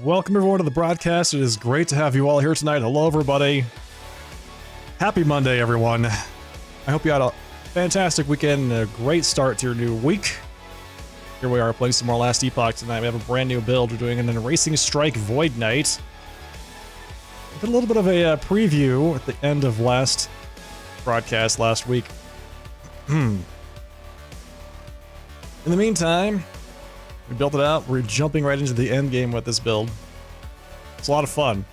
Welcome everyone to the broadcast. It is great to have you all here tonight. Hello everybody. Happy Monday, everyone. I hope you had fantastic weekend, a great start to your new week. Here we are playing some more Last Epoch tonight. We have a brand new build. We're doing an Erasing Strike Void Knight. We did a little bit of a preview at the end of last broadcast last week. In the meantime, we built it out. We're jumping right into the end game with this build. It's a lot of fun.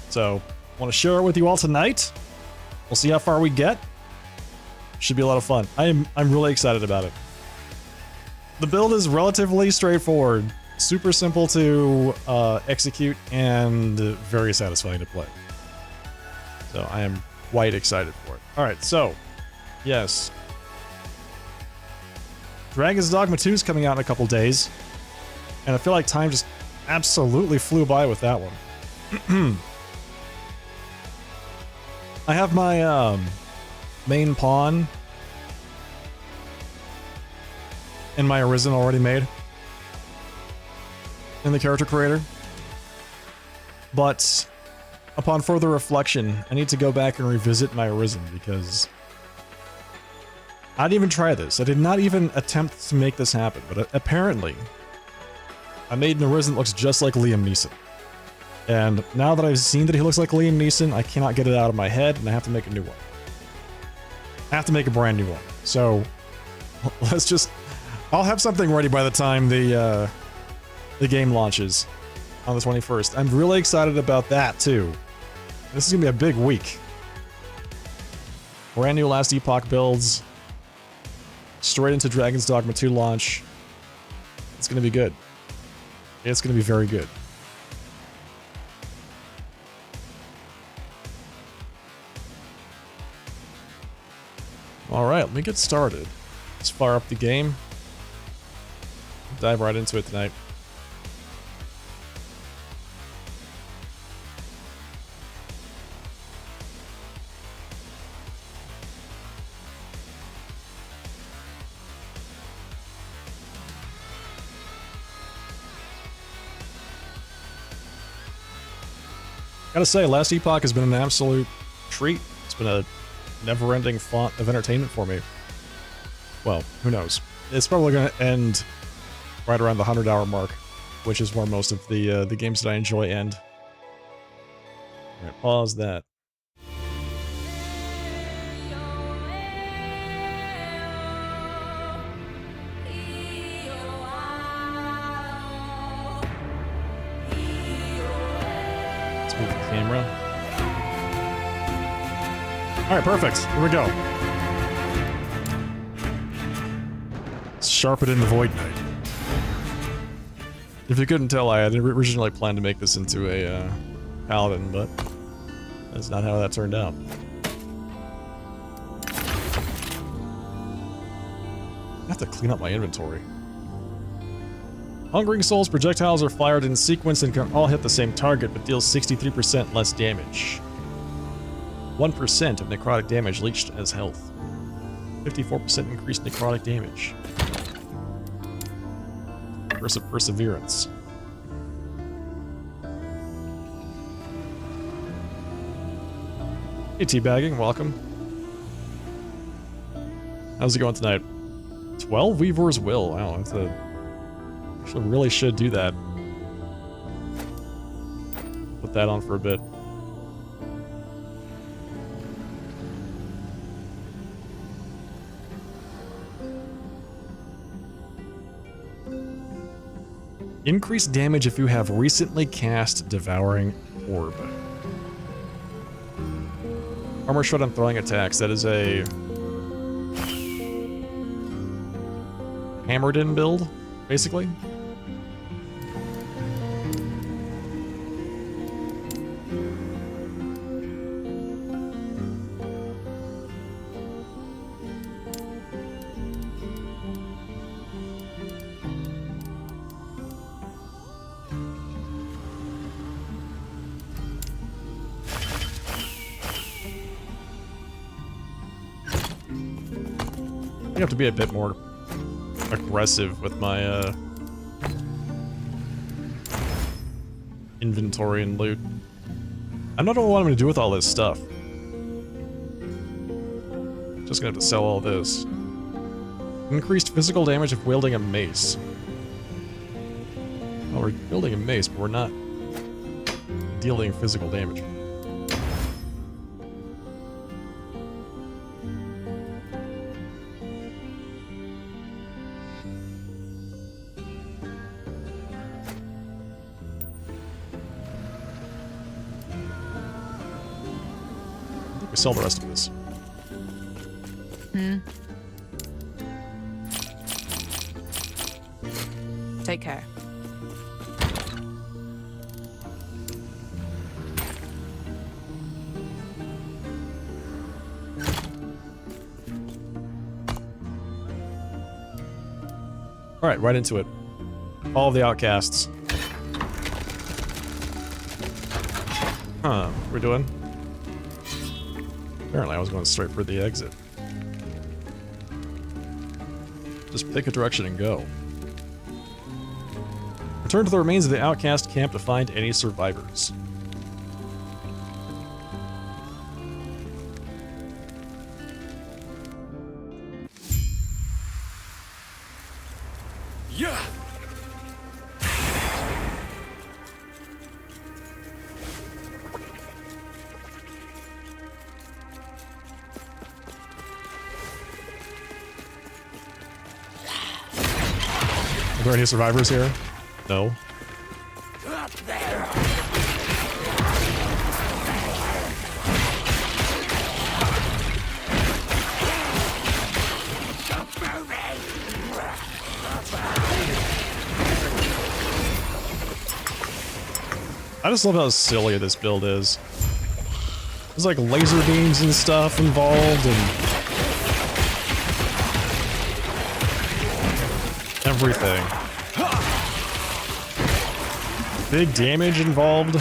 So, I want to share it with you all tonight. We'll see how far we get. Should be a lot of fun. I'm really excited about it. The build is relatively straightforward, super simple to execute, and very satisfying to play. So I am quite excited for it. All right, so yes, Dragon's Dogma 2 is coming out in a couple days, and I feel like time just absolutely flew by with that one. I have my main pawn and my Arisen already made in the character creator, but upon further reflection, I need to go back and revisit my Arisen because I didn't even try this. I did not even attempt to make this happen, but apparently I made an Arisen that looks just like Liam Neeson. And now that I've seen that he looks like Liam Neeson, I cannot get it out of my head, and I have to make a new one. I have to make a brand new one. So let's just... I'll have something ready by the time the game launches on the 21st. I'm really excited about that, too. This is going to be a big week. Brand new Last Epoch builds. Straight into Dragon's Dogma 2 launch. It's going to be good. It's going to be very good. Alright, let me get started. Let's fire up the game. Dive right into it tonight. Gotta say, Last Epoch has been an absolute treat. It's been a never-ending font of entertainment for me. Well, who knows? It's probably gonna end right around the 100-hour mark, which is where most of the games that I enjoy end. Alright, pause that. Let's move the camera. Alright, perfect. Here we go. Let's sharpen in the Void Knight. If you couldn't tell, I had originally planned to make this into a paladin, but that's not how that turned out. I have to clean up my inventory. Hungering Souls projectiles are fired in sequence and can all hit the same target, but deals 63% less damage. 1% of necrotic damage leached as health. 54% increased necrotic damage. Curse of Perseverance. Hey, teabagging, welcome. How's it going tonight? 12 Weaver's Will. Wow, that's a... Actually, really should do that. Put that on for a bit. Increased damage if you have recently cast Devouring Orb. Armor shot on throwing attacks. That is a hammered in build, basically. I have to be a bit more aggressive with my inventory and loot. I don't know what I'm gonna do with all this stuff. Just gonna have to sell all this. Increased physical damage of wielding a mace. Oh, we're wielding a mace, but we're not dealing physical damage. I think we sell the rest of this. Take care. Alright, right into it. All of the outcasts. Huh, what we're doing? Apparently I was going straight for the exit. Just pick a direction and go. Return to the remains of the outcast camp to find any survivors. Yeah. Are there any survivors here? No. Up there. I just love how silly this build is. There's like laser beams and stuff involved and everything. Big damage involved.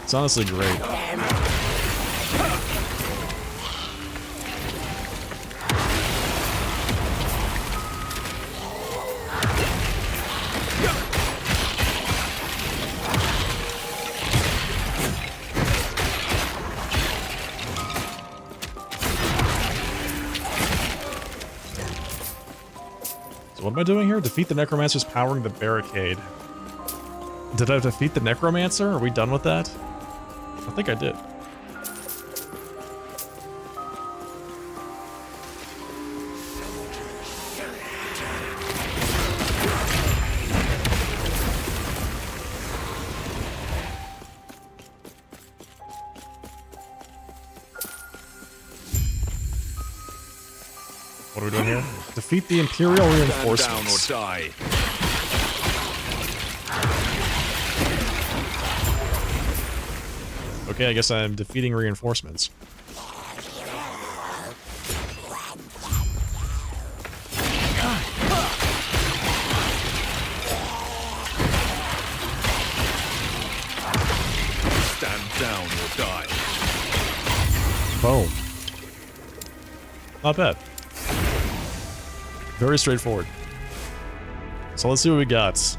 It's honestly great. So what am I doing here? Defeat the necromancers powering the barricade. Did I defeat the necromancer? Are we done with that? I think I did. What are we doing here? Defeat the Imperial reinforcements. Down or die. Okay, I guess I'm defeating reinforcements. Stand down or die. Boom. Not bad. Very straightforward. So let's see what we got.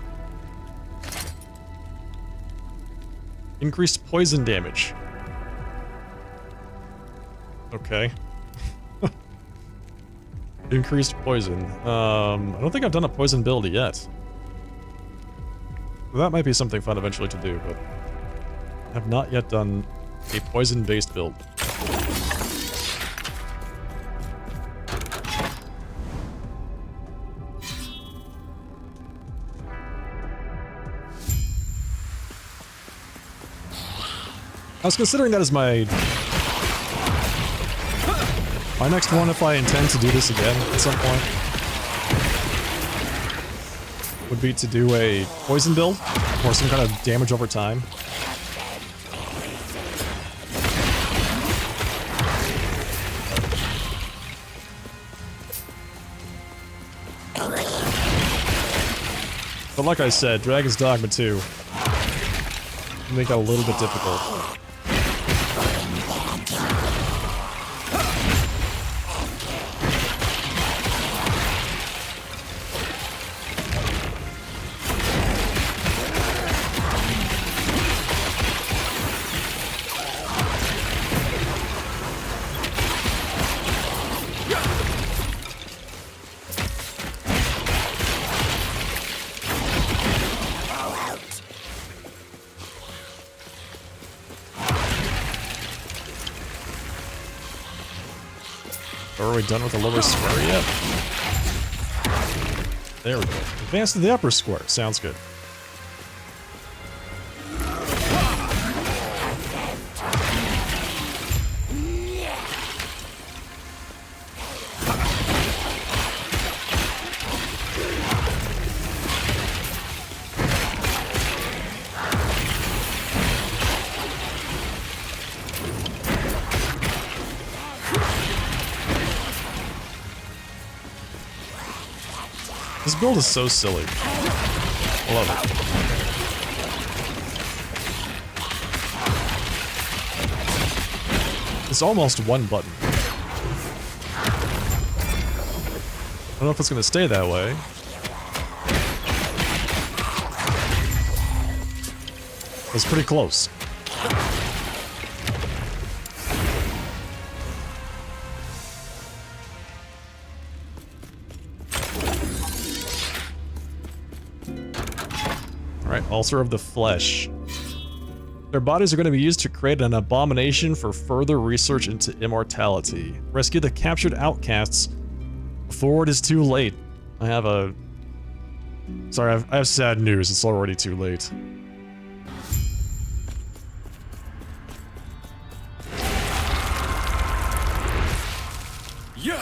Increased poison damage. Okay. Increased poison. I don't think I've done a poison build yet. That might be something fun eventually to do, but I have not yet done a poison-based build. I was considering that as my next one if I intend to do this again at some point. Would be to do a poison build or some kind of damage over time. But like I said, Dragon's Dogma 2 Make that a little bit difficult. Are we done with the lower square yet? There we go. Advance to the upper square. Sounds good. This build is so silly. I love it. It's almost one button. I don't know if it's going to stay that way. It's pretty close. Ulcer of the flesh. Their bodies are going to be used to create an abomination for further research into immortality. Rescue the captured outcasts before it is too late. I have a... Sorry, I have sad news. It's already too late. Yeah.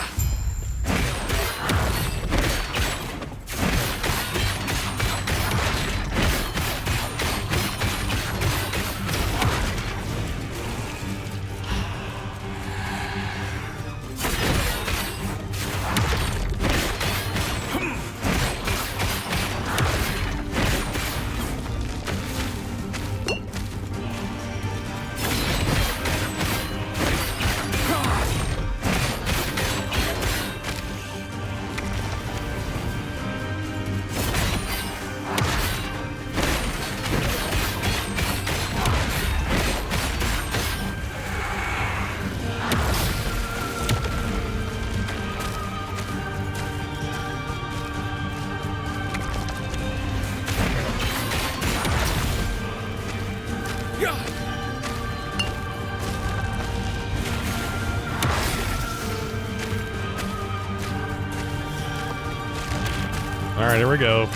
Alright, here we go.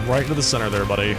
Right to the center there, buddy.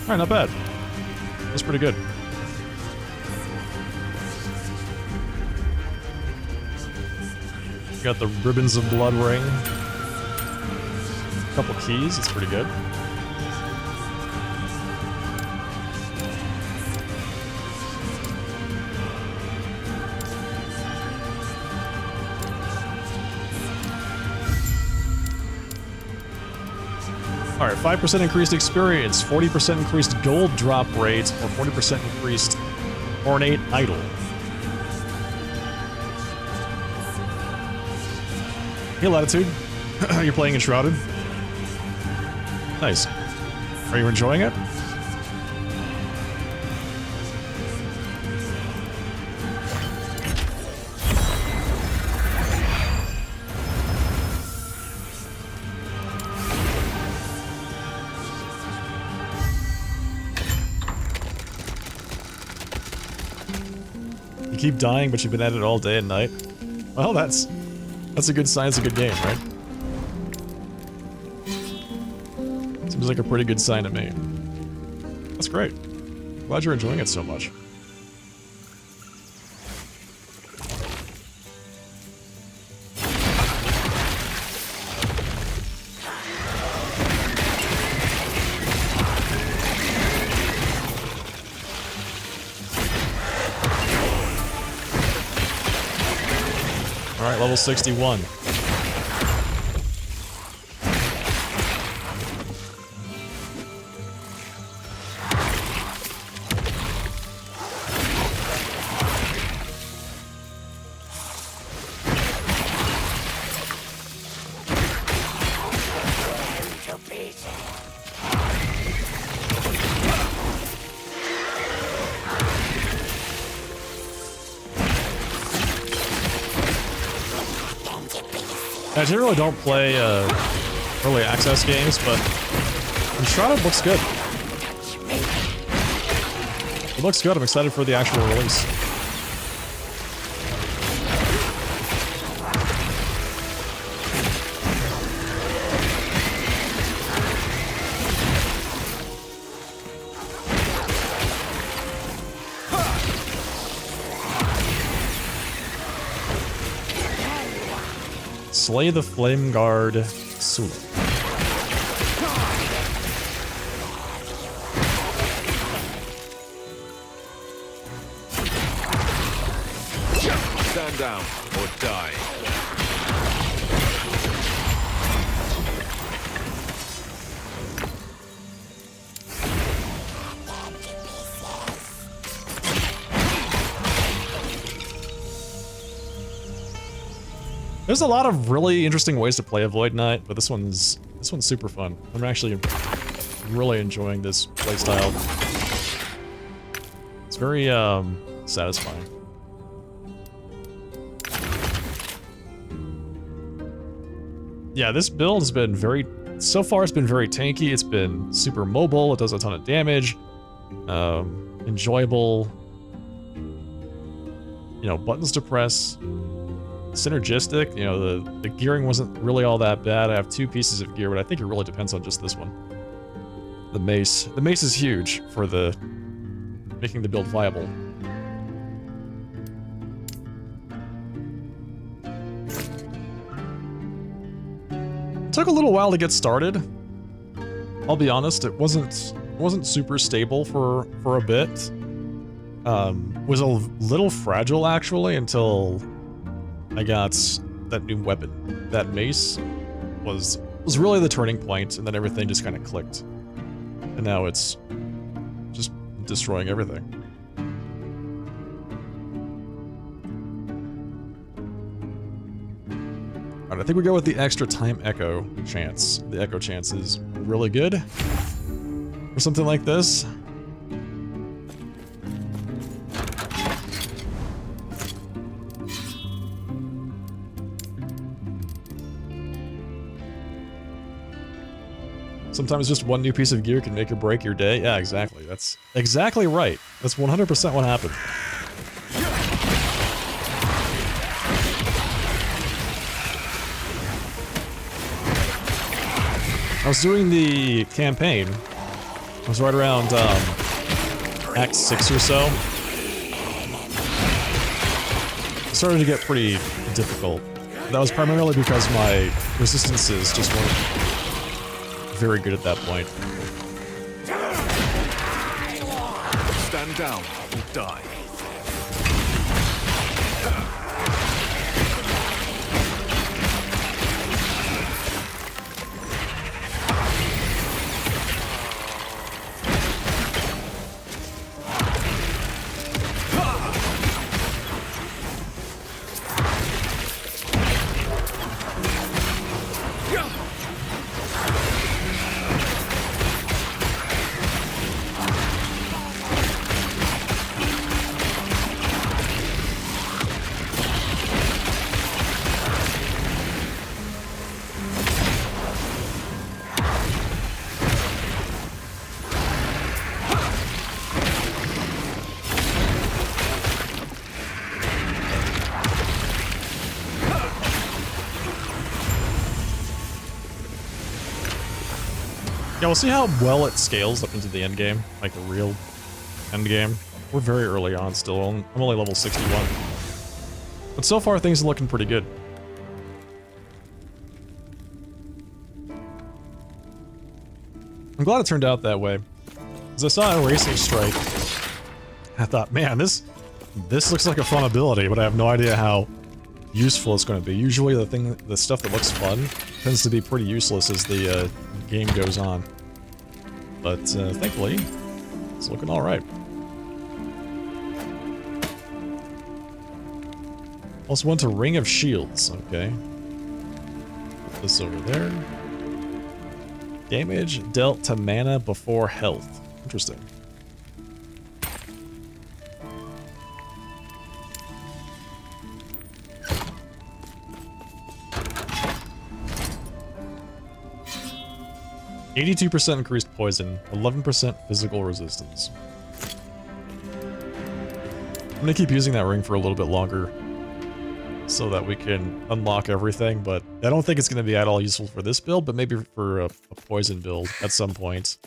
Alright, not bad. That's pretty good. Got the Ribbons of Blood ring. A couple keys, it's pretty good. Alright, 5% increased experience, 40% increased gold drop rate, or 40% increased ornate idol. Hey, Latitude. You're playing Enshrouded? Nice. Are you enjoying it? You keep dying, but you've been at it all day and night. Well, that's a good sign. It's a good game, right? Seems like a pretty good sign to me. That's great. Glad you're enjoying it so much. Alright, level 61. I generally don't play early access games, but Enshrouded looks good. It looks good. I'm excited for the actual release. Slay the Flame Guard Sula. Stand down or die. There's a lot of really interesting ways to play a Void Knight, but this one's super fun. I'm actually really enjoying this playstyle. It's very satisfying. Yeah, this build has been so far it's been very tanky. It's been super mobile. It does a ton of damage. Enjoyable. You know, buttons to press. Synergistic, you know, the gearing wasn't really all that bad. I have 2 pieces of gear, but I think it really depends on just this one. The mace. The mace is huge for making the build viable. It took a little while to get started. I'll be honest, it wasn't super stable for a bit. Was a little fragile actually until I got that new weapon. That mace was really the turning point, and then everything just kind of clicked. And now it's just destroying everything. Alright, I think we go with the extra time echo chance. The echo chance is really good for something like this. Sometimes just one new piece of gear can make or break your day. Yeah, exactly. That's exactly right. That's 100% what happened. I was doing the campaign. I was right around Act 6 or so. It started to get pretty difficult. That was primarily because my resistances just weren't very good at that point. Stand down or die. Yeah, we'll see how well it scales up into the end game, like the real end game. We're very early on still. I'm only level 61. But so far, things are looking pretty good. I'm glad it turned out that way. As I saw a racing strike, I thought, man, this looks like a fun ability, but I have no idea how useful it's going to be. Usually the stuff that looks fun tends to be pretty useless as the game goes on. But thankfully, it's looking alright. Also went to Ring of Shields, okay. Put this over there. Damage dealt to mana before health. Interesting. %82 increased poison, 11% physical resistance. I'm gonna keep using that ring for a little bit longer so that we can unlock everything, but I don't think it's gonna be at all useful for this build, but maybe for a poison build at some point.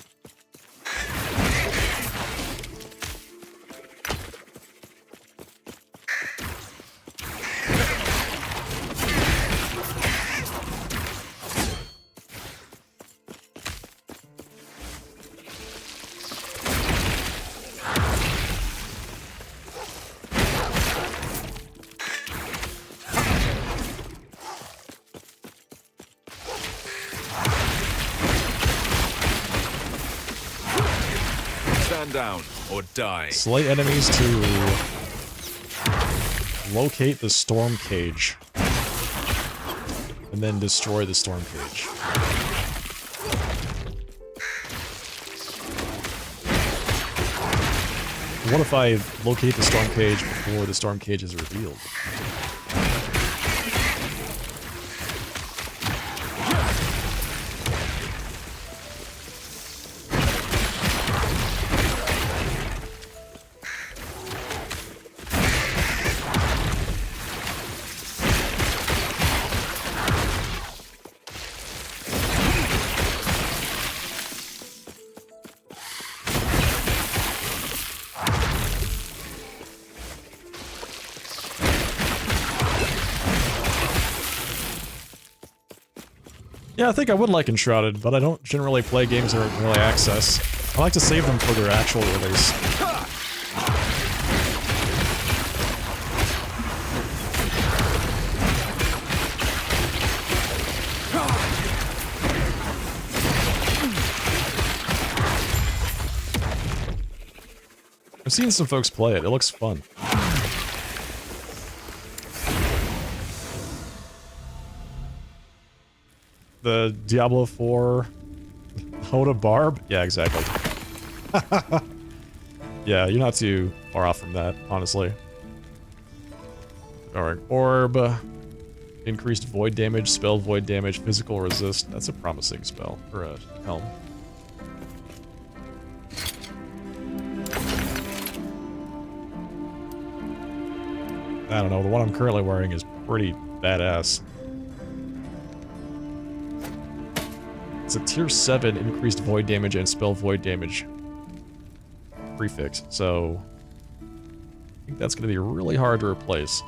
Stand down or die. Slay enemies to locate the storm cage. And then destroy the storm cage. What if I locate the storm cage before the storm cage is revealed? Yeah, I think I would like Enshrouded, but I don't generally play games that are early access. I like to save them for their actual release. I've seen some folks play it. It looks fun. The Diablo 4 Hoda Barb? Yeah, exactly. Yeah, you're not too far off from that, honestly. Alright, Orb. Increased void damage, spell void damage, physical resist. That's a promising spell, or a helm. I don't know, the one I'm currently wearing is pretty badass. It's a tier 7 increased void damage and spell void damage prefix, so I think that's going to be really hard to replace.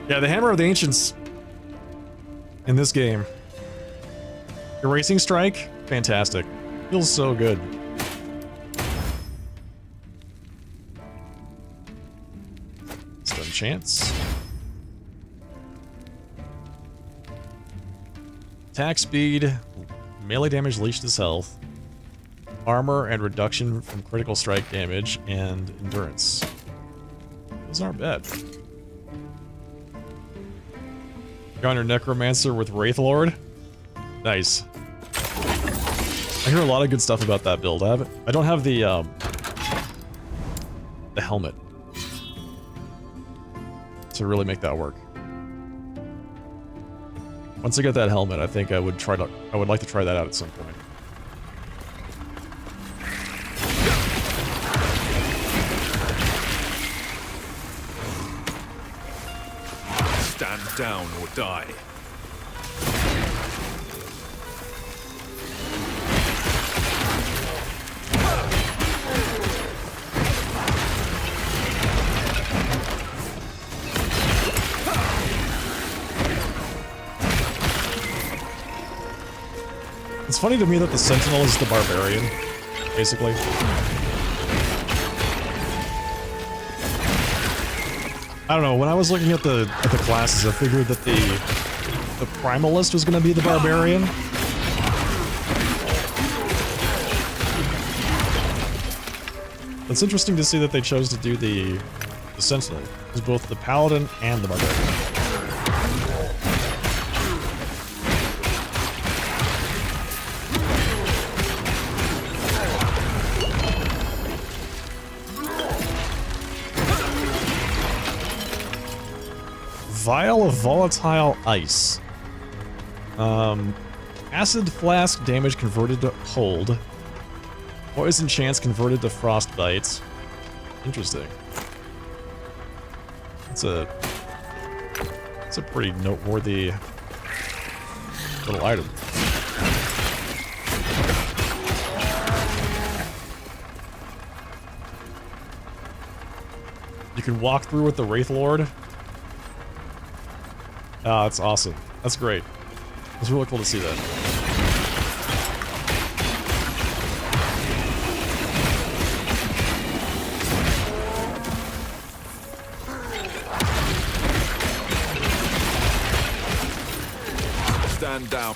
Yeah, the Hammer of the Ancients in this game. Erasing Strike, fantastic. Feels so good. Stun Chance. Attack speed, melee damage leached his health, armor and reduction from critical strike damage, and endurance. Those aren't bad. Got your Necromancer with Wraith Lord. Nice. I hear a lot of good stuff about that build. I don't have the helmet to really make that work. Once I get that helmet, I think I would like to try that out at some point. Stand down or die. It's funny to me that the Sentinel is the Barbarian, basically. I don't know, when I was looking at the classes, I figured that the Primalist was gonna be the Barbarian. It's interesting to see that they chose to do the Sentinel, who's both the Paladin and the Barbarian. Vial of volatile ice. Acid flask damage converted to cold. Poison chance converted to frostbite. Interesting. It's a pretty noteworthy little item. You can walk through with the Wraith Lord. Ah, that's awesome. That's great. It's really cool to see that. Stand down.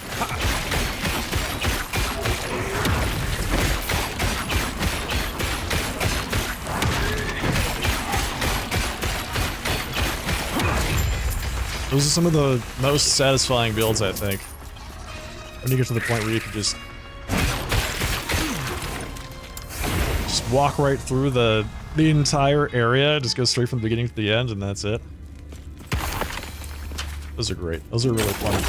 Those are some of the most satisfying builds, I think. When you get to the point where you can just walk right through the entire area, just go straight from the beginning to the end, and that's it. Those are great. Those are really fun.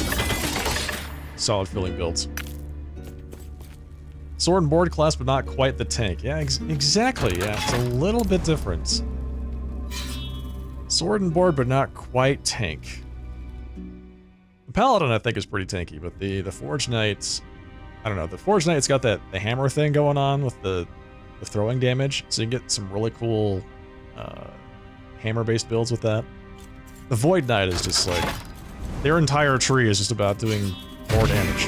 Solid feeling builds. Sword and board class, but not quite the tank. Yeah, exactly. Yeah, it's a little bit different. Sword and board, but not quite tank. The Paladin, I think, is pretty tanky, but the Forge Knight, I don't know. The Forge Knight's got the hammer thing going on with the throwing damage, so you can get some really cool hammer-based builds with that. The Void Knight is just like, their entire tree is just about doing more damage.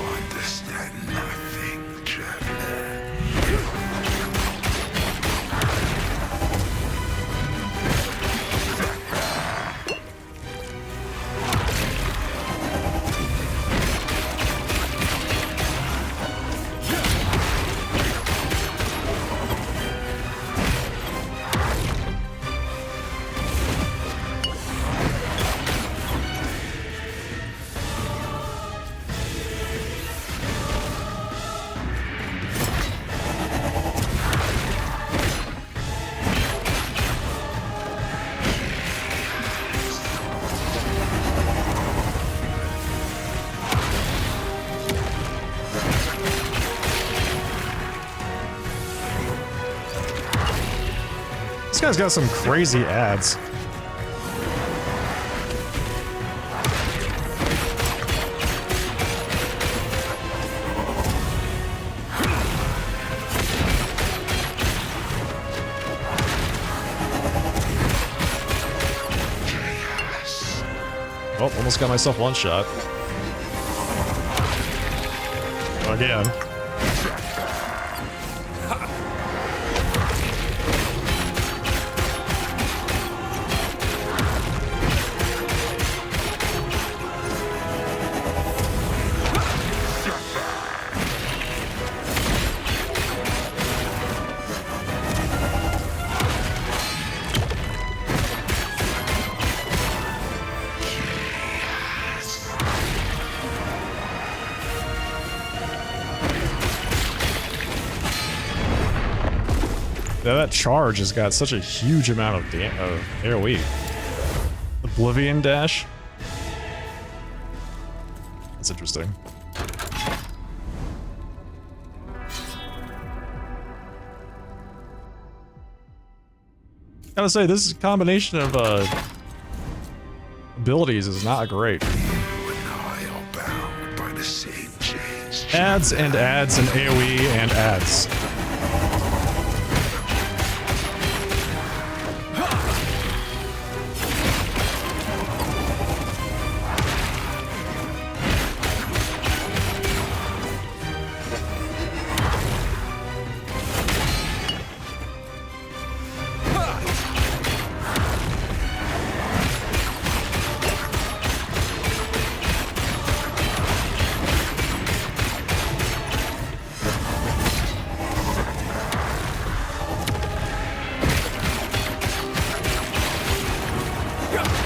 This guy's got some crazy ads. Oh, almost got myself one shot. Again. Yeah, that charge has got such a huge amount of AoE. Oblivion Dash. That's interesting. Gotta say, this combination of abilities is not great. Ads and ads and AoE and ads.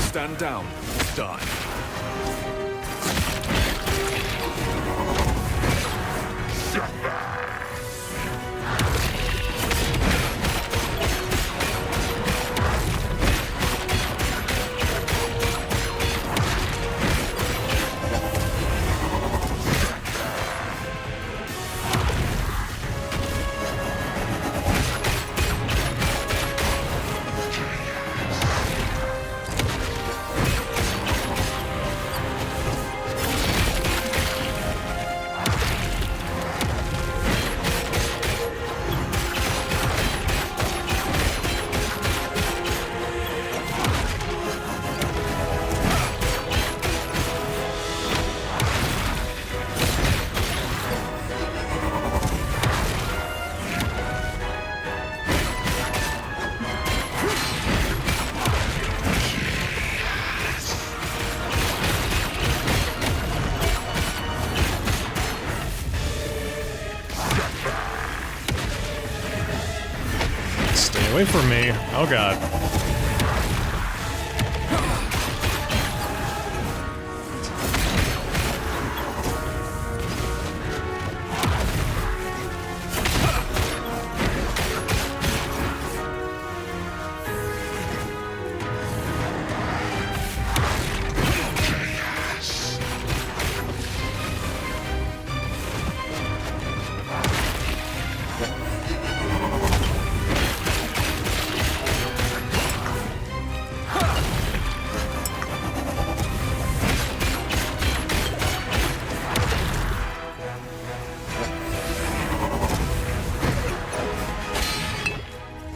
Stand down or die. Away from me. Oh god.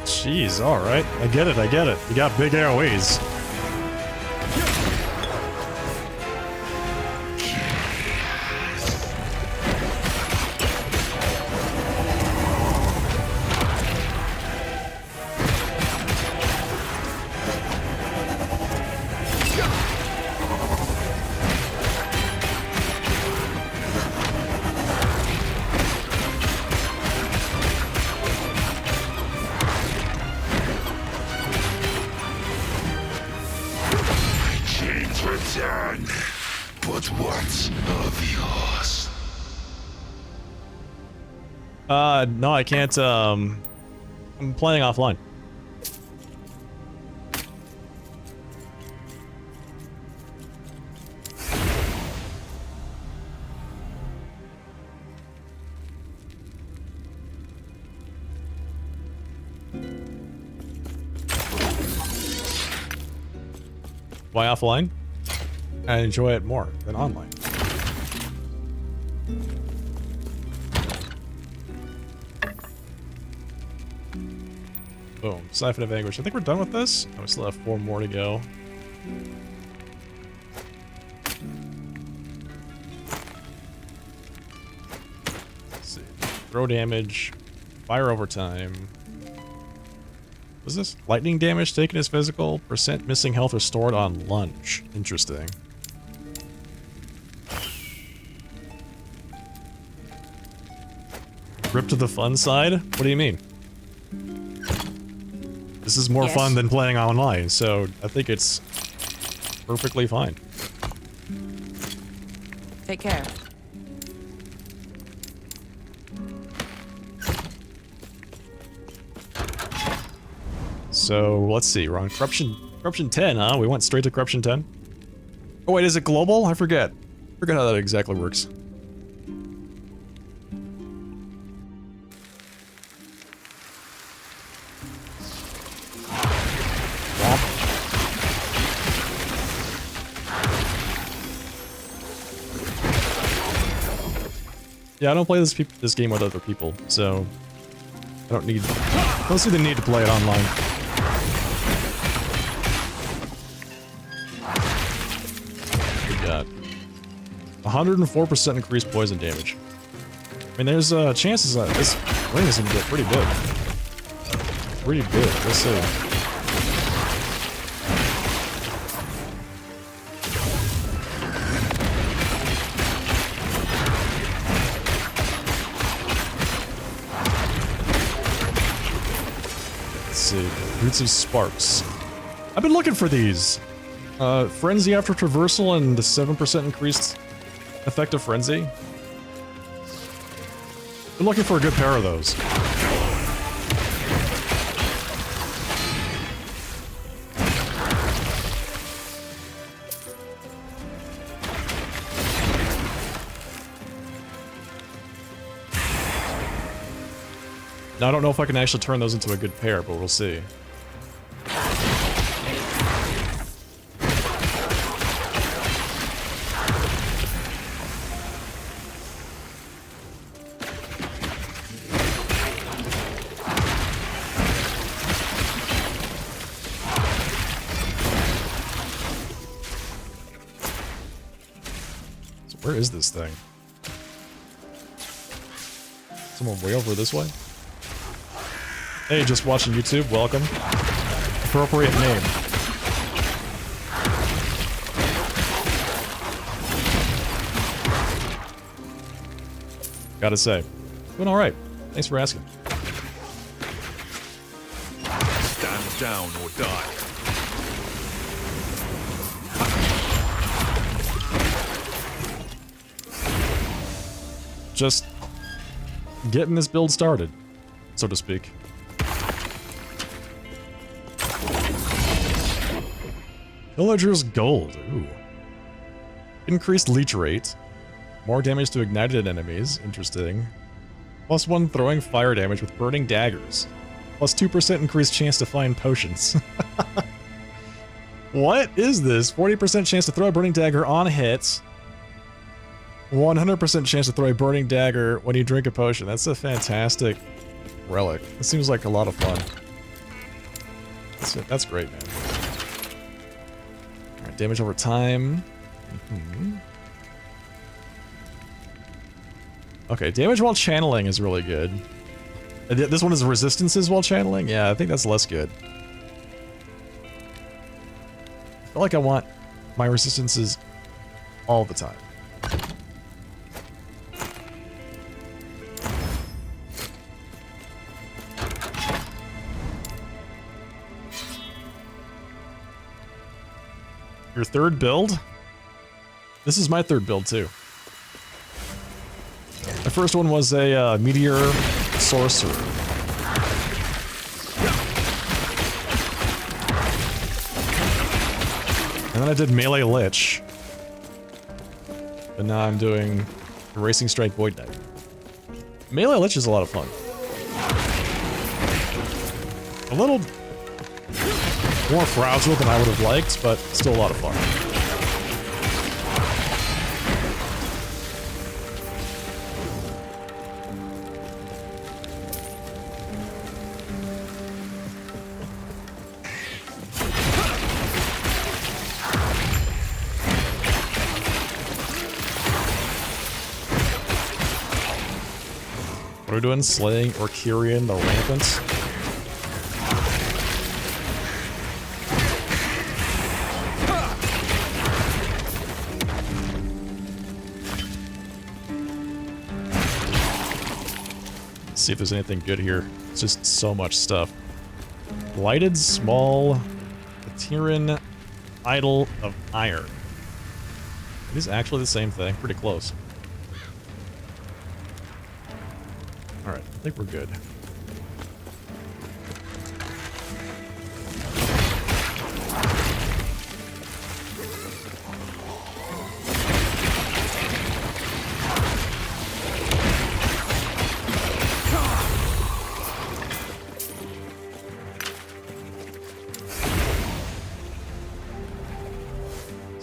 Jeez, alright. I get it, I get it. You got big AoEs. Return, but what's of yours? No, I can't, I'm playing offline. Why offline? I enjoy it more than online. Boom. Siphon of Anguish. I think we're done with this. Oh, we still have 4 more to go. Let's see. Throw damage. Fire over time. What's this? Lightning damage taken as physical. Percent missing health restored on lunge. Interesting. Rip to the fun side? What do you mean? This is more fun than playing online, so I think it's perfectly fine. Take care. So, let's see, we're on Corruption 10, huh? We went straight to Corruption 10? Oh wait, is it global? I forget. Forget how that exactly works. Yeah, I don't play this game with other people, so I don't see the need to play it online. Good God. 104% increased poison damage. I mean, there's chances that this ring is gonna get pretty big. Pretty big. Let's see. Roots of Sparks. I've been looking for these. Frenzy after traversal and the 7% increased effective frenzy. Been looking for a good pair of those. Now, I don't know if I can actually turn those into a good pair, but we'll see. So where is this thing? Someone way over this way? Hey, just watching YouTube, welcome. Appropriate name. Gotta say, doing alright. Thanks for asking. Stand down or die. Just getting this build started, so to speak. Villager's Gold. Ooh. Increased leech rate. More damage to ignited enemies. Interesting. +1 throwing fire damage with burning daggers. +2% increased chance to find potions. What is this? 40% chance to throw a burning dagger on hit. 100% chance to throw a burning dagger when you drink a potion. That's a fantastic relic. It seems like a lot of fun. That's great, man. Alright, damage over time. Okay, damage while channeling is really good. This one is resistances while channeling? Yeah, I think that's less good. I feel like I want my resistances all the time. Your third build? This is my third build too. The first one was a Meteor Sorcerer. And then I did Melee Lich. And now I'm doing Racing Strike Void Knight. Melee Lich is a lot of fun. A little more fragile than I would have liked, but still a lot of fun. What are we doing? Slaying Orkirian the Rampant? See if there's anything good here. It's just so much stuff. Lighted Small Tyran Idol of Iron. It is actually the same thing. Pretty close. Alright, I think we're good.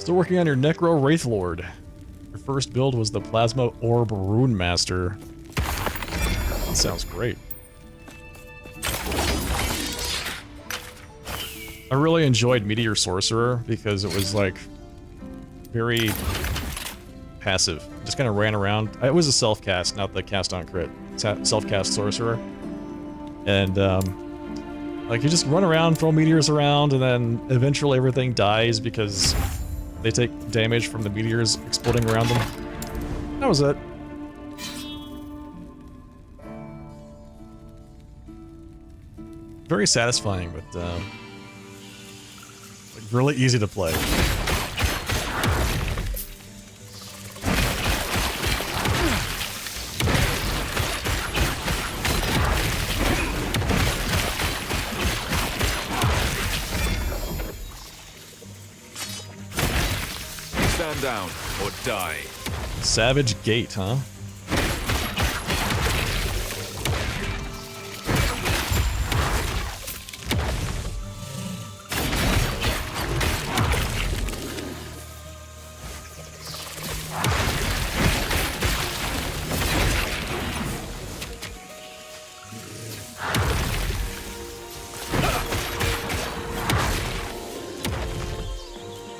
Still working on your Necro Wraith Lord. Your first build was the Plasma Orb Rune Master. That sounds great. I really enjoyed Meteor Sorcerer because it was like very passive. Just kind of ran around. It was a self-cast, not the cast on crit. Self-cast Sorcerer. And like you just run around, throw meteors around, and then eventually everything dies because they take damage from the meteors exploding around them. That was it. Very satisfying, but like really easy to play. Stand down or die. Savage Gate, huh?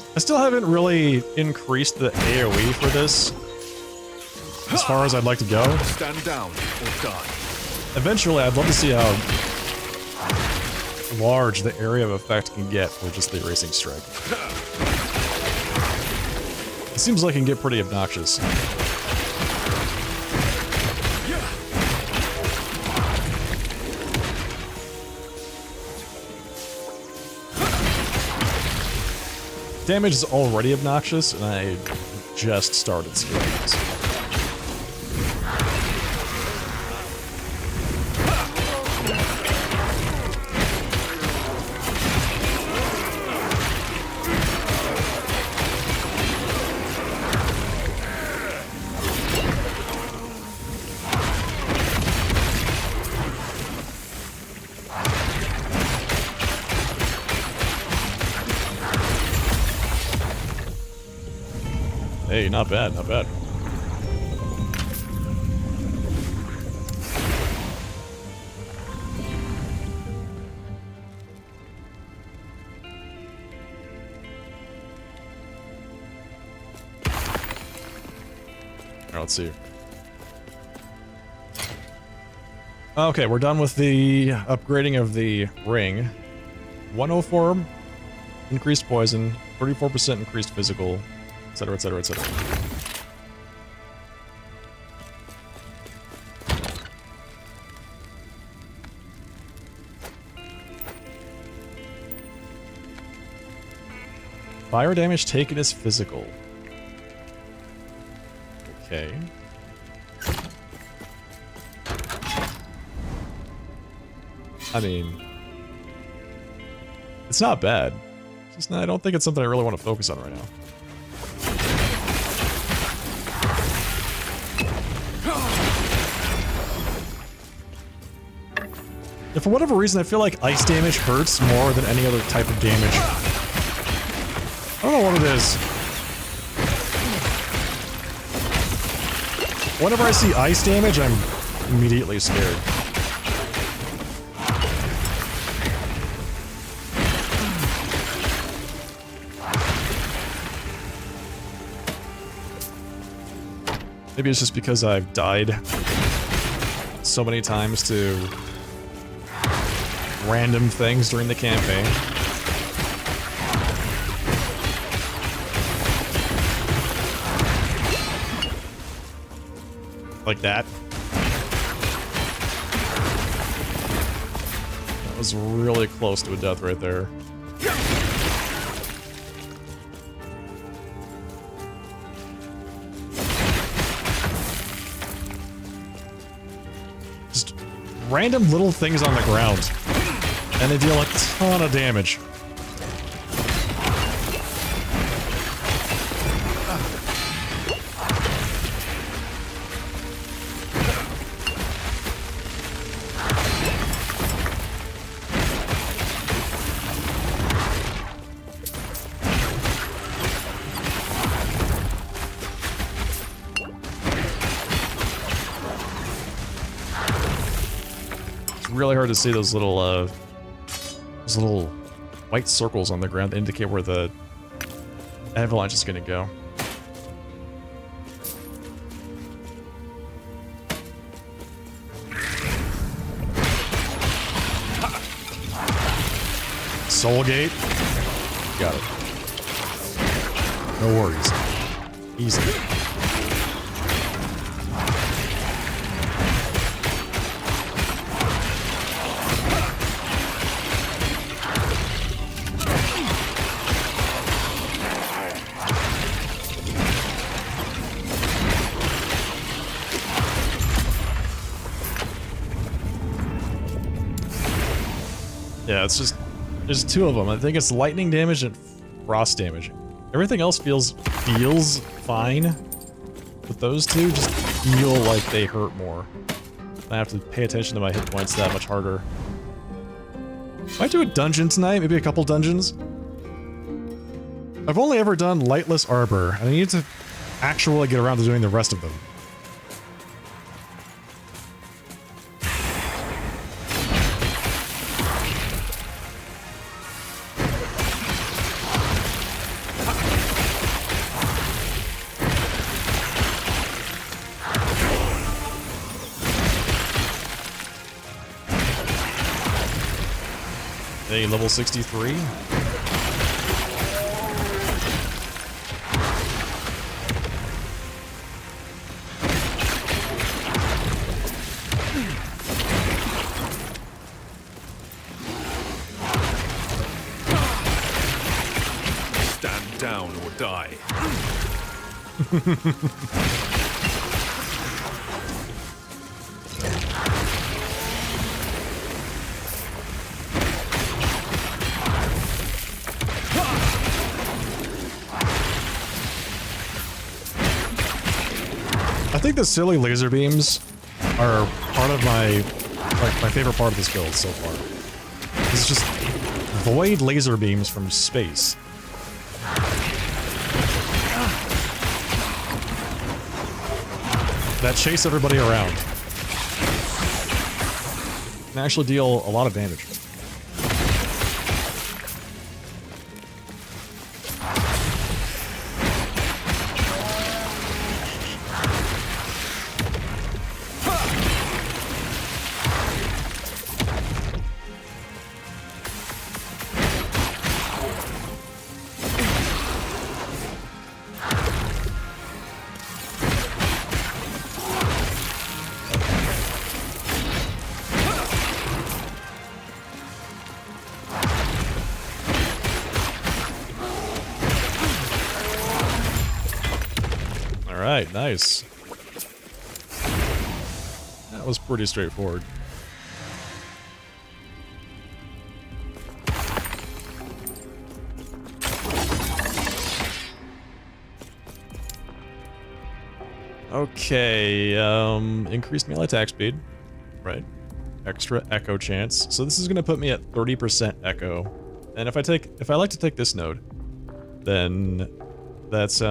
I still haven't really increased the AoE for this as far as I'd like to go. Stand down or die. Eventually, I'd love to see how large the area of effect can get for just the Erasing Strike. It seems like it can get pretty obnoxious. Damage is already obnoxious, and I just started scaling this. Hey, not bad, not bad. Alright, let's see. Okay, we're done with the upgrading of the ring. 104 increased poison, 34% increased physical, etc., etc., etc. Fire damage taken is physical. Okay. I mean, it's not bad. It's just not, I don't think it's something I really want to focus on right now. And for whatever reason, I feel like ice damage hurts more than any other type of damage. I don't know what it is. Whenever I see ice damage, I'm immediately scared. Maybe it's just because I've died so many times to random things during the campaign. Like that. That was really close to a death right there. Just random little things on the ground. And they deal a ton of damage. really hard to see those little white circles on the ground that indicate where the avalanche is going to go. Soul Gate. Got it. No worries. Easy. Yeah, it's just, there's two of them. I think it's lightning damage and frost damage. Everything else feels fine, but those two just feel like they hurt more. I have to pay attention to my hit points that much harder. Might do a dungeon tonight, maybe a couple dungeons. I've only ever done Lightless Arbor, and I need to actually get around to doing the rest of them. Hey, level 63. Stand down or die. I think the silly laser beams are part of my favorite part of this build so far. It's just void laser beams from space. That chase everybody around. And actually deal a lot of damage. Alright, nice. That was pretty straightforward. Okay, increased melee attack speed. Right. Extra echo chance. So this is gonna put me at 30% echo. And if I like to take this node, then that's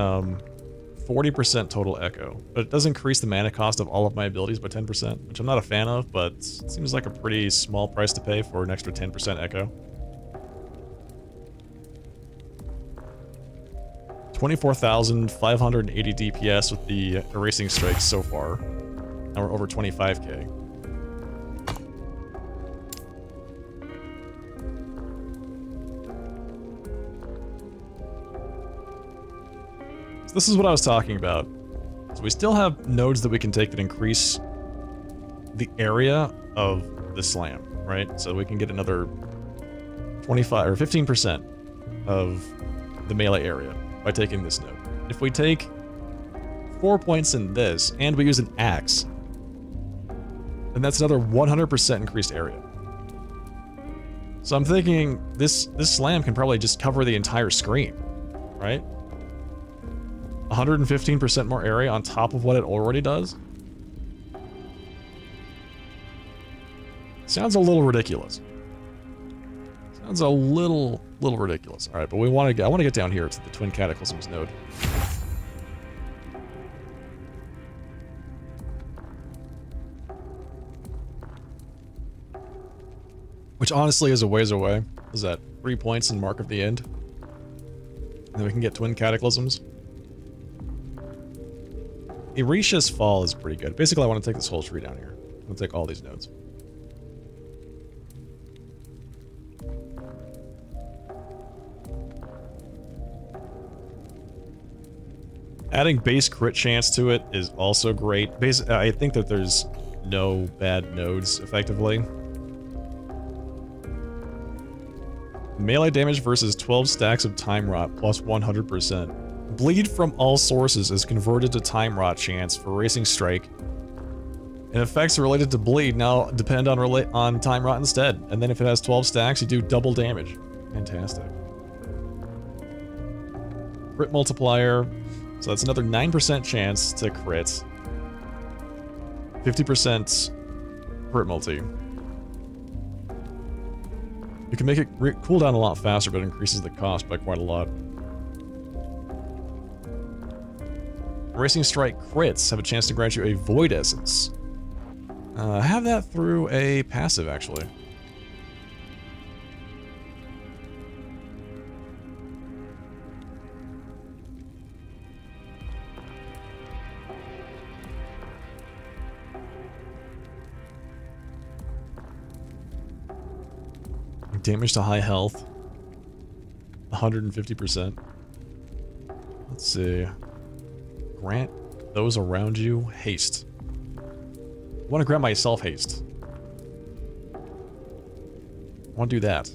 40% total echo, but it does increase the mana cost of all of my abilities by 10%, which I'm not a fan of, but it seems like a pretty small price to pay for an extra 10% echo. 24,580 DPS with the erasing strikes so far. Now we're over 25k. This is what I was talking about. So we still have nodes that we can take that increase the area of the slam, right? So we can get another 25 or 15% of the melee area by taking this node. If we take 4 points in this and we use an axe, then that's another 100% increased area. So I'm thinking this slam can probably just cover the entire screen, right? 115% more area on top of what it already does? Sounds a little ridiculous. Sounds a little ridiculous. All right, but I want to get down here to the Twin Cataclysms node. Which honestly is a ways away. Is that 3 points in Mark of the End? And then we can get Twin Cataclysms. Erisha's Fall is pretty good. Basically, I want to take this whole tree down here. I'm going to take all these nodes. Adding base crit chance to it is also great. I think that there's no bad nodes, effectively. Melee damage versus 12 stacks of Time Rot plus 100%. Bleed from all sources is converted to Time Rot chance for Racing Strike. And effects related to bleed now depend on Time Rot instead. And then if it has 12 stacks, you do double damage. Fantastic. Crit multiplier. So that's another 9% chance to crit. 50% crit multi. You can make it cool down a lot faster, but it increases the cost by quite a lot. Racing Strike crits have a chance to grant you a Void Essence. Have that through a passive, actually. Damage to high health. 150%. Let's see. Grant those around you haste. I want to grant myself haste. I want to do that.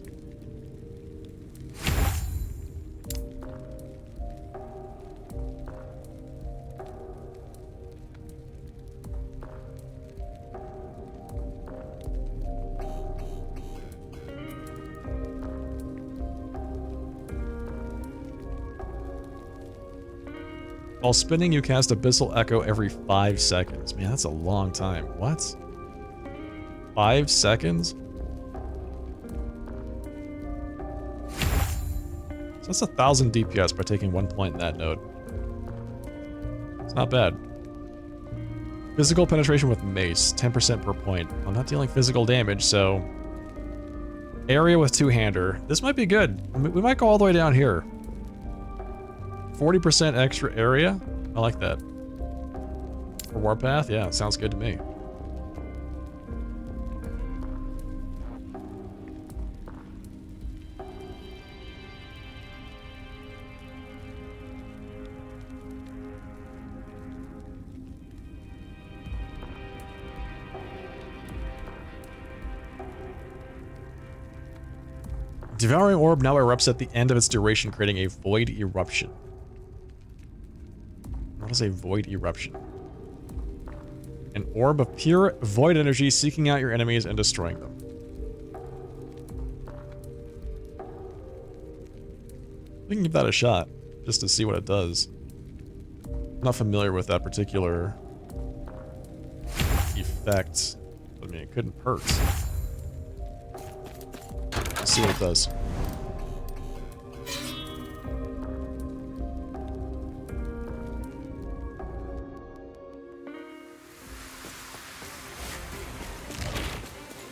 While spinning, you cast Abyssal Echo every 5 seconds. Man, that's a long time. What? 5 seconds? So that's 1,000 DPS by taking 1 point in that node. It's not bad. Physical penetration with mace, 10% per point. I'm not dealing physical damage, so... Area with two-hander. This might be good. We might go all the way down here. 40% extra area? I like that. For Warpath? Yeah, sounds good to me. Devouring Orb now erupts at the end of its duration, creating a Void Eruption. What is a Void Eruption? An orb of pure void energy seeking out your enemies and destroying them. We can give that a shot, just to see what it does. I'm not familiar with that particular effect. I mean, it couldn't hurt. Let's see what it does.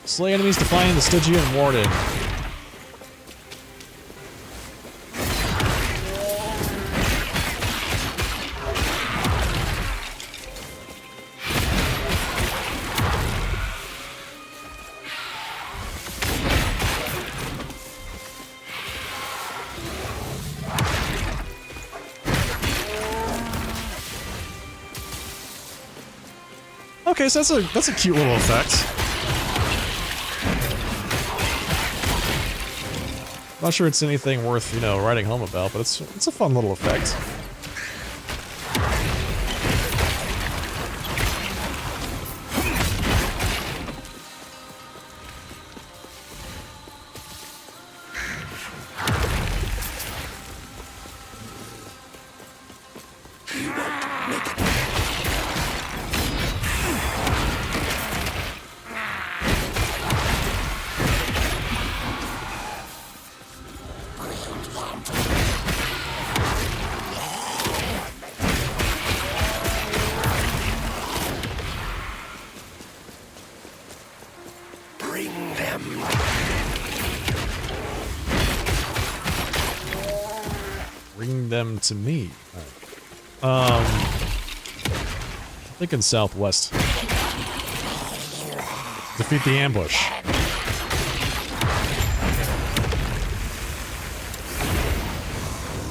Slay enemies defying the Stygian Warden. Okay, so that's a cute little effect. Not sure it's anything worth, you know, writing home about, but it's a fun little effect. Bring them to me. Alright. Thinking southwest. Defeat the ambush.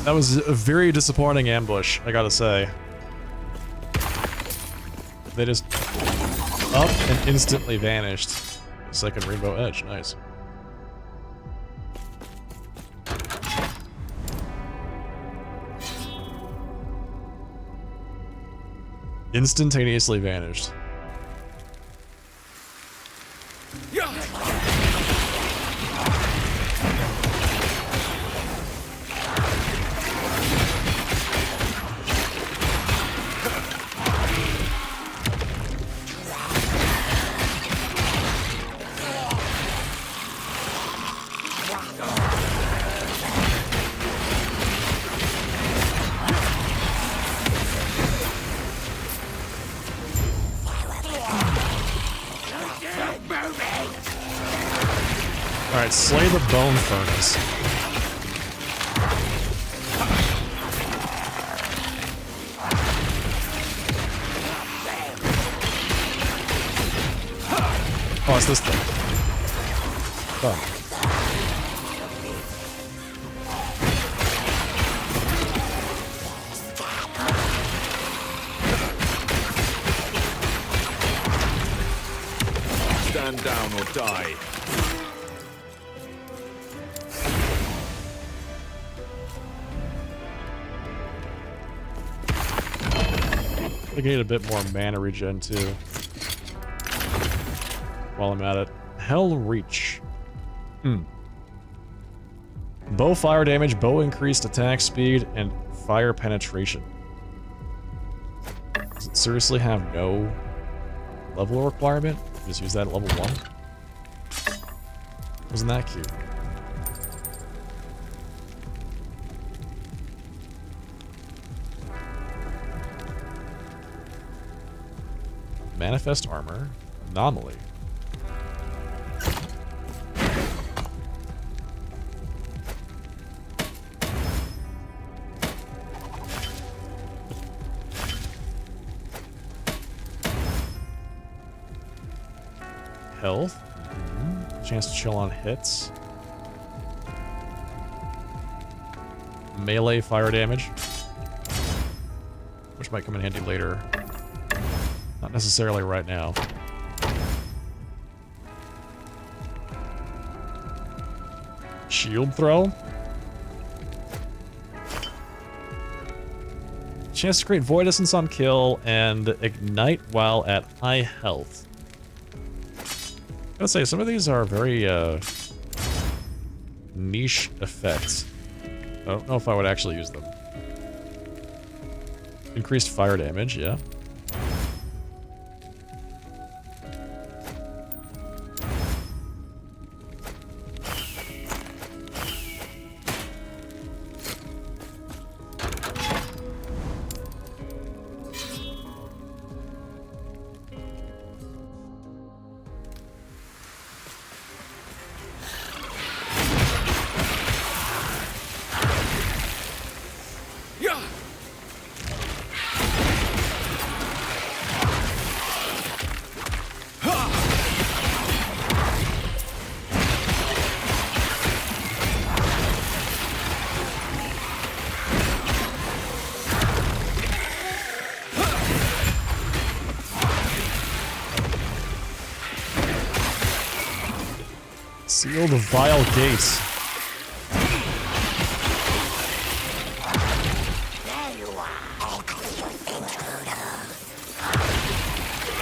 That was a very disappointing ambush, I gotta say. They just up and instantly vanished. Second rainbow edge, nice. Instantaneously vanished. Alright, slay the bone furnace. Oh, it's this thing. Done. Stand down or die. I need a bit more mana regen too. While I'm at it. Hell Reach. Bow fire damage, bow increased attack speed, and fire penetration. Does it seriously have no level requirement? Just use that at level 1? Wasn't that cute? Manifest armor. Anomaly. Health. Chance to chill on hits. Melee fire damage. Which might come in handy later. Not necessarily right now. Shield throw. Chance to create void essence on kill and ignite while at high health. I gotta say, some of these are very niche effects. I don't know if I would actually use them. Increased fire damage, yeah. Seal the vile gates.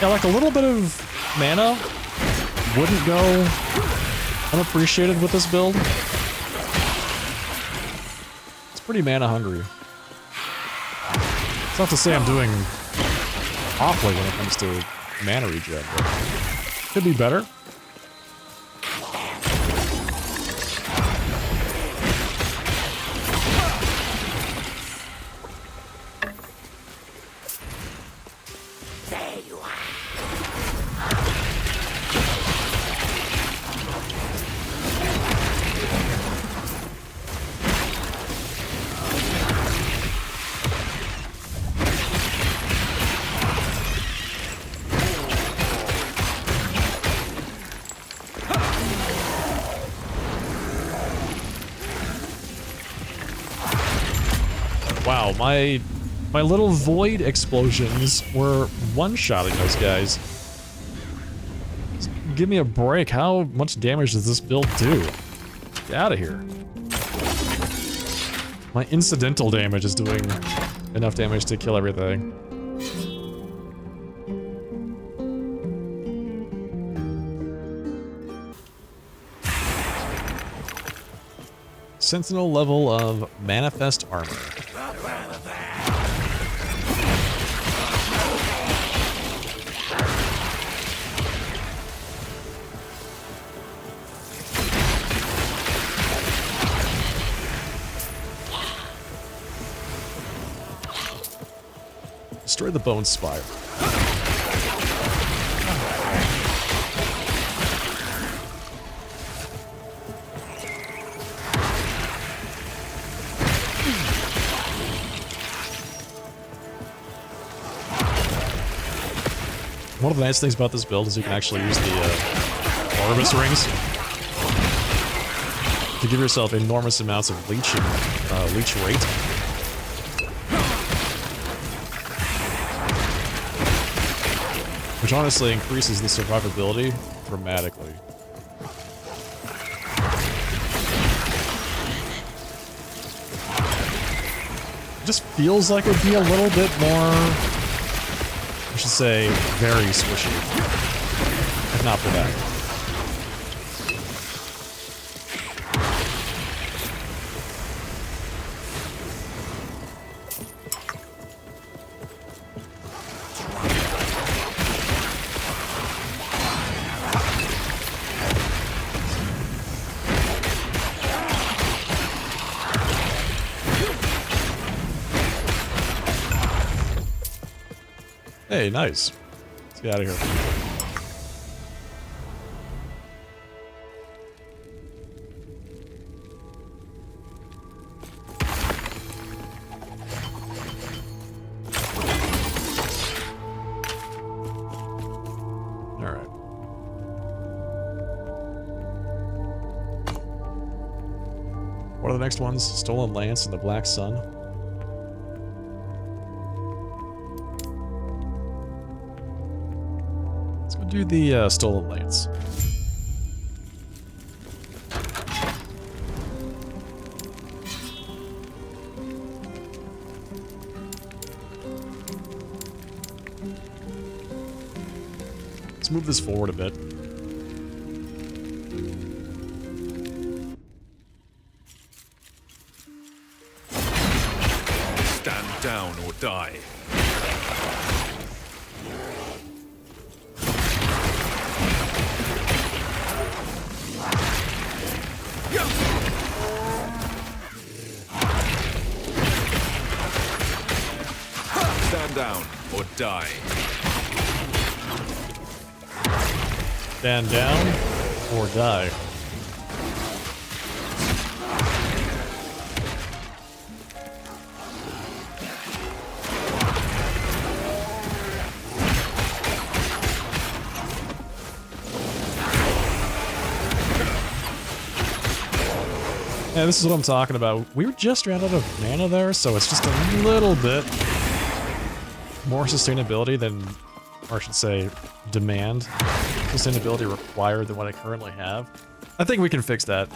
Yeah, like a little bit of mana wouldn't go unappreciated with this build. It's pretty mana hungry. It's not to say I'm doing awfully when it comes to mana regen, but could be better. Wow, my little void explosions were one-shotting those guys. Just give me a break. How much damage does this build do? Get out of here. My incidental damage is doing enough damage to kill everything. Sentinel level of Manifest Armor. Destroy the Bone Spire. One of the nice things about this build is you can actually use the Orbis rings to give yourself enormous amounts of leech rate. Which honestly increases the survivability dramatically. It just feels like it would be a little bit more, I should say, very squishy. If not for that. Hey, nice. Let's get out of here. All right. What are the next ones? Stolen Lance and the Black Sun. Do the Stolen Lance. Let's move this forward a bit. Stand down or die. Stand down or die. Stand down or die. Yeah, this is what I'm talking about. We just ran out of mana there, so it's just a little bit more sustainability than, or I should say, demand sustainability required than what I currently have. I think we can fix that.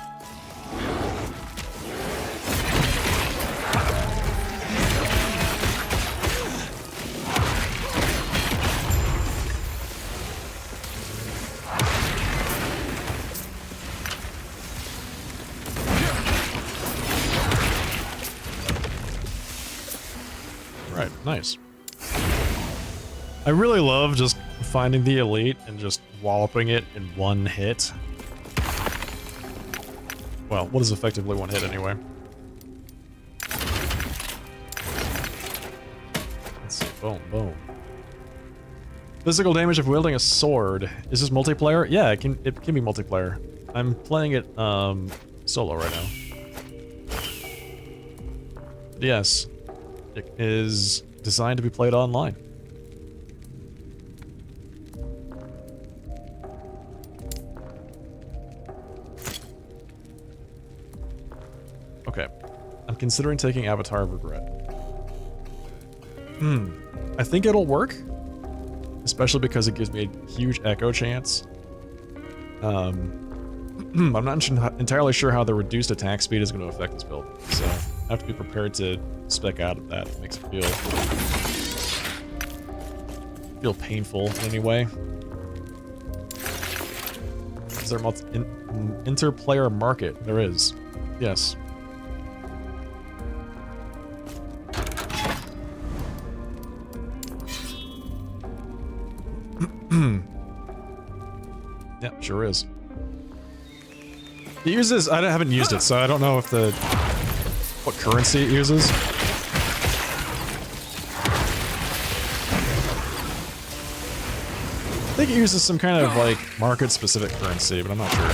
Right, nice. I really love just finding the elite and just walloping it in one hit. Well, what is effectively one hit anyway? Let's see, boom, boom. Physical damage of wielding a sword. Is this multiplayer? Yeah, it can be multiplayer. I'm playing it solo right now. Yes, it is designed to be played online. Okay, I'm considering taking Avatar of Regret. I think it'll work, especially because it gives me a huge echo chance. I'm not entirely sure how the reduced attack speed is going to affect this build, so I have to be prepared to spec out of that. It makes it feel painful in any way. Is there interplayer market? There is. Yes. Yeah, sure is. It uses, I haven't used it, so I don't know if what currency it uses. I think it uses some kind of, like, market-specific currency, but I'm not sure.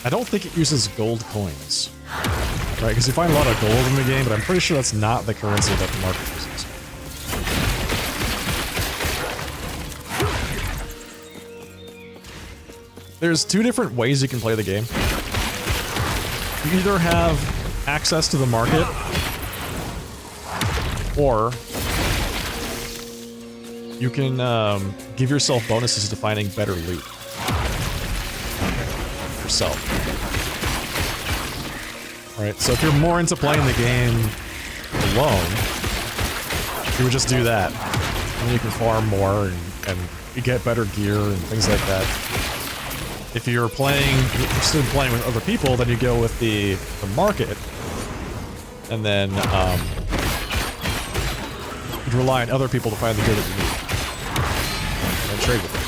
I don't think it uses gold coins. Right, because you find a lot of gold in the game, but I'm pretty sure that's not the currency that the market uses. There's two different ways you can play the game. You either have access to the market, or you can give yourself bonuses to finding better loot yourself. Right, so if you're more into playing the game alone, you would just do that. And you can farm more and you get better gear and things like that. If you're interested in playing with other people, then you go with the market, and then you rely on other people to find the gear that you need, and trade with them.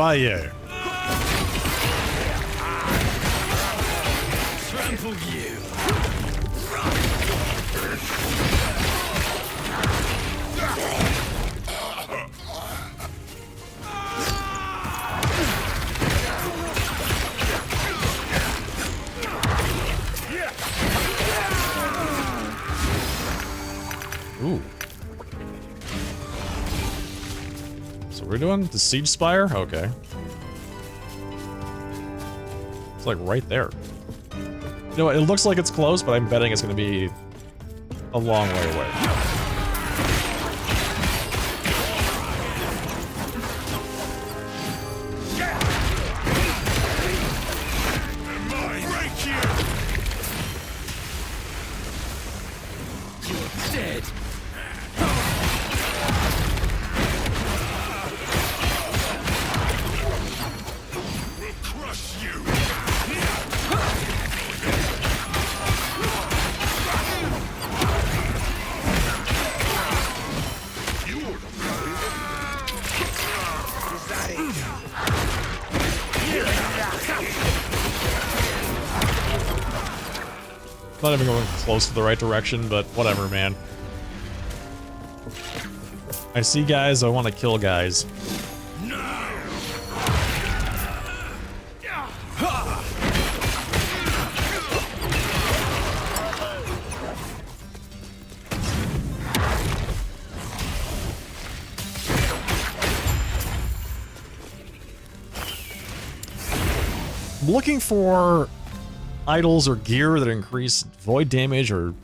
Fire. Trample you. Ooh. So we're doing the Siege Spire? Okay. It's like right there. You know what, it looks like it's close, but I'm betting it's gonna be a long way away. Not even going close to the right direction, but whatever, man. I see guys, I want to kill guys. I'm looking for idols or gear that increase void damage or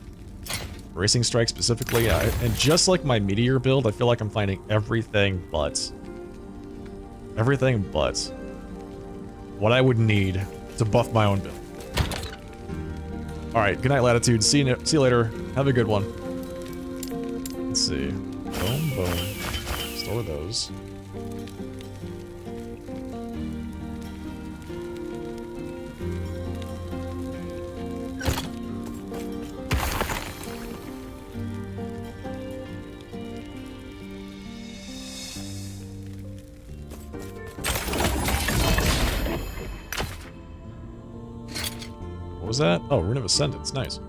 racing strike specifically, and just like my meteor build, I feel like I'm finding everything but what I would need to buff my own build. All right, good night, Latitude. See you later. Have a good one. Let's see. Boom, boom. Store those. What was that? Oh, Rune of Ascendance. Nice.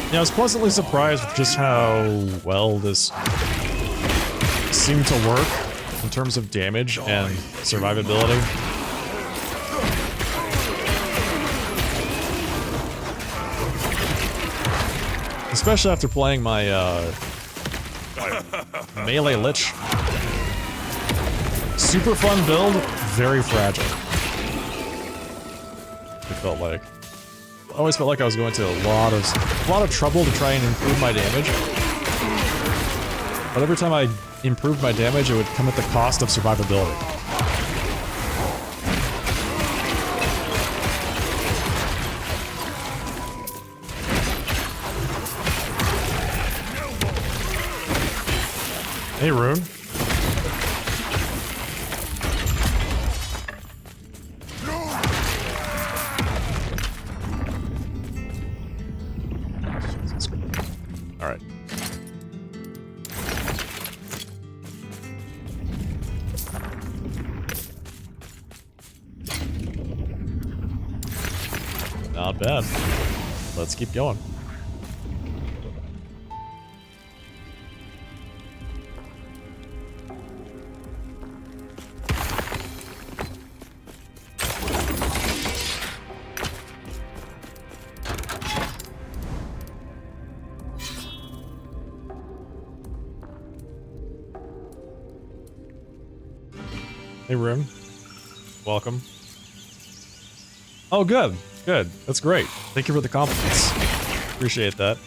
Yeah, I was pleasantly surprised with just how well this seemed to work in terms of damage and survivability. Especially after playing my melee lich. Super fun build, very fragile. It felt like. I always felt like I was going to a lot of trouble to try and improve my damage. But every time I improved my damage, it would come at the cost of survivability. Hey, Rune. Alright. Not bad. Let's keep going. Hey, Rune. Welcome. Oh, good. Good. That's great. Thank you for the compliments. Appreciate that.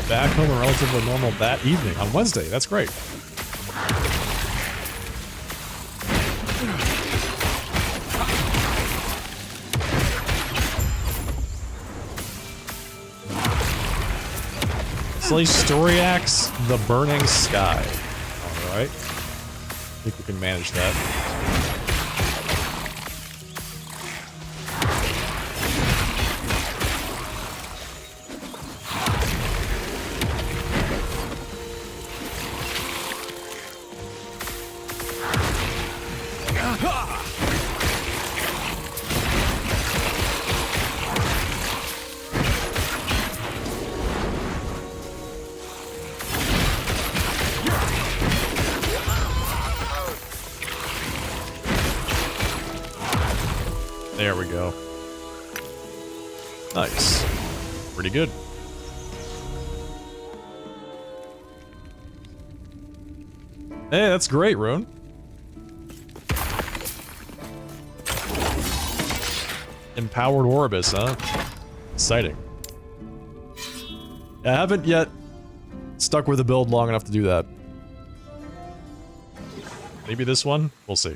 Back home a relatively normal bat evening on Wednesday. That's great. Slash Story Axe, The Burning Sky. Alright. I think we can manage that. There we go. Nice. Pretty good. Hey, that's great, Rune. Empowered Orbis, huh? Exciting. I haven't yet stuck with the build long enough to do that. Maybe this one? We'll see.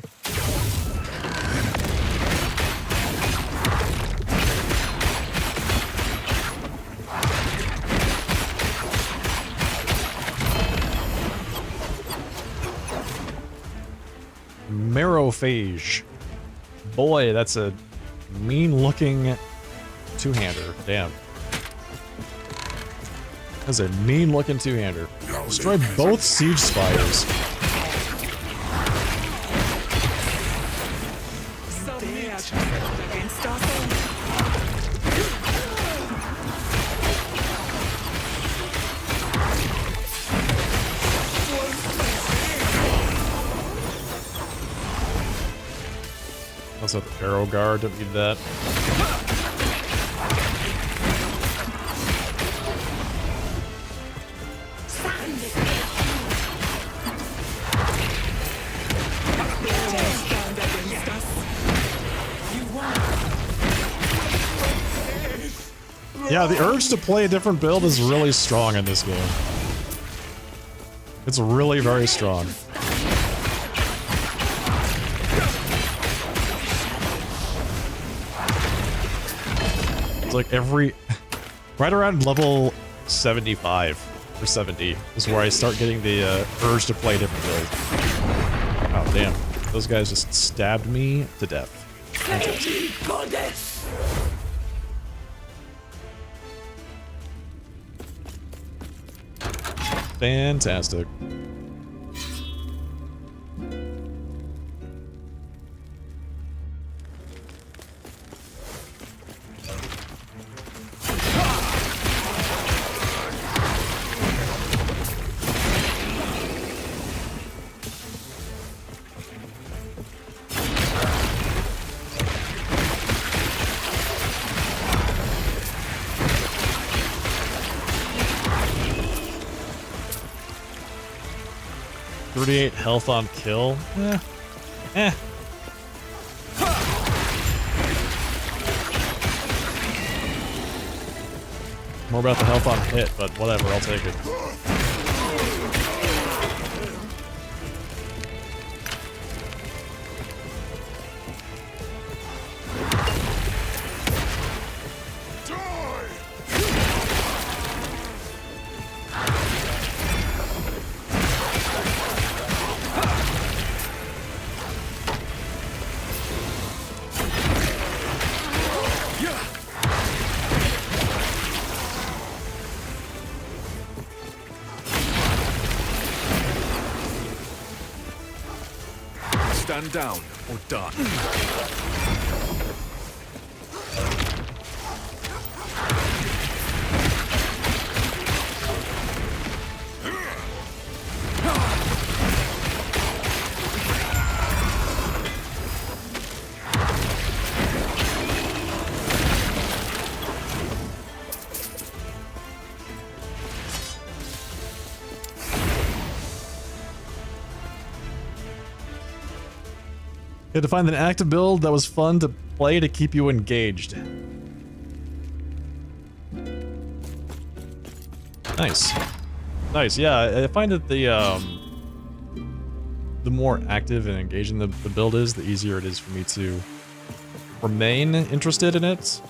Marrowphage. Boy, that's a mean-looking two-hander. Damn. That's a mean-looking two-hander. Destroy both siege spires. Also, the arrow guard, don't need that. Yeah, Yeah, the urge to play a different build is really strong in this game. It's really very strong. It's like every... right around level 75 or 70 is where I start getting the urge to play a different build. Oh, damn. Those guys just stabbed me to death. Fantastic. Fantastic. .38 health on kill. Eh. More about the health on hit, but whatever, I'll take it. Stand down or die. You had to find an active build that was fun to play to keep you engaged. Nice. Nice, yeah, I find that the more active and engaging the build is, the easier it is for me to remain interested in it.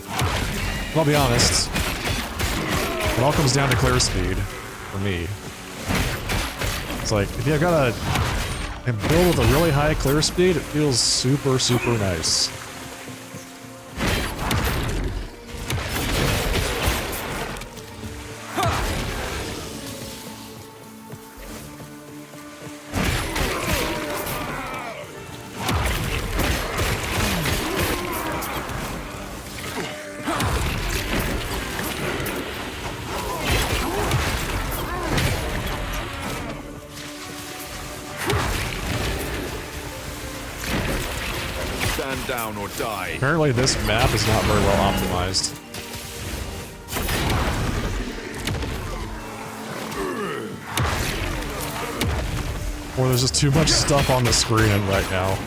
But I'll be honest, it all comes down to clear speed for me. It's like, if you've got a build with a really high clear speed, it feels super, super nice. Stand down or die. Apparently this map is not very well optimized. Or there's just too much stuff on the screen right now.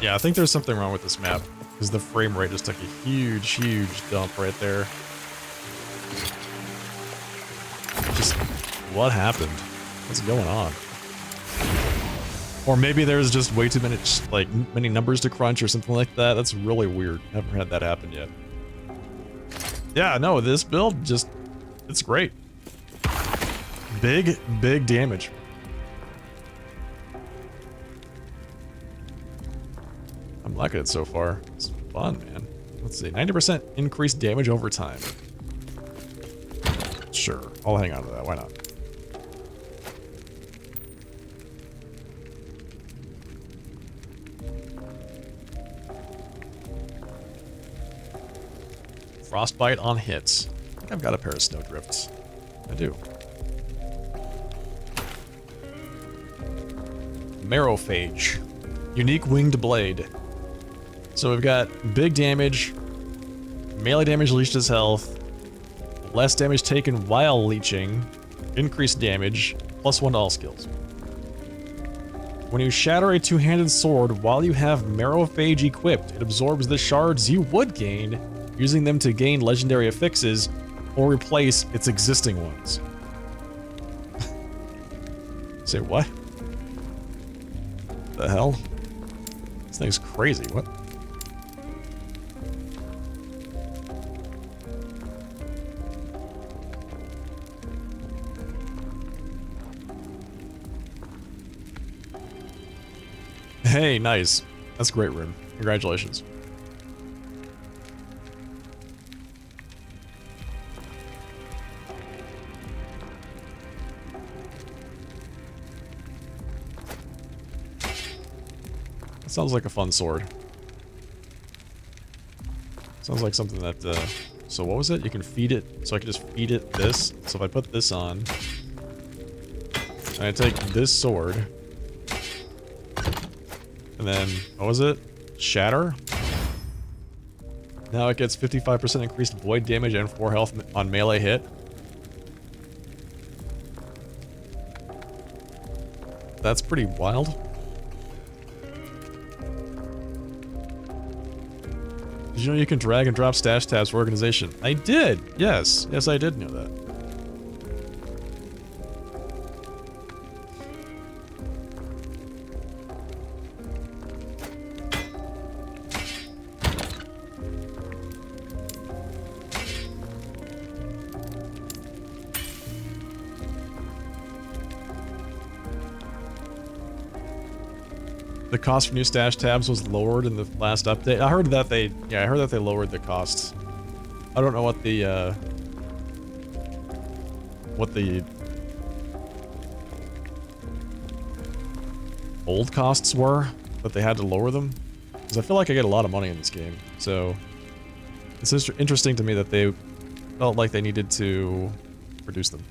Yeah, I think there's something wrong with this map, because the frame rate just took a huge, huge dump right there. Just, what happened? What's going on? Or maybe there's just way too many, like, many numbers to crunch or something like that. That's really weird. Never had that happen yet. Yeah, no, this build just, it's great. Big, big damage. I'm liking it so far. It's fun, man. Let's see, 90% increased damage over time. Sure, I'll hang on to that, why not? Frostbite on hits. I think I've got a pair of snowdrifts. I do. Marrowphage. Unique winged blade. So we've got big damage, melee damage leached as health, less damage taken while leeching, increased damage, +1 to all skills. When you shatter a two-handed sword while you have Marrowphage equipped, it absorbs the shards you would gain, using them to gain legendary affixes or replace its existing ones. Say what? The hell? This thing's crazy. What? Hey, nice. That's a great rune. Congratulations. That sounds like a fun sword. Sounds like something that, so what was it? You can feed it, so I can just feed it this. So if I put this on, and I take this sword, and then, what was it? Shatter? Now it gets 55% increased void damage and 4 health on melee hit. That's pretty wild. Did you know you can drag and drop stash tabs for organization? I did! Yes. Yes, I did know that. The cost for new stash tabs was lowered in the last update. I heard that they lowered the costs. I don't know what the old costs were, but they had to lower them. Because I feel like I get a lot of money in this game. So it's interesting to me that they felt like they needed to reduce them.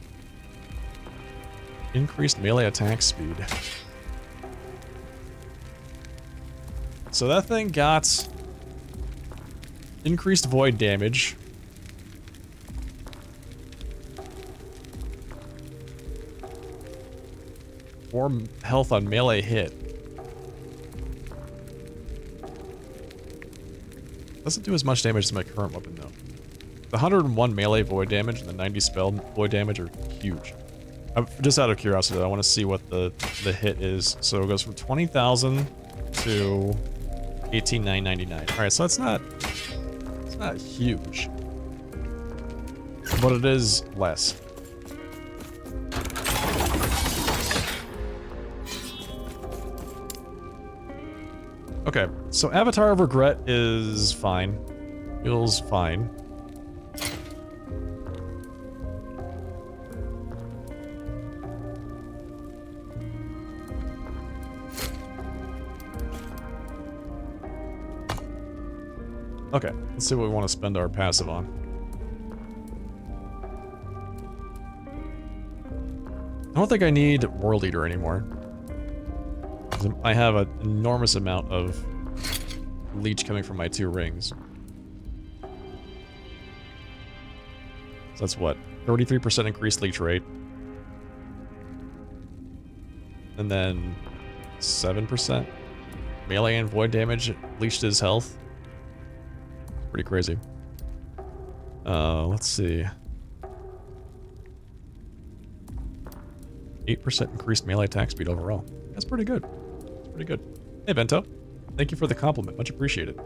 Increased melee attack speed. So that thing got increased void damage. Or health on melee hit. Doesn't do as much damage as my current weapon though. The 101 melee void damage and the 90 spell void damage are huge. Just out of curiosity, I want to see what the hit is. So it goes from 20,000 to 18,999. All right, so it's not huge, but it is less. Okay, so Avatar of Regret is fine. Feels fine. Okay, let's see what we want to spend our passive on. I don't think I need World Eater anymore. I have an enormous amount of leech coming from my 2 rings. So that's what? 33% increased leech rate. And then 7% melee and void damage leached his health. Pretty crazy. Let's see. 8% increased melee attack speed overall. That's pretty good. That's pretty good. Hey, Bento. Thank you for the compliment. Much appreciated.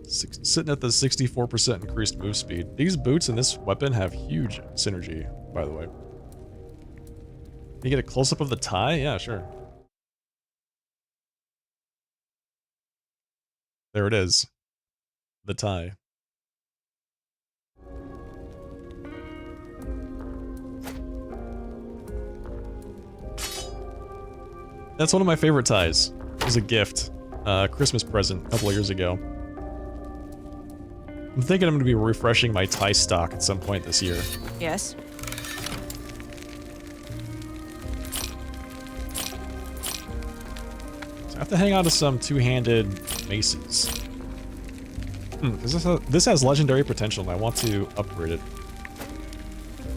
Sitting at the 64% increased move speed. These boots and this weapon have huge synergy, by the way. Can you get a close-up of the tie? Yeah, sure. There it is. The tie. That's one of my favorite ties. It was a gift. Christmas present a couple of years ago. I'm thinking I'm going to be refreshing my tie stock at some point this year. Yes. I have to hang on to some two-handed maces. Because this has legendary potential, and I want to upgrade it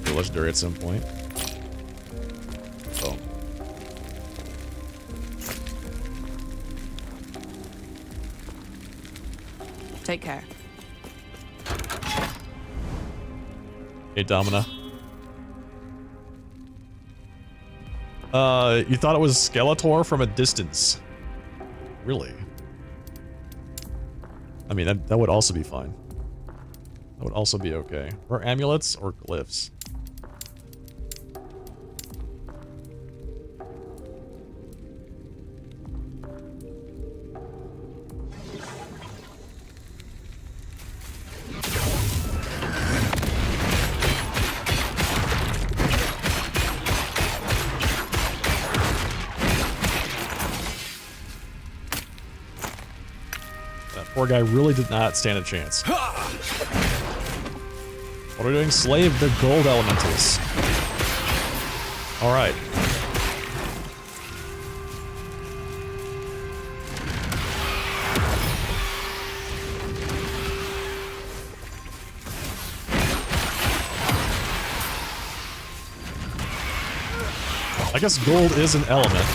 to legendary at some point. So. Take care. Hey, Domina. You thought it was Skeletor from a distance. Really? I mean, that would also be fine. That would also be okay. Or amulets or glyphs. Poor guy really did not stand a chance. What are we doing? Slave the gold elementals. Alright. I guess gold is an element.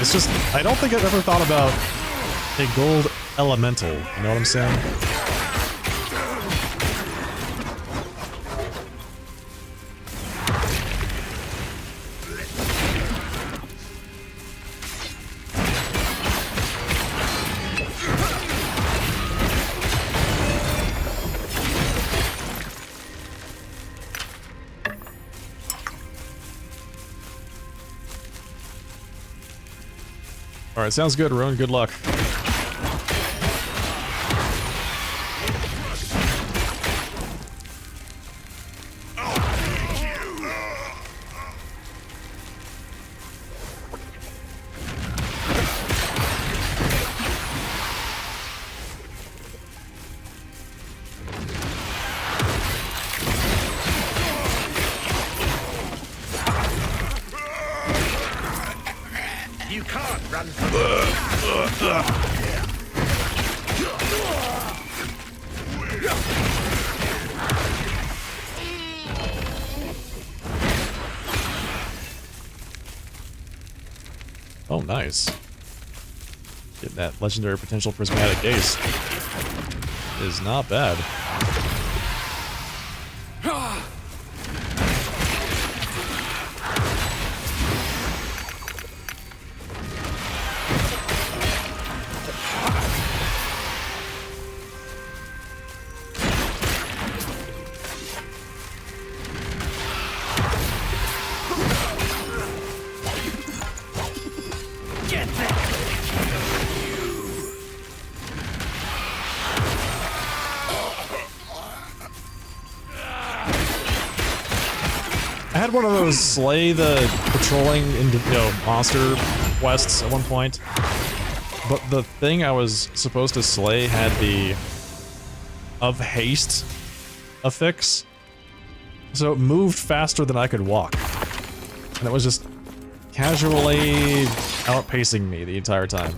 It's just, I don't think I've ever thought about a gold elemental, you know what I'm saying? Alright, sounds good, Ruin. Good luck. You can't run Oh, nice. Getting that legendary potential prismatic gaze is not bad. I had one of those slay the patrolling monster quests at one point, but the thing I was supposed to slay had the of haste affix, so it moved faster than I could walk, and it was just casually outpacing me the entire time.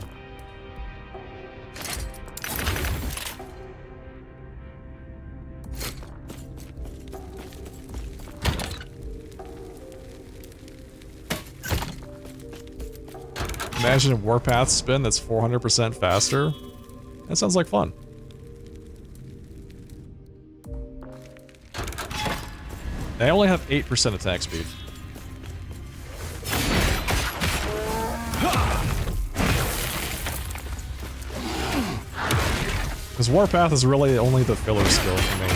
Imagine a Warpath spin that's 400% faster. That sounds like fun. I only have 8% attack speed. Because Warpath is really only the filler skill for me.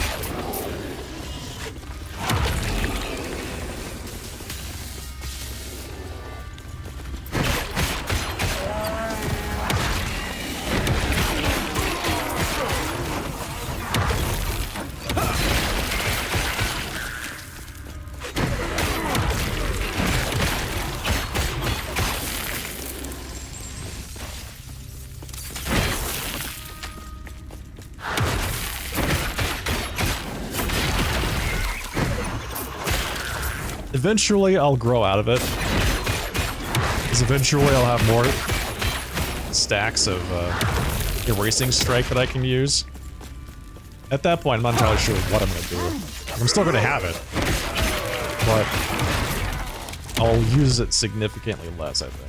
Eventually, I'll grow out of it. Because eventually I'll have more stacks of erasing strike that I can use. At that point, I'm not entirely sure what I'm gonna do. I'm still gonna have it, but I'll use it significantly less, I think.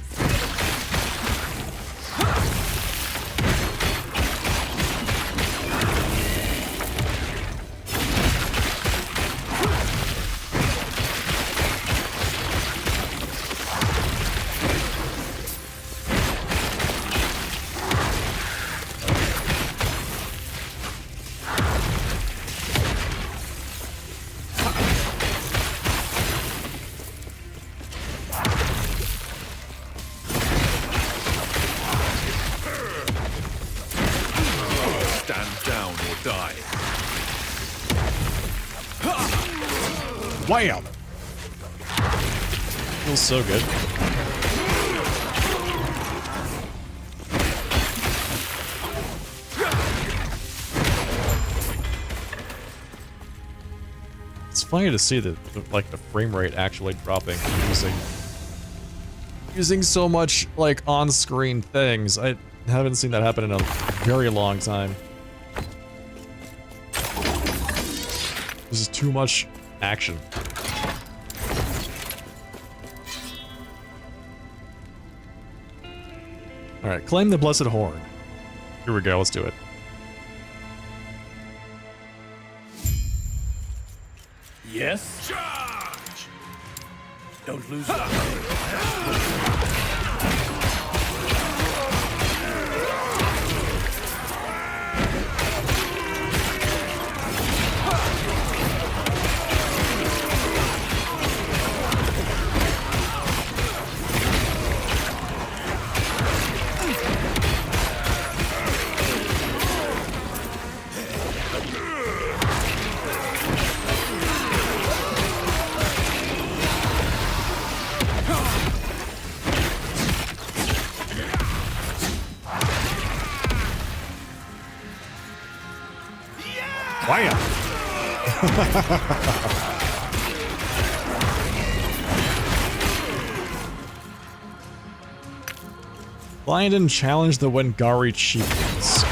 Wham! Feels so good. It's funny to see the like the frame rate actually dropping using so much like on-screen things. I haven't seen that happen in a very long time. This is too much action. Alright, claim the Blessed Horn. Here we go, let's do it. Yes? Charge! Don't lose Wham! Blind and challenge the Wengari chieftains.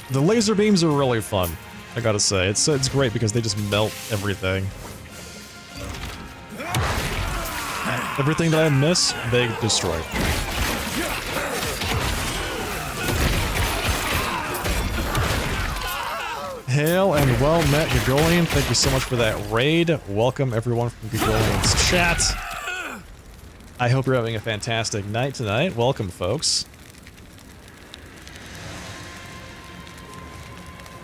The laser beams are really fun, I gotta say. It's great because they just melt everything. Everything that I miss, they destroy. Hail and well met, Gagolian. Thank you so much for that raid. Welcome everyone from Gagolian's chat. I hope you're having a fantastic night tonight. Welcome, folks.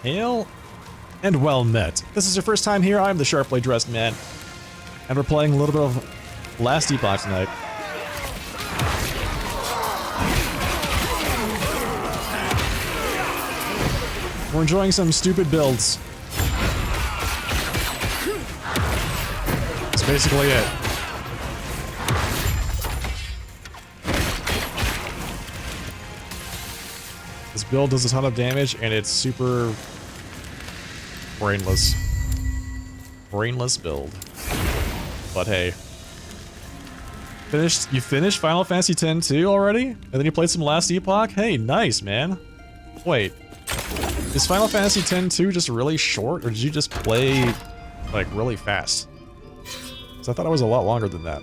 Hail and well met. This is your first time here. I'm the sharply dressed man, and we're playing a little bit of Last Epoch tonight. We're enjoying some stupid builds. That's basically it. This build does a ton of damage, and it's super brainless. Brainless build. But hey. You finished Final Fantasy X too already? And then you played some Last Epoch? Hey, nice, man. Wait. Is Final Fantasy X 2 just really short, or did you just play, like, really fast? Because I thought it was a lot longer than that.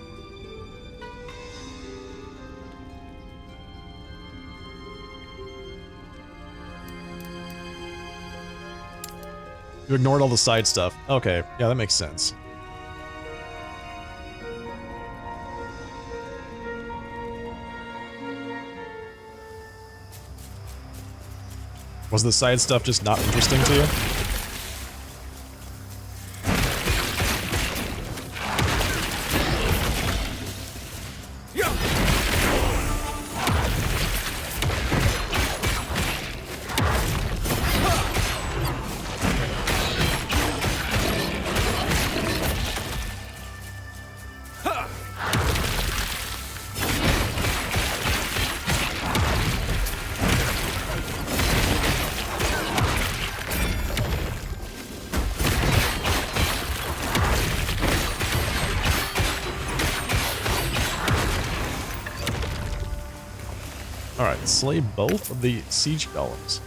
You ignored all the side stuff. Okay, yeah, that makes sense. Was the side stuff just not interesting to you? Alright, slay both of the siege golems.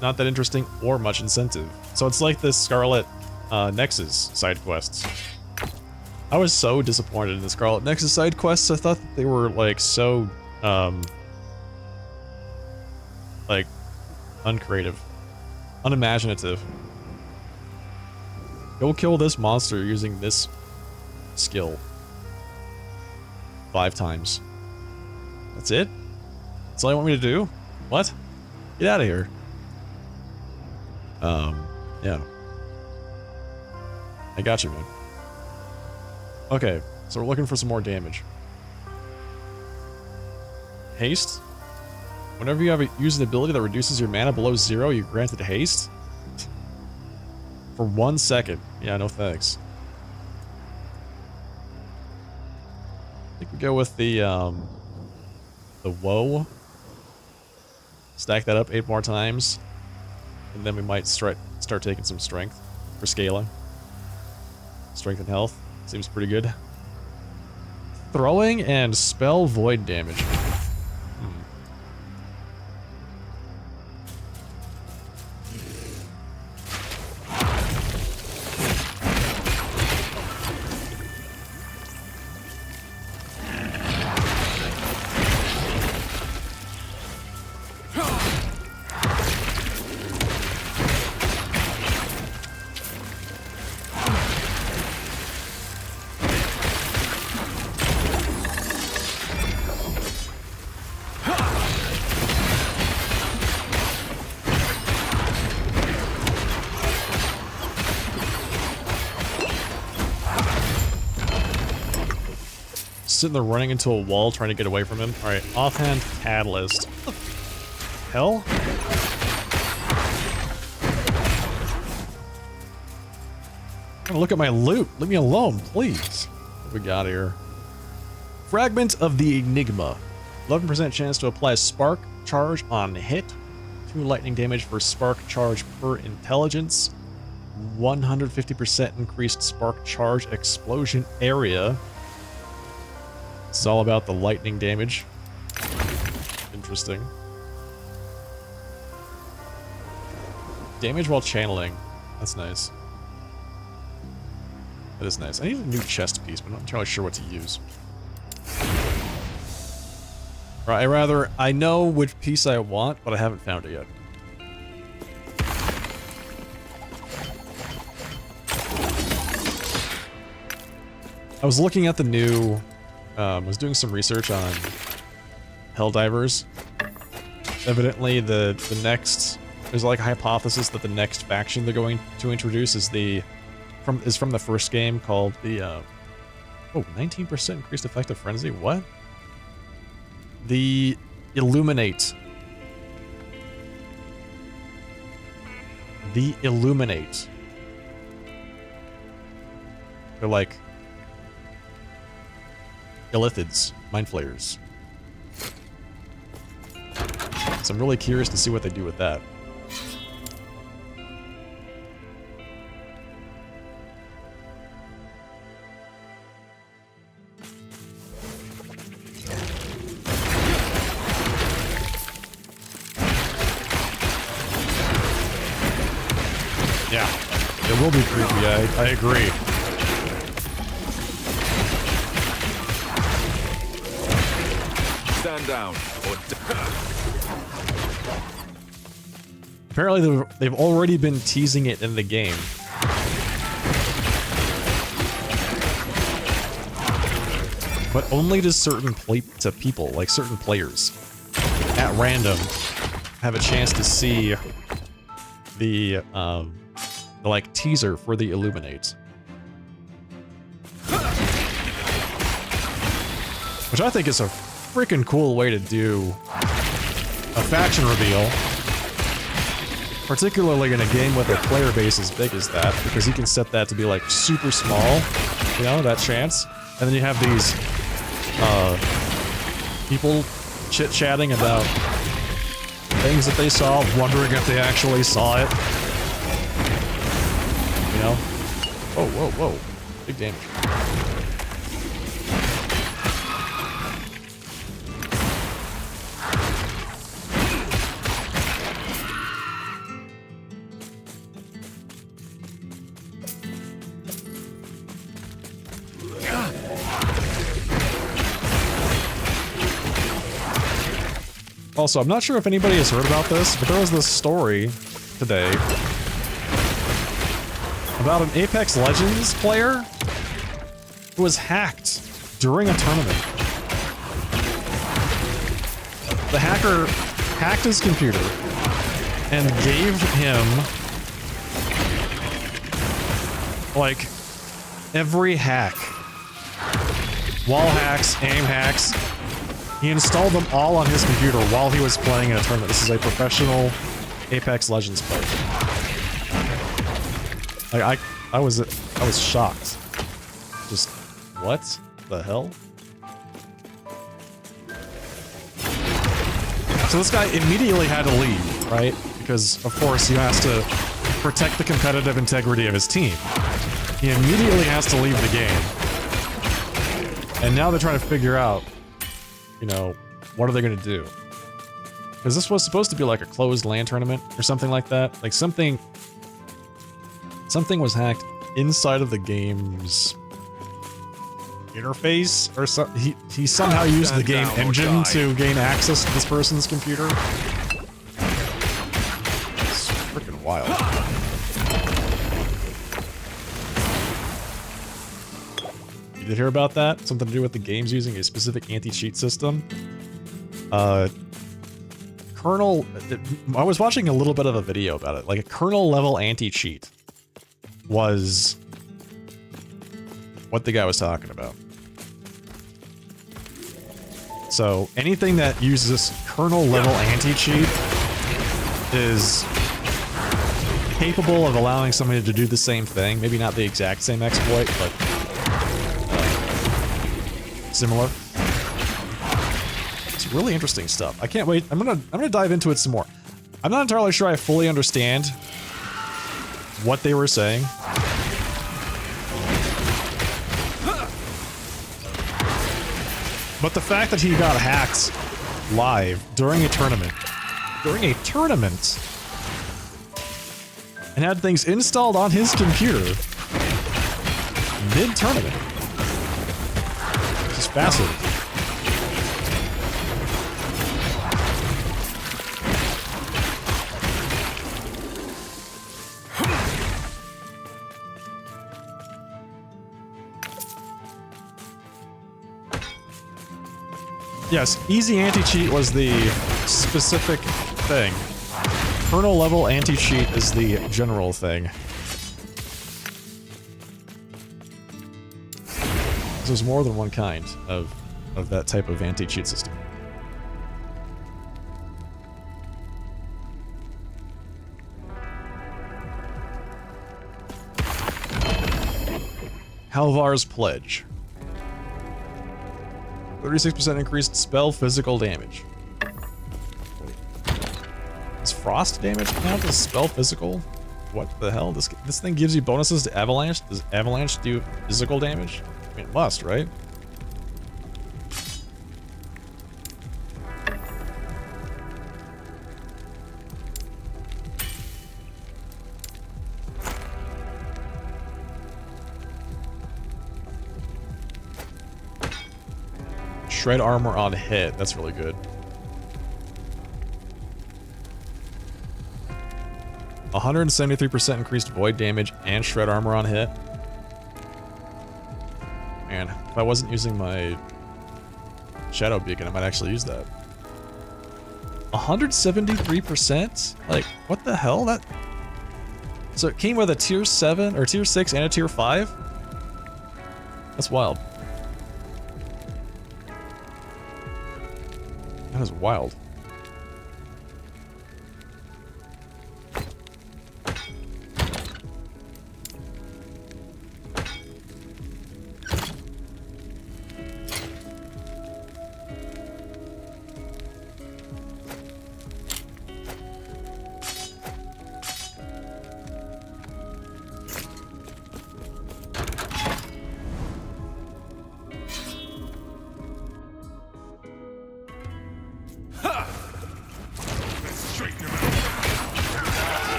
Not that interesting or much incentive. So it's like this Scarlet Nexus side quests. I was so disappointed in the Scarlet Nexus side quests. I thought that they were like so like uncreative, unimaginative. Go kill this monster using this skill 5 times. That's it? That's all you want me to do? What? Get out of here. Yeah. I got you, man. Okay, so we're looking for some more damage. Haste? Whenever you use an ability that reduces your mana below 0, you're granted haste? For 1 second. Yeah, no thanks. I think we go with the woe. Stack that up 8 more times. And then we might start taking some strength for scaling. Strength and health. Seems pretty good. Throwing and spell void damage. Sitting there running into a wall trying to get away from him. Alright, offhand catalyst. What the hell? I'm gonna look at my loot. Leave me alone, please. What we got here? Fragment of the Enigma. 11% chance to apply spark charge on hit. 2 lightning damage for spark charge per intelligence. 150% increased spark charge explosion area. It's all about the lightning damage. Interesting. Damage while channeling. That's nice. That is nice. I need a new chest piece, but I'm not entirely sure what to use. Or I know which piece I want, but I haven't found it yet. I was looking at the new... I was doing some research on Helldivers. Evidently, the next... There's like a hypothesis that the next faction they're going to introduce is from the first game called the... oh, 19% increased effective frenzy? What? The Illuminate. The Illuminate. They're like... Illithids, mind flayers. So I'm really curious to see what they do with that. Yeah, it will be creepy, I agree. Stand down or Apparently they've already been teasing it in the game. But only to certain people, like certain players. At random. have a chance to see the like teaser for the Illuminate, which I think is a freaking cool way to do a faction reveal, particularly in a game with a player base as big as that, because you can set that to be like super small, you know, that chance, and then you have these people chit-chatting about things that they saw, wondering if they actually saw it. You know? Whoa, whoa, whoa. Big damage. Also, I'm not sure if anybody has heard about this, but there was this story today about an Apex Legends player who was hacked during a tournament. The hacker hacked his computer and gave him like every hack. Wall hacks, aim hacks. He installed them all on his computer while he was playing in a tournament. This is a professional Apex Legends player. I was shocked. Just what the hell? So this guy immediately had to leave, right? Because of course he has to protect the competitive integrity of his team. He immediately has to leave the game. And now they're trying to figure out, you know, what are they going to do? Because this was supposed to be like a closed LAN tournament or something like that. Like something was hacked inside of the game's interface, or so. He somehow used the game engine to gain access to this person's computer. It's freaking wild. You did hear about that? Something to do with the games using a specific anti-cheat system? Kernel... I was watching a little bit of a video about it. Like a kernel-level anti-cheat was what the guy was talking about. So anything that uses kernel-level anti-cheat is capable of allowing somebody to do the same thing. Maybe not the exact same exploit, but similar. It's really interesting stuff. I can't wait. I'm gonna dive into it some more. I'm not entirely sure I fully understand what they were saying. But the fact that he got hacked live during a tournament, and had things installed on his computer mid-tournament, is fascinating. Yes, easy anti-cheat was the specific thing. Kernel level anti-cheat is the general thing. There's more than one kind of that type of anti-cheat system. Halvar's Pledge. 36% increased spell physical damage. Wait. Is frost damage count as spell physical? What the hell? This thing gives you bonuses to avalanche? Does avalanche do physical damage? I mean, it must, right? Shred armor on hit. That's really good. 173% increased void damage and shred armor on hit. Man, if I wasn't using my shadow beacon, I might actually use that. 173%? Like, what the hell? That. So it came with a tier 7 or tier 6 and a tier 5? That's wild. That is wild.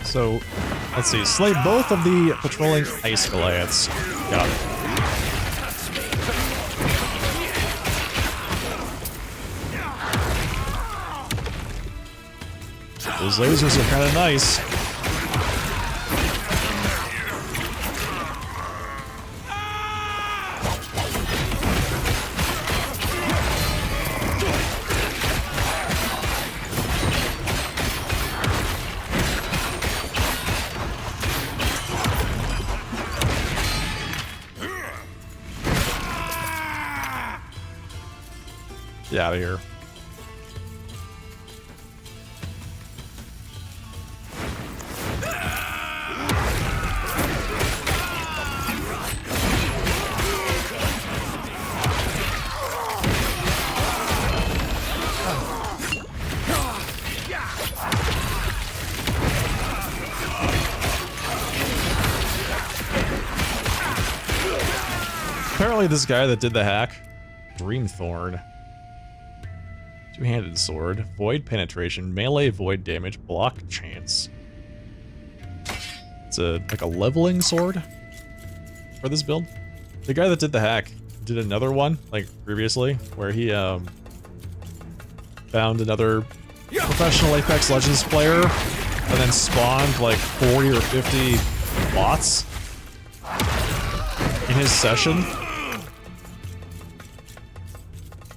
So, let's see. Slay both of the patrolling ice Goliaths. Got it. Those lasers are kind of nice. Get out of here. Apparently this guy that did the hack, Dreamthorn. Two-handed sword, void penetration, melee void damage, block chance. It's like a leveling sword for this build. The guy that did the hack did another one, like previously, where he found another professional Apex Legends player and then spawned like 40 or 50 bots in his session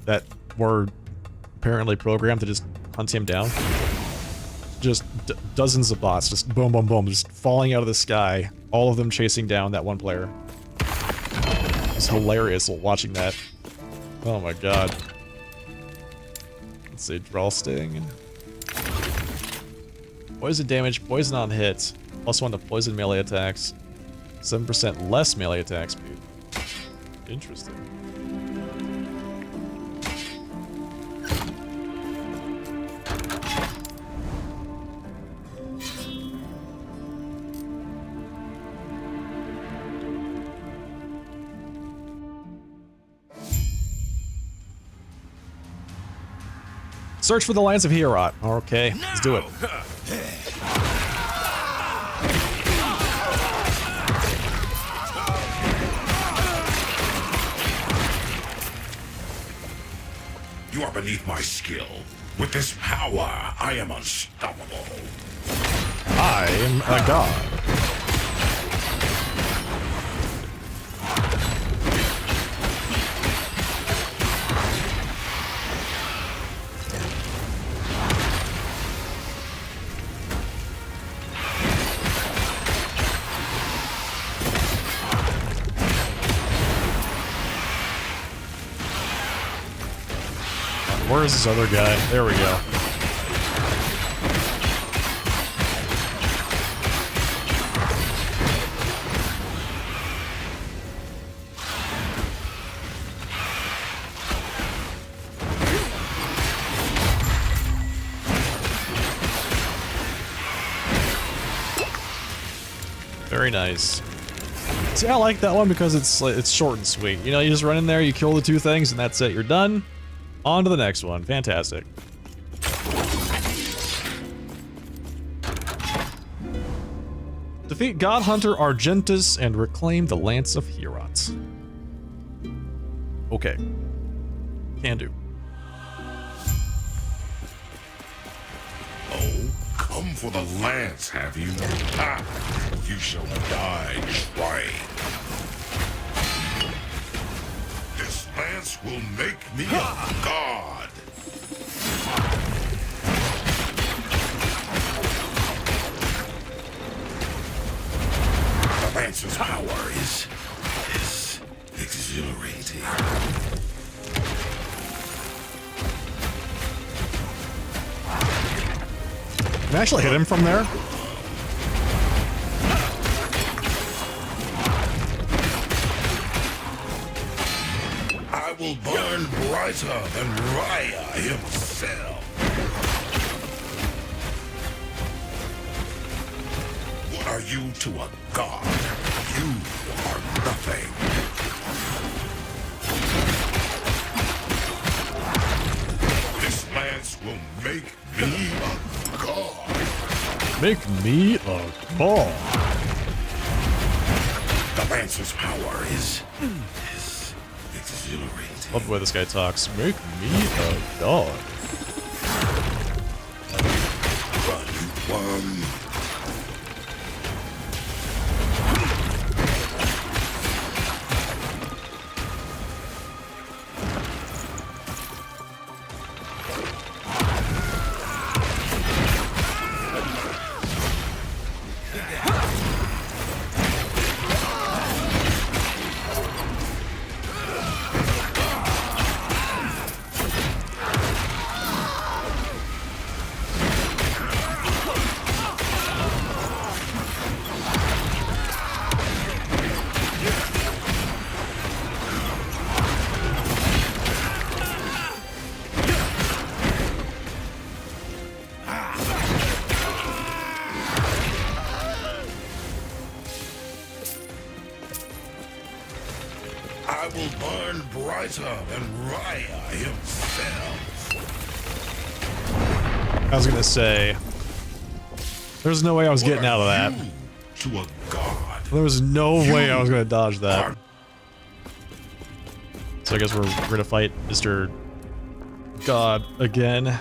that were apparently programmed to just hunt him down. Just dozens of bots, just boom, boom, boom, just falling out of the sky. All of them chasing down that one player. It's hilarious watching that. Oh my god. Let's see, draw sting. Poison damage, poison on hit. +1 to poison melee attacks. 7% less melee attack speed. Interesting. Search for the Lands of Heorot. Okay, let's do it. You are beneath my skill. With this power, I am unstoppable. I am a god. Where's this other guy? There we go. Very nice. See, I like that one because it's short and sweet. You know, you just run in there, you kill the two things, and that's it. You're done. On to the next one. Fantastic. Defeat God Hunter Argentus and reclaim the Lance of Heorot. Okay. Can do. Oh, come for the lance, have you? Ha! You shall die trying. This lance will make me a god. The lance's power is exhilarating. Can I actually hit him from there? I will burn brighter than Raya himself. What are you to a god? You are nothing. This lance will make me a god. Make me a god. The lance's power is exhilarating. Love the way this guy talks. Make me a god. Run, worm. I will burn brighter than Raya himself. I was gonna say, there's no way I was getting out of that. To a god. There was no way I was gonna dodge that. So I guess we're gonna fight Mr. God again. I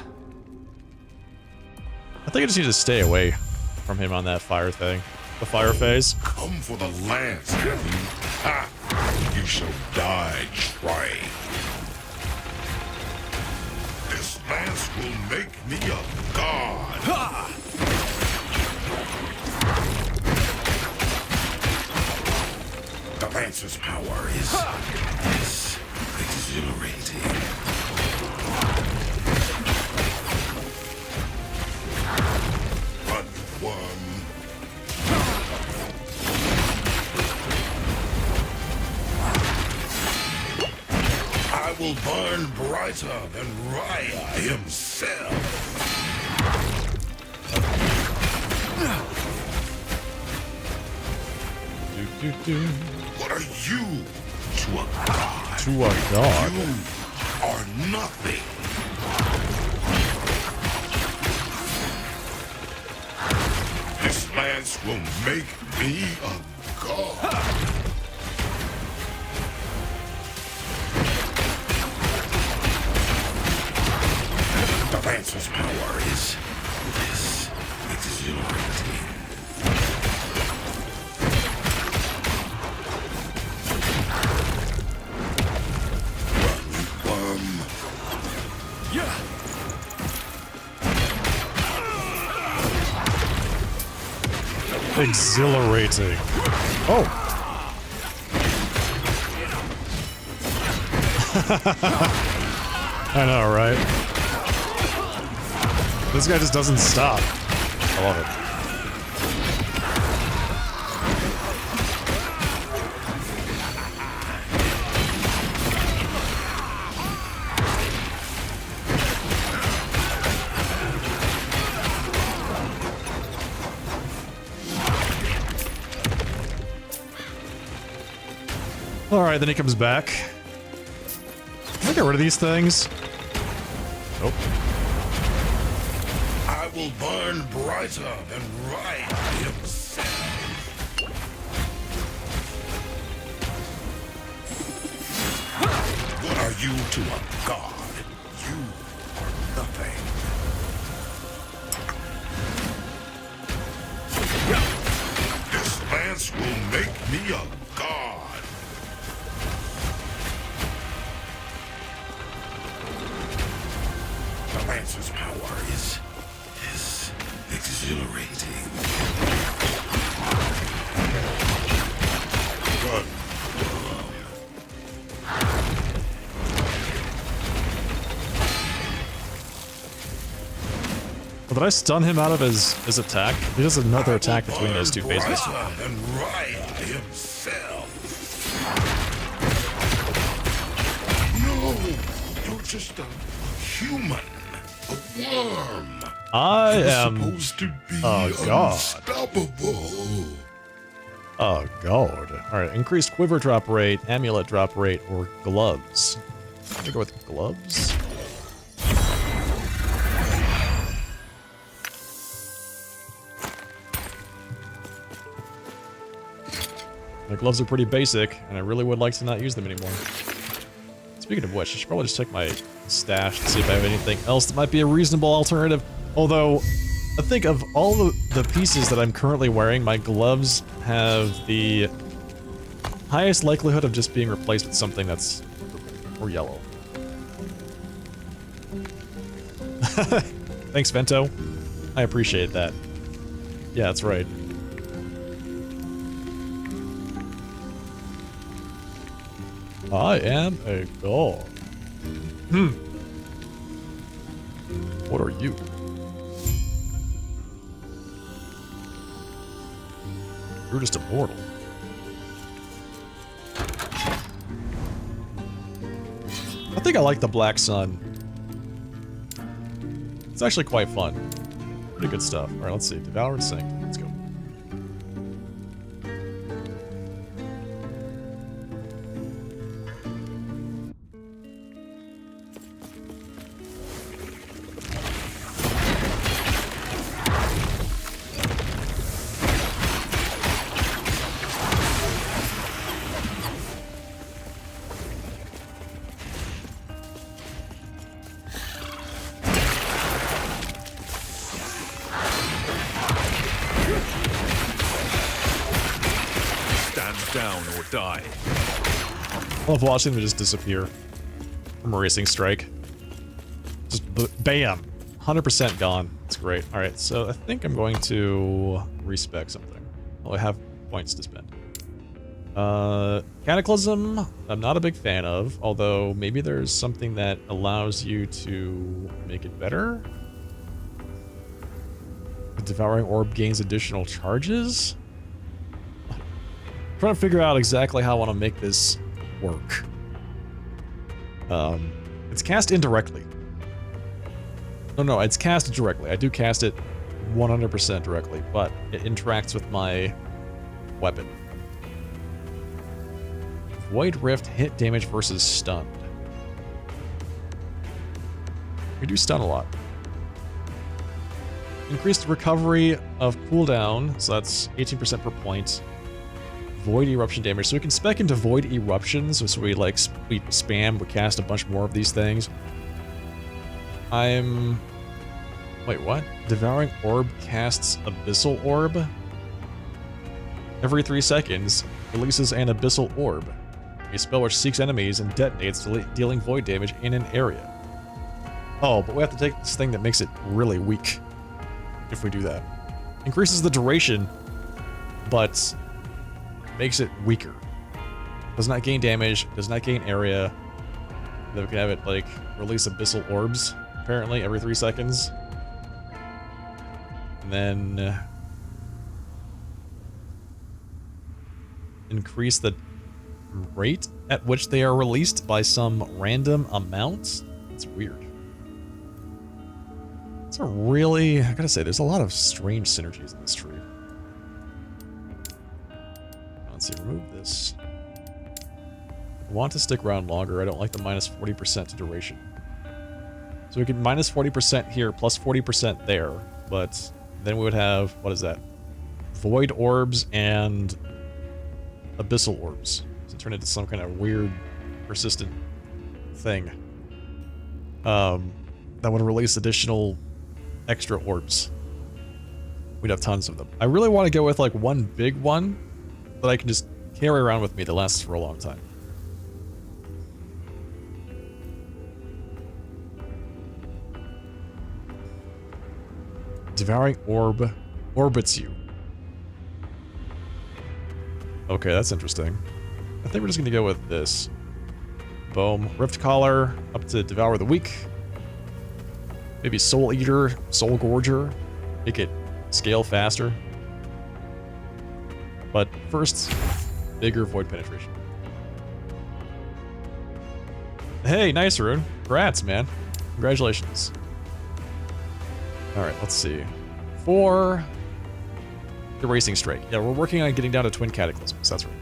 think I just need to stay away from him on that fire thing. The fire phase. Come for the lance, have you? Ha! You shall die trying. This lance will make me a god. Ha! The lance's power is exhilarating. Run, worm. I will burn brighter than Raya himself. What are you to a god? To a god. You are nothing. This lance will make me a god. The lance's power is exhilarating. Run, worm. Exhilarating. Oh. I know, right? This guy just doesn't stop. I love it. Alright, then he comes back. Can I get rid of these things? Nope. I will burn brighter than Raya himself. What are you To a god, you are nothing. This lance will make me a god. The lance's power is exhilarating. Good. Well, did I stun him out of his attack? He does another attack between those two phases. And Raya himself. No, you're just a human, a worm. I You're am. supposed to be Oh, God. unstoppable. Oh, God. Alright, increased quiver drop rate, amulet drop rate, or gloves. I'm gonna go with gloves. My gloves are pretty basic, and I really would like to not use them anymore. Speaking of which, I should probably just check my stash to see if I have anything else that might be a reasonable alternative. Although, I think of all the pieces that I'm currently wearing, my gloves have the highest likelihood of just being replaced with something that's or yellow. Thanks, Vento. I appreciate that. Yeah, that's right. I am a god. What are you? You're just immortal. I think I like the Black Sun. It's actually quite fun. Pretty good stuff. Alright, let's see. Devour and Sink. Let's go. Down or die. I love watching them just disappear from a racing strike. Just bam! 100% gone. It's great. Alright, so I think I'm going to respec something. Well, I have points to spend. Cataclysm, I'm not a big fan of, although maybe there's something that allows you to make it better? The Devouring Orb gains additional charges? Trying to figure out exactly how I want to make this work. It's cast indirectly. No, it's cast directly. I do cast it 100% directly, but it interacts with my weapon. Void Rift hit damage versus stunned. We do stun a lot. Increased recovery of cooldown, so that's 18% per point. Void eruption damage, so we can spec into void eruptions, so we like we spam, we cast a bunch more of these things. Wait, what? Devouring Orb casts Abyssal Orb. Every 3 seconds, releases an Abyssal Orb, a spell which seeks enemies and detonates, dealing void damage in an area. Oh, but we have to take this thing that makes it really weak if we do that. Increases the duration, but makes it weaker. Does not gain damage, does not gain area. Then we can have it, like, release Abyssal Orbs, apparently, every 3 seconds. And then increase the rate at which they are released by some random amount. It's weird. It's a really, I gotta say, there's a lot of strange synergies in this tree. Let's see, remove this. I want to stick around longer. I don't like the minus 40% to duration. So we can minus 40% here, plus 40% there, but then we would have, what is that? Void Orbs and Abyssal Orbs. So turn into some kind of weird, persistent thing. That would release additional extra orbs. We'd have tons of them. I really want to go with like one big one that I can just carry around with me that lasts for a long time. Devouring orb orbits you. Okay, that's interesting. I think we're just gonna go with this. Boom. Rift Collar, up to Devour the Weak. Maybe Soul Eater, Soul Gorger. Make it scale faster. But first, bigger Void Penetration. Hey, nice rune. Congrats, man. Congratulations. Alright, let's see. For the Racing Strike. Yeah, we're working on getting down to Twin Cataclysms, that's right.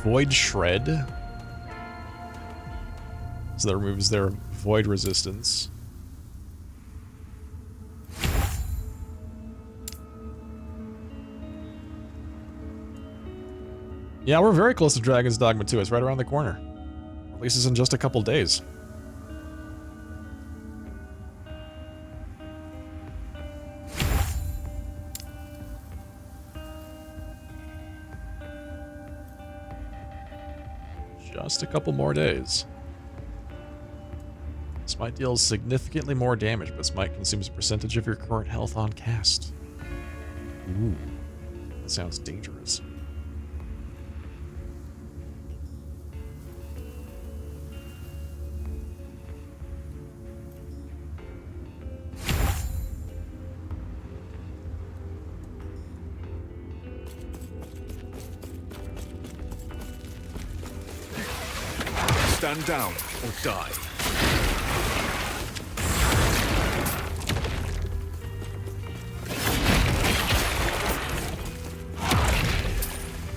Void Shred. So that removes their void resistance. Yeah, we're very close to Dragon's Dogma 2. It's right around the corner. Releases in just a couple days. Just a couple more days. This might deal significantly more damage, but this might consume a percentage of your current health on cast. Ooh, that sounds dangerous. Stand down or die.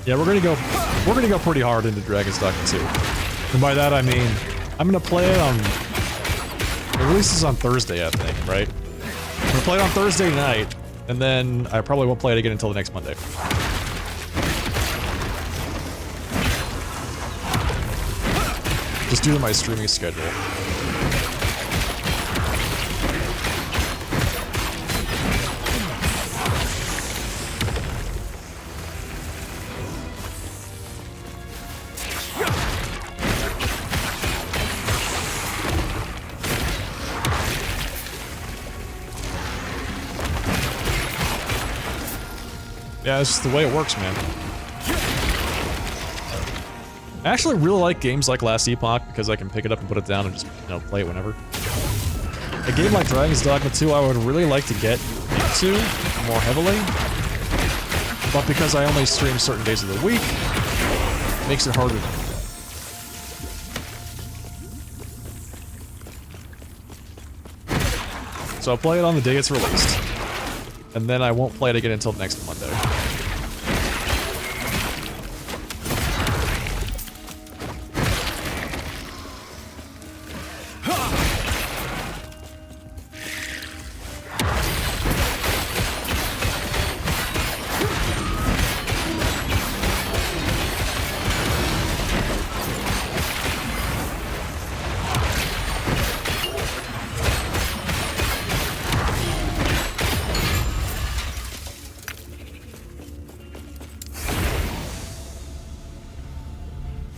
Yeah, we're gonna go pretty hard into Dragon's Dogma 2. And by that I mean I'm gonna play it on, it releases on Thursday, I think, right? I'm gonna play it on Thursday night, and then I probably won't play it again until the next Monday. Just due to my streaming schedule. Yeah, it's just the way it works, man. I actually really like games like Last Epoch because I can pick it up and put it down and just, you know, play it whenever. A game like Dragon's Dogma 2 I would really like to get into more heavily, but because I only stream certain days of the week, it makes it harder to do that. So I'll play it on the day it's released, and then I won't play it again until next Monday.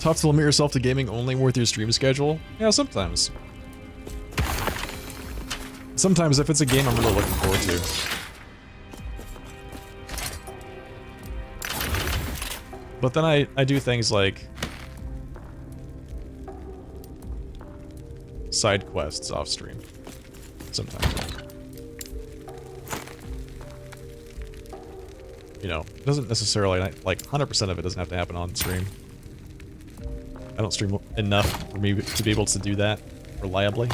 Tough to limit yourself to gaming only with your stream schedule? Yeah, sometimes. Sometimes if it's a game I'm really looking forward to. But then I do things like side quests off stream. Sometimes. you know, it doesn't necessarily, like, 100% of it doesn't have to happen on stream. I don't stream enough for me to be able to do that reliably.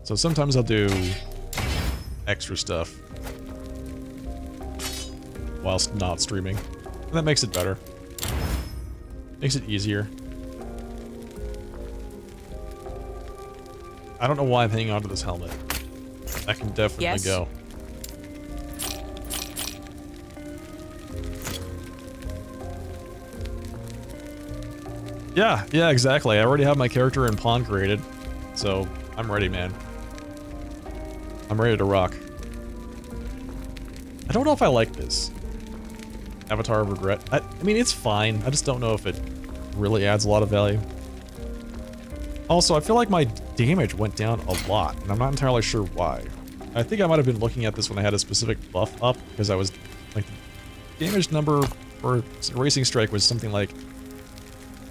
So sometimes I'll do extra stuff whilst not streaming. And that makes it better. Makes it easier. I don't know why I'm hanging onto this helmet. I can definitely go. Yeah, exactly. I already have my character and pawn created. So, I'm ready, man. I'm ready to rock. I don't know if I like this. Avatar of Regret. I mean, it's fine. I just don't know if it really adds a lot of value. Also, I feel like my damage went down a lot, and I'm not entirely sure why. I think I might have been looking at this when I had a specific buff up, because I was, like, the damage number for Racing Strike was something like...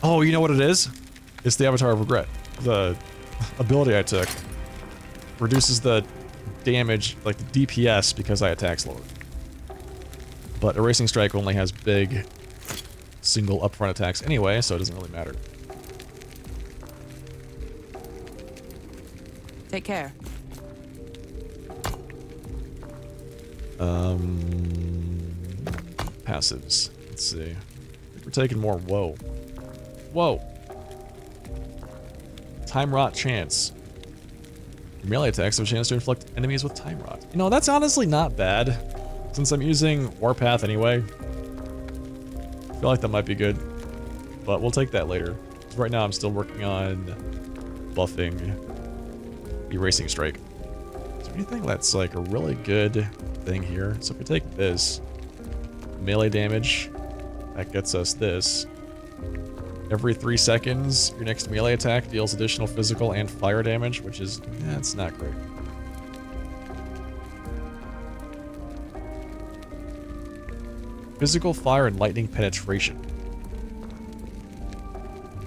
Oh, you know what it is? It's the Avatar of Regret. The ability I took reduces the damage, like the DPS, because I attack slower. But Erasing Strike only has big, single upfront attacks anyway, so it doesn't really matter. Take care. Passives. Let's see. We're taking more. Whoa. Whoa. Time Rot chance. Your melee attacks have a chance to inflict enemies with Time Rot. You know, that's honestly not bad. Since I'm using Warpath anyway. I feel like that might be good. But we'll take that later. Right now I'm still working on buffing Erasing Strike. Is there anything that's like a really good thing here? So if we take this, melee damage, that gets us this. Every 3 seconds, your next melee attack deals additional physical and fire damage, which is, it's not great. Physical, fire, and lightning penetration.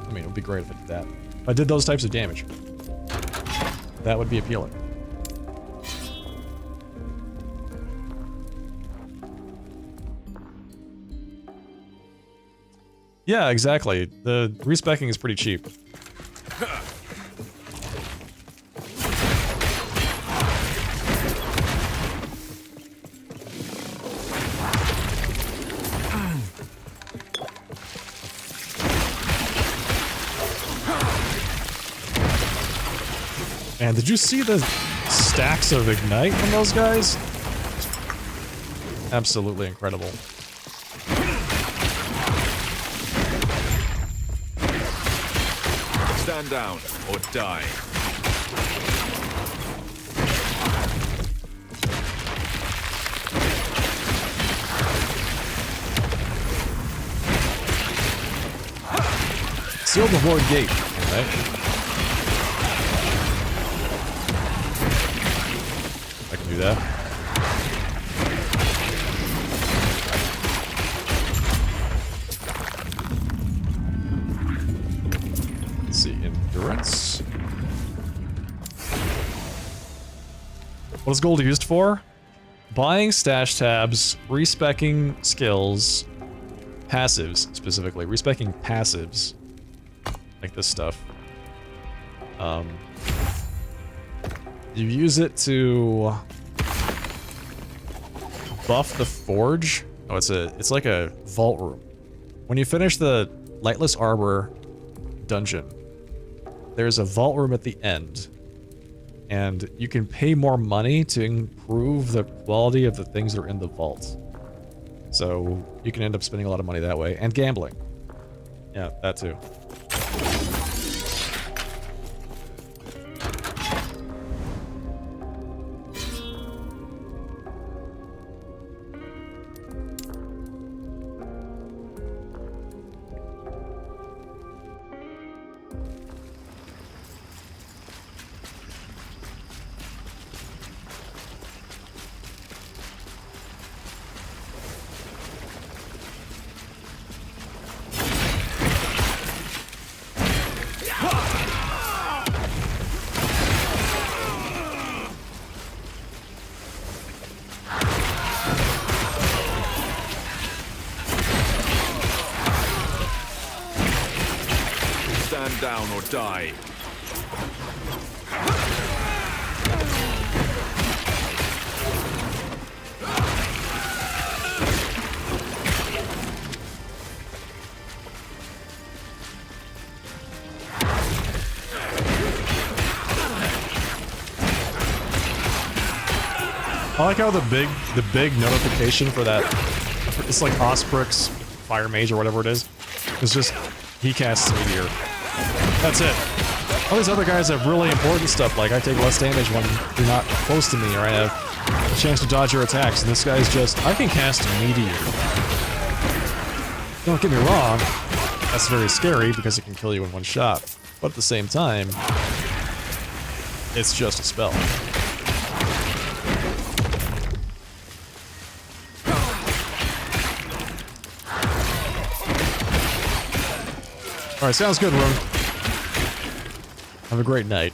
I mean, it would be great if I did that. If I did those types of damage, that would be appealing. Yeah, exactly. The respecking is pretty cheap. Man, did you see the stacks of Ignite from those guys? Absolutely incredible. Stand down or die. Seal the Void Gate, right? I can do that. Let's see, endurance. What is gold used for? Buying stash tabs, respecking skills, passives specifically, respecking passives, like this stuff. You use it to buff the forge. Oh, it's like a vault room. When you finish the Lightless Arbor dungeon, there's a vault room at the end, and you can pay more money to improve the quality of the things that are in the vault. So you can end up spending a lot of money that way, and gambling. Yeah, that too. down or die. I like how the big notification for that, it's like Osprix Fire Mage or whatever it is. It's just, he casts Meteor. That's it. All these other guys have really important stuff, like I take less damage when you're not close to me, or I have a chance to dodge your attacks, and this guy's just, I can cast Meteor. Don't get me wrong, that's very scary because it can kill you in one shot, but at the same time, it's just a spell. Alright, sounds good, Rune. Have a great night.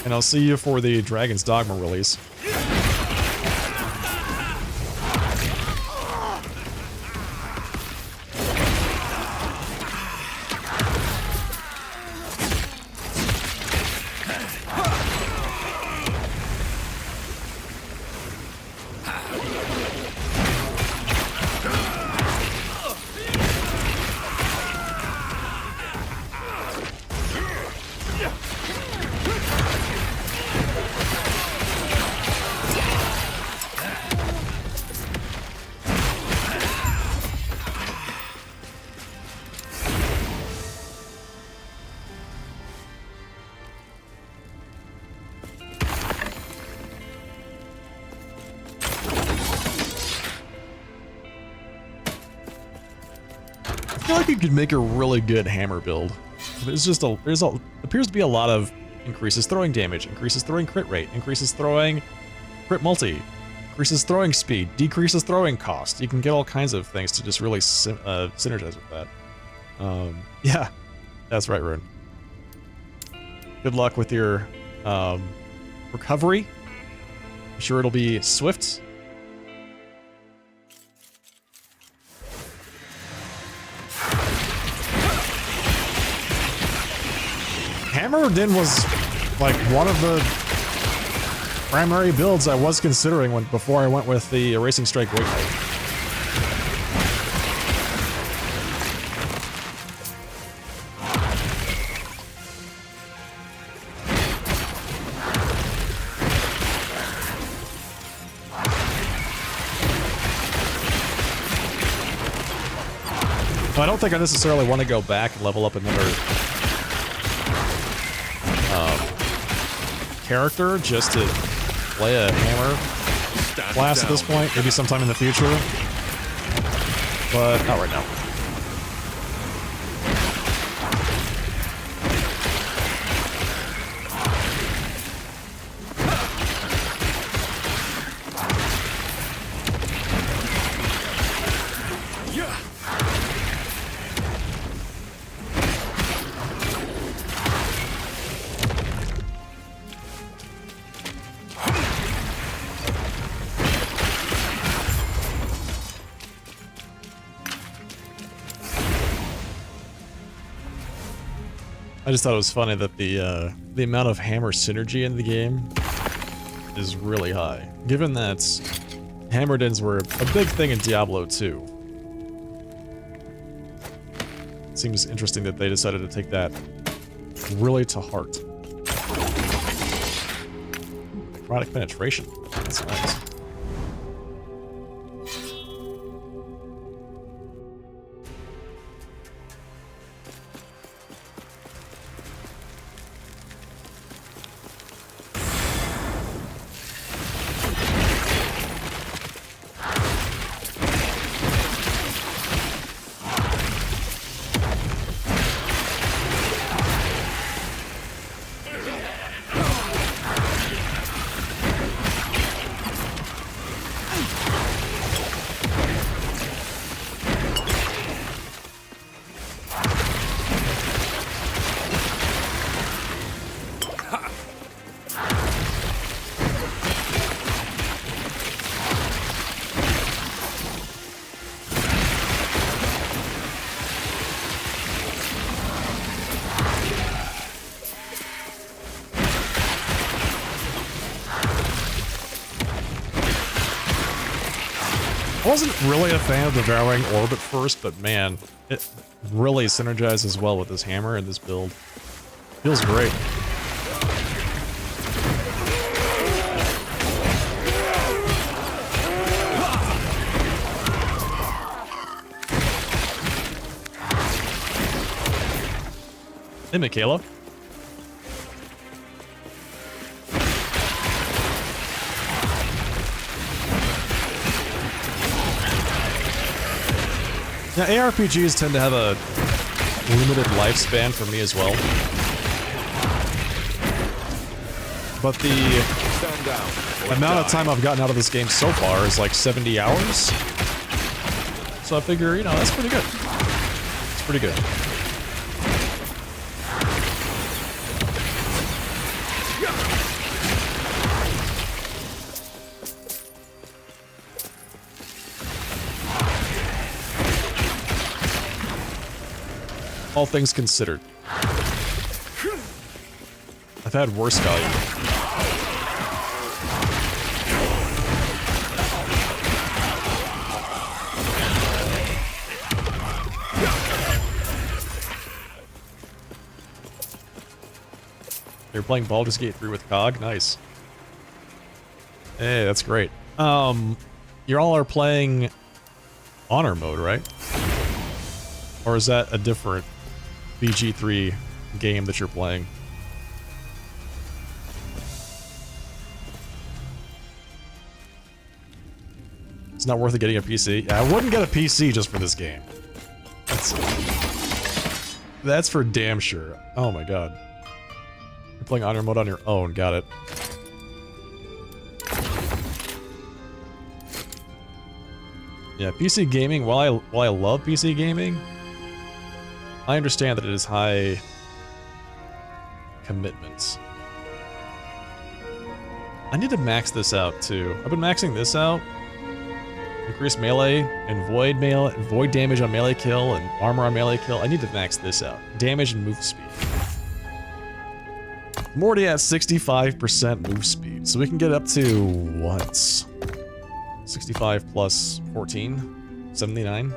And I'll see you for the Dragon's Dogma release. I feel like you could make a really good hammer build. There's just appears to be a lot of increases throwing damage, increases throwing crit rate, increases throwing crit multi, increases throwing speed, decreases throwing cost. You can get all kinds of things to just really synergize with that. Yeah, that's right, Rune. Good luck with your recovery. I'm sure it'll be swift. Hammer Din was like one of the primary builds I was considering before I went with the Racing Strike Great Knight. I don't think I necessarily want to go back and level up another character just to play a hammer class at this point. Maybe sometime in the future, but not right now. I just thought it was funny that the amount of hammer synergy in the game is really high, given that hammer dins were a big thing in Diablo 2. It seems interesting that they decided to take that really to heart. Necrotic penetration. That's nice. I wasn't really a fan of the Devouring Orb at first, but man, it really synergizes well with this hammer and this build. Feels great. Hey, Michaela. Yeah, ARPGs tend to have a limited lifespan for me as well. But the Stand down. amount of time I've gotten out of this game so far is like 70 hours. So I figure, you know, that's pretty good. It's pretty good. All things considered. I've had worse value. You're playing Baldur's Gate 3 with COG? Nice. Hey, that's great. You all are playing Honor mode, right? Or is that a different BG3 game that you're playing? It's not worth it getting a PC. Yeah, I wouldn't get a PC just for this game. That's for damn sure. Oh my god. You're playing Honor mode on your own. Got it. Yeah, PC gaming, while I love PC gaming, I understand that it is high commitments. I need to max this out too. I've been maxing this out. Increase melee and void damage on melee kill and armor on melee kill. I need to max this out. Damage and move speed. I'm already at 65% move speed, so we can get up to what? 65 plus 14? 79?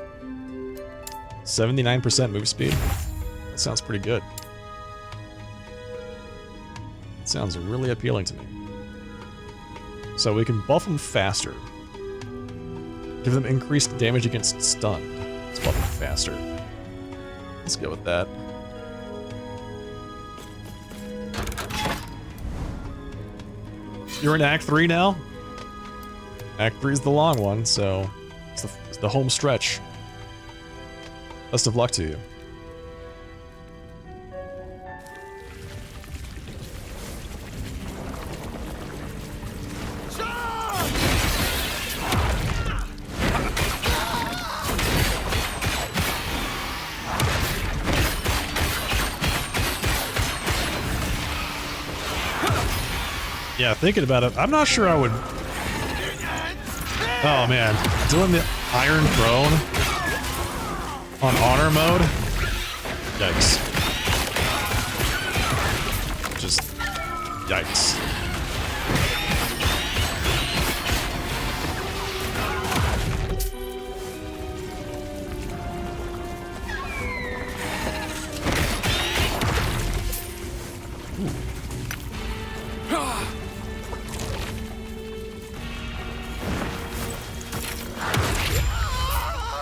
79% move speed? That sounds pretty good. It sounds really appealing to me. So we can buff them faster. Give them increased damage against stun. Let's buff them faster. Let's go with that. You're in Act 3 now? Act 3 is the long one, so it's the home stretch. Best of luck to you. Yeah, thinking about it, I'm not sure I would... Oh man, doing the Iron Throne on Honor mode? Yikes. Just... yikes.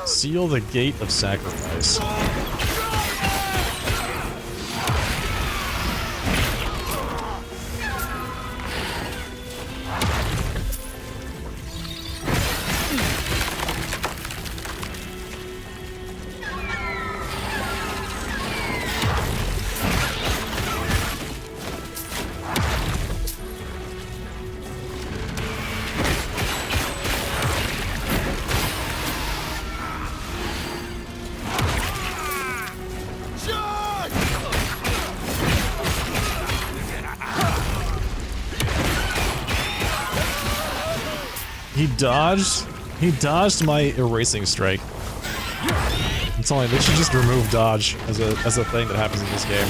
Seal the Gate of Sacrifice. He dodged my erasing strike. I'm telling you, they should just remove dodge as a thing that happens in this game.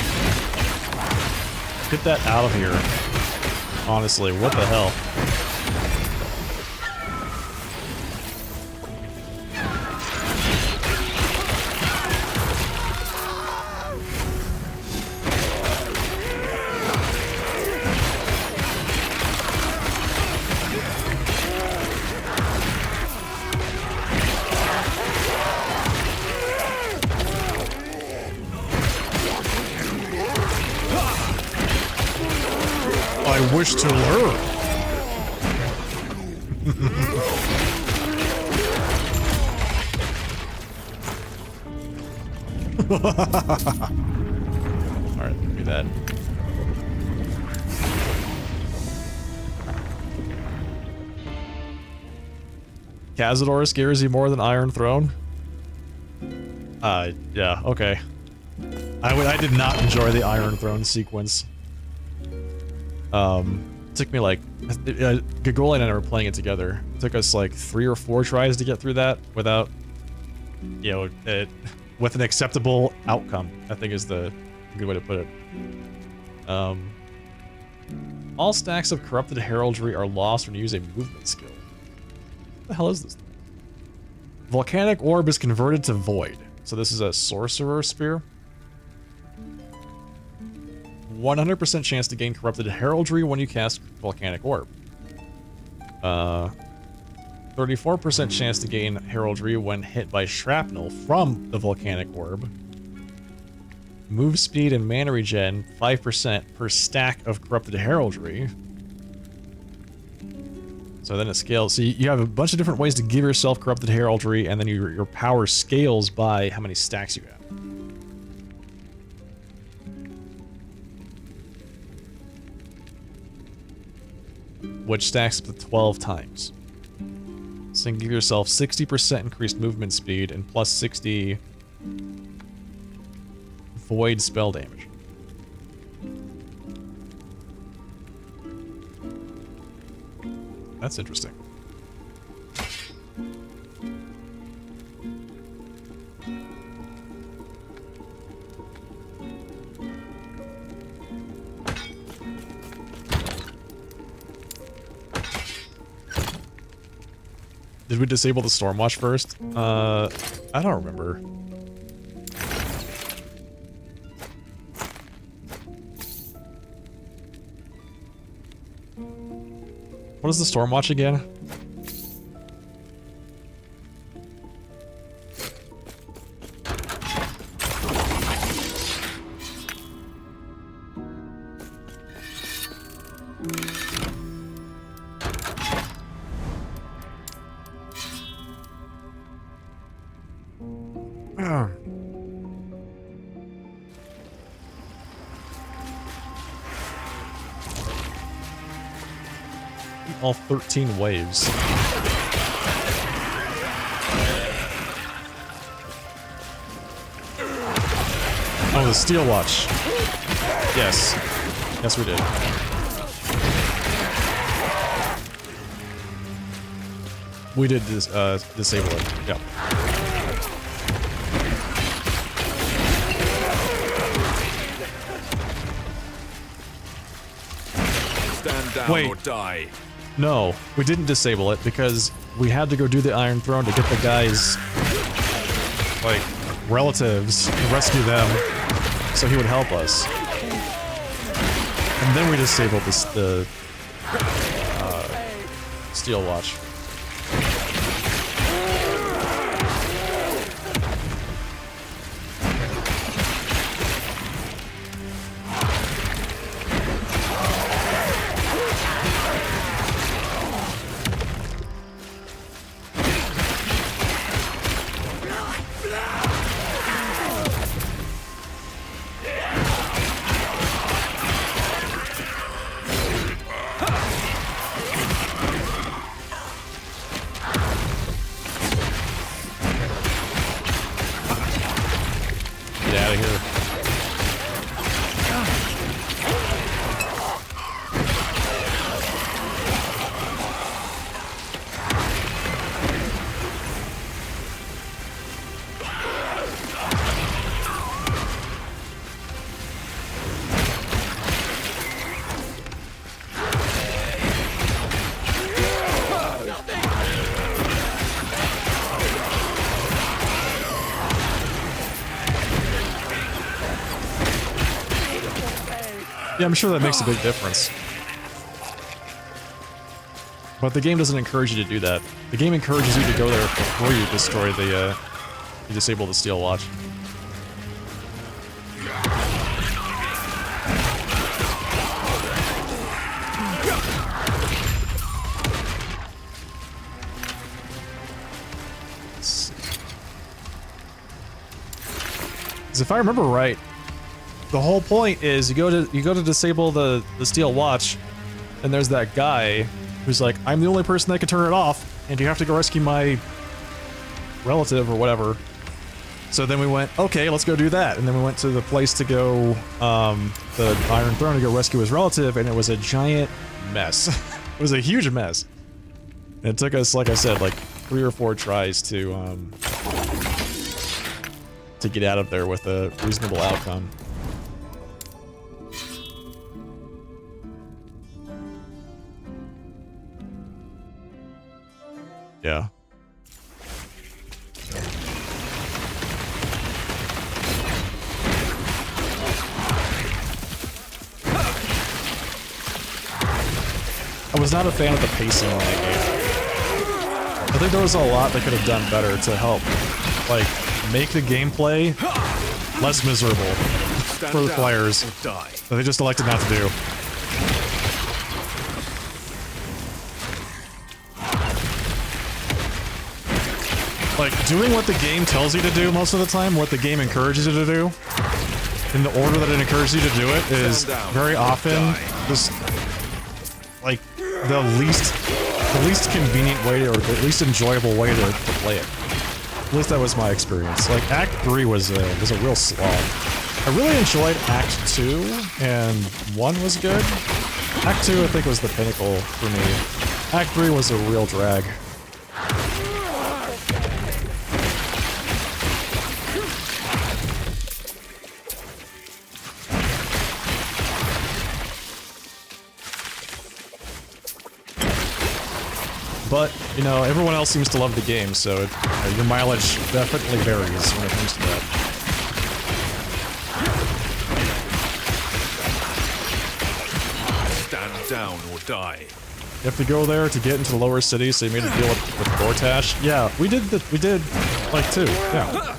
Get that out of here. Honestly, what the hell? wish to learn. Alright, give me that. Cazador scares you more than Iron Throne? Yeah, okay. I did not enjoy the Iron Throne sequence. Took me like... Gagoli and I were playing it together. It took us like 3 or 4 tries to get through that without... You know, with an acceptable outcome, I think is the good way to put it. All stacks of corrupted heraldry are lost when you use a movement skill. What the hell is this? Volcanic orb is converted to void. So this is a sorcerer spear. 100% chance to gain corrupted heraldry when you cast volcanic orb. 34% chance to gain heraldry when hit by shrapnel from the volcanic orb. Move speed and mana regen 5% per stack of corrupted heraldry. So then it scales. So you have a bunch of different ways to give yourself corrupted heraldry, and then your power scales by how many stacks you have. Which stacks up to 12 times. So you can give yourself 60% increased movement speed and plus 60 void spell damage. That's interesting. Did we disable the Stormwatch first? I don't remember. What is the Stormwatch again? All 13 waves. Oh, the Steel Watch. Yes. Yes, we did. We did disable it. Yep. Stand down Wait. or die. No, we didn't disable it because we had to go do the Iron Throne to get the guys, like, relatives, and rescue them, so he would help us. And then we disabled the Steel Watch. Yeah, I'm sure that makes a big difference. But the game doesn't encourage you to do that. The game encourages you to go there before you destroy the, you disable the Steel Watch. Because if I remember right, the whole point is you go to disable the steel watch, and there's that guy who's like, I'm the only person that can turn it off, and you have to go rescue my relative or whatever. So then we went, okay, let's go do that. And then we went to the place to go, the Iron Throne, to go rescue his relative, and it was a giant mess. It was a huge mess. And it took us, like I said, like 3 or 4 tries to get out of there with a reasonable outcome. Yeah. I was not a fan of the pacing in that game. I think there was a lot they could have done better to help, like, make the gameplay less miserable for the players that they just elected not to do. Like, doing what the game tells you to do most of the time, what the game encourages you to do, in the order that it encourages you to do it, is very often just, like, the least convenient way, or the least enjoyable way to play it. At least that was my experience. Like, Act 3 was a real slog. I really enjoyed Act 2, and 1 was good. Act 2, I think, was the pinnacle for me. Act 3 was a real drag. But, you know, everyone else seems to love the game, so your mileage definitely varies when it comes to that. Stand down or die. You have to go there to get into the lower city, so you made a deal with Gortash. Yeah, we did, like, 2, yeah.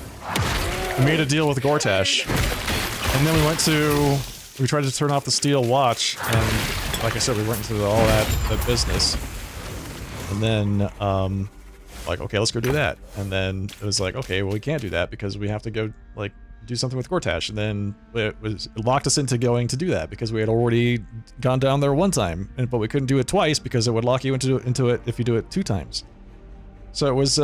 We made a deal with Gortash. And then we tried to turn off the steel watch, and, like I said, we went into all that business. And then, like, okay, let's go do that. And then it was like, okay, well, we can't do that because we have to go, like, do something with Gortash. And then it locked us into going to do that because we had already gone down there 1 time, but we couldn't do it twice because it would lock you into it if you do it 2 times. So it was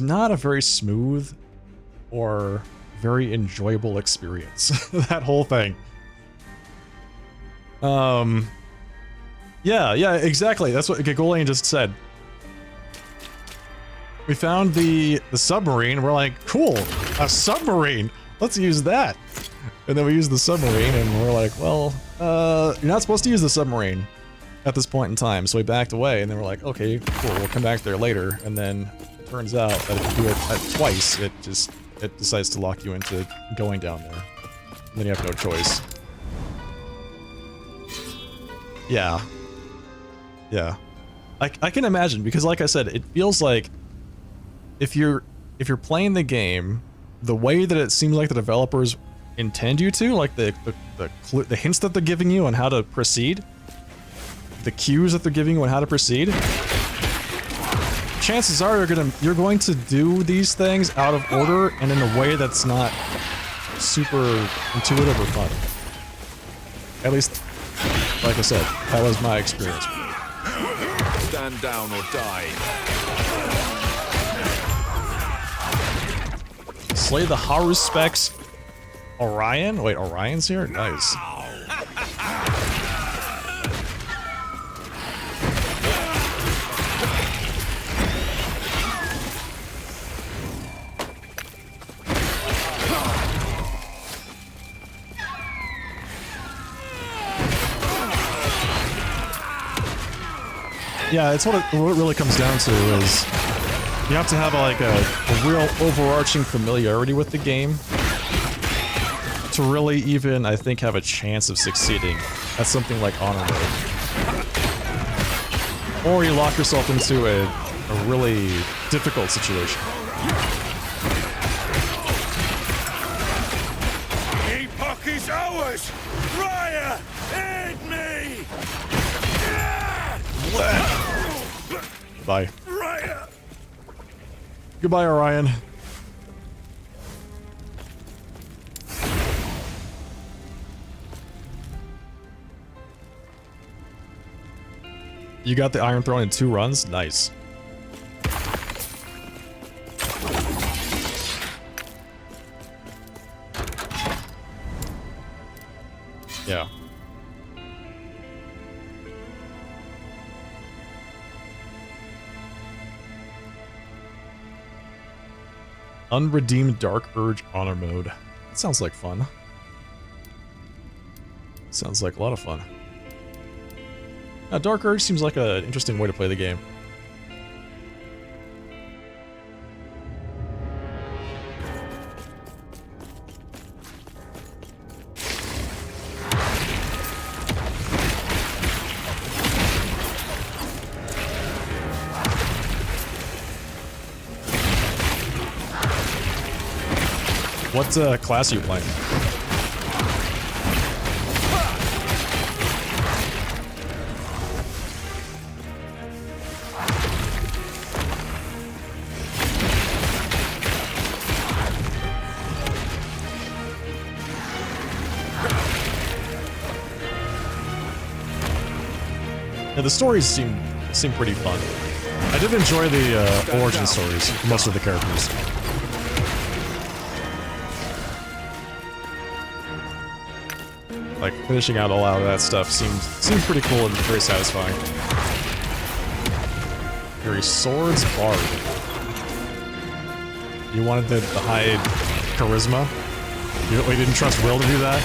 not a very smooth or very enjoyable experience, that whole thing. Yeah, exactly. That's what Gagolian just said. We found the submarine. We're like, cool, a submarine. Let's use that. And then we used the submarine, and we're like, well, you're not supposed to use the submarine at this point in time. So we backed away, and then we're like, okay, cool, we'll come back there later. And then it turns out that if you do it twice, it decides to lock you into going down there. And then you have no choice. Yeah. Yeah, I can imagine, because like I said, it feels like if you're playing the game the way that it seems like the developers intend you to, like the hints that they're giving you on how to proceed, the cues that they're giving you on how to proceed, chances are you're going to do these things out of order and in a way that's not super intuitive or fun. At least, like I said, that was my experience. Stand down or die. Slay the Haruspec's Orion? Wait, Orion's here? Nice. Yeah, it's what it really comes down to is you have to have a real overarching familiarity with the game to really even, I think, have a chance of succeeding at something like Honor Mode. Or you lock yourself into a really difficult situation. EPOCH is ours! Raya! Aid me! Bye. Raya! Goodbye, Orion. You got the Iron Throne in 2 runs? Nice. Yeah. Unredeemed Dark Urge Honor Mode. That sounds like fun. Sounds like a lot of fun. Now, Dark Urge seems like an interesting way to play the game. What class are you playing? Yeah, the stories seem pretty fun. I did enjoy the origin stories for most of the characters. Like, finishing out a lot of that stuff seemed pretty cool and very satisfying. Fury Swords Bard. You wanted the high charisma? You didn't trust Will to do that?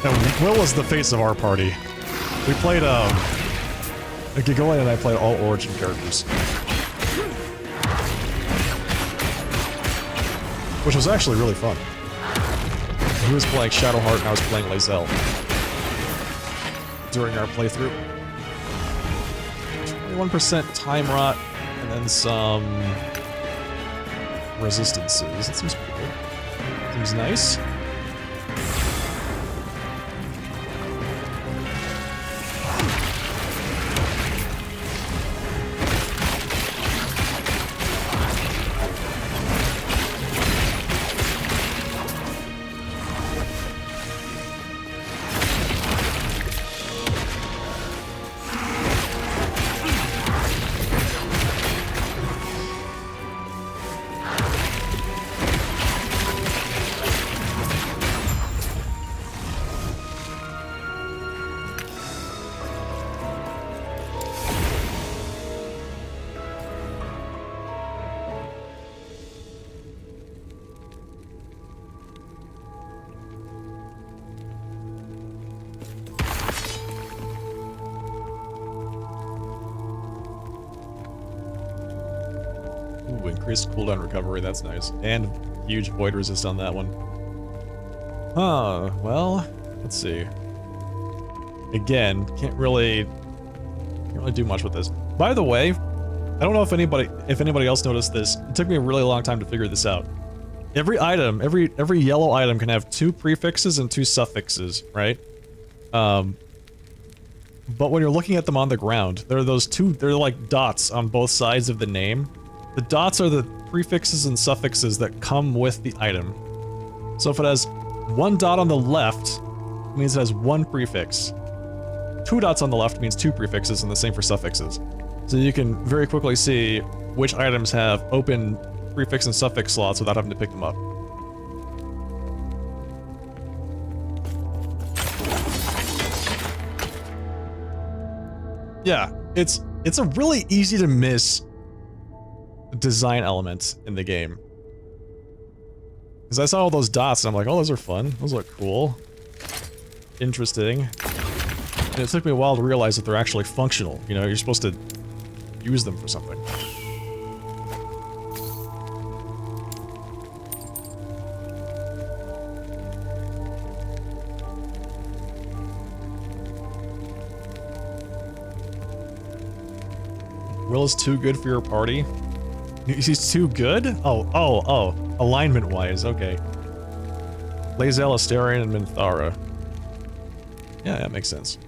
And Will was the face of our party. We played, Gigolan and I played all origin characters. Which was actually really fun. He was playing Shadowheart and I was playing Lae'zel during our playthrough. 21% Time Rot, and then some resistances. That seems pretty good. Seems nice. Increased cooldown recovery, that's nice. And huge void resist on that one. Huh, well, let's see. Again, can't really do much with this. By the way, I don't know if anybody else noticed this. It took me a really long time to figure this out. Every item, every yellow item can have 2 prefixes and 2 suffixes, right? But when you're looking at them on the ground, there are those 2, they're like dots on both sides of the name. The dots are the prefixes and suffixes that come with the item. So if it has 1 dot on the left, it means it has 1 prefix. 2 dots on the left means 2 prefixes, and the same for suffixes. So you can very quickly see which items have open prefix and suffix slots without having to pick them up. Yeah, it's a really easy to miss design element in the game. Because I saw all those dots and I'm like, oh, those are fun. Those look cool. Interesting. And it took me a while to realize that they're actually functional. You know, you're supposed to use them for something. Will is too good for your party? He's too good? Oh. Alignment-wise, okay. Lae'zel, Astarion, and Minthara. Yeah, that makes sense.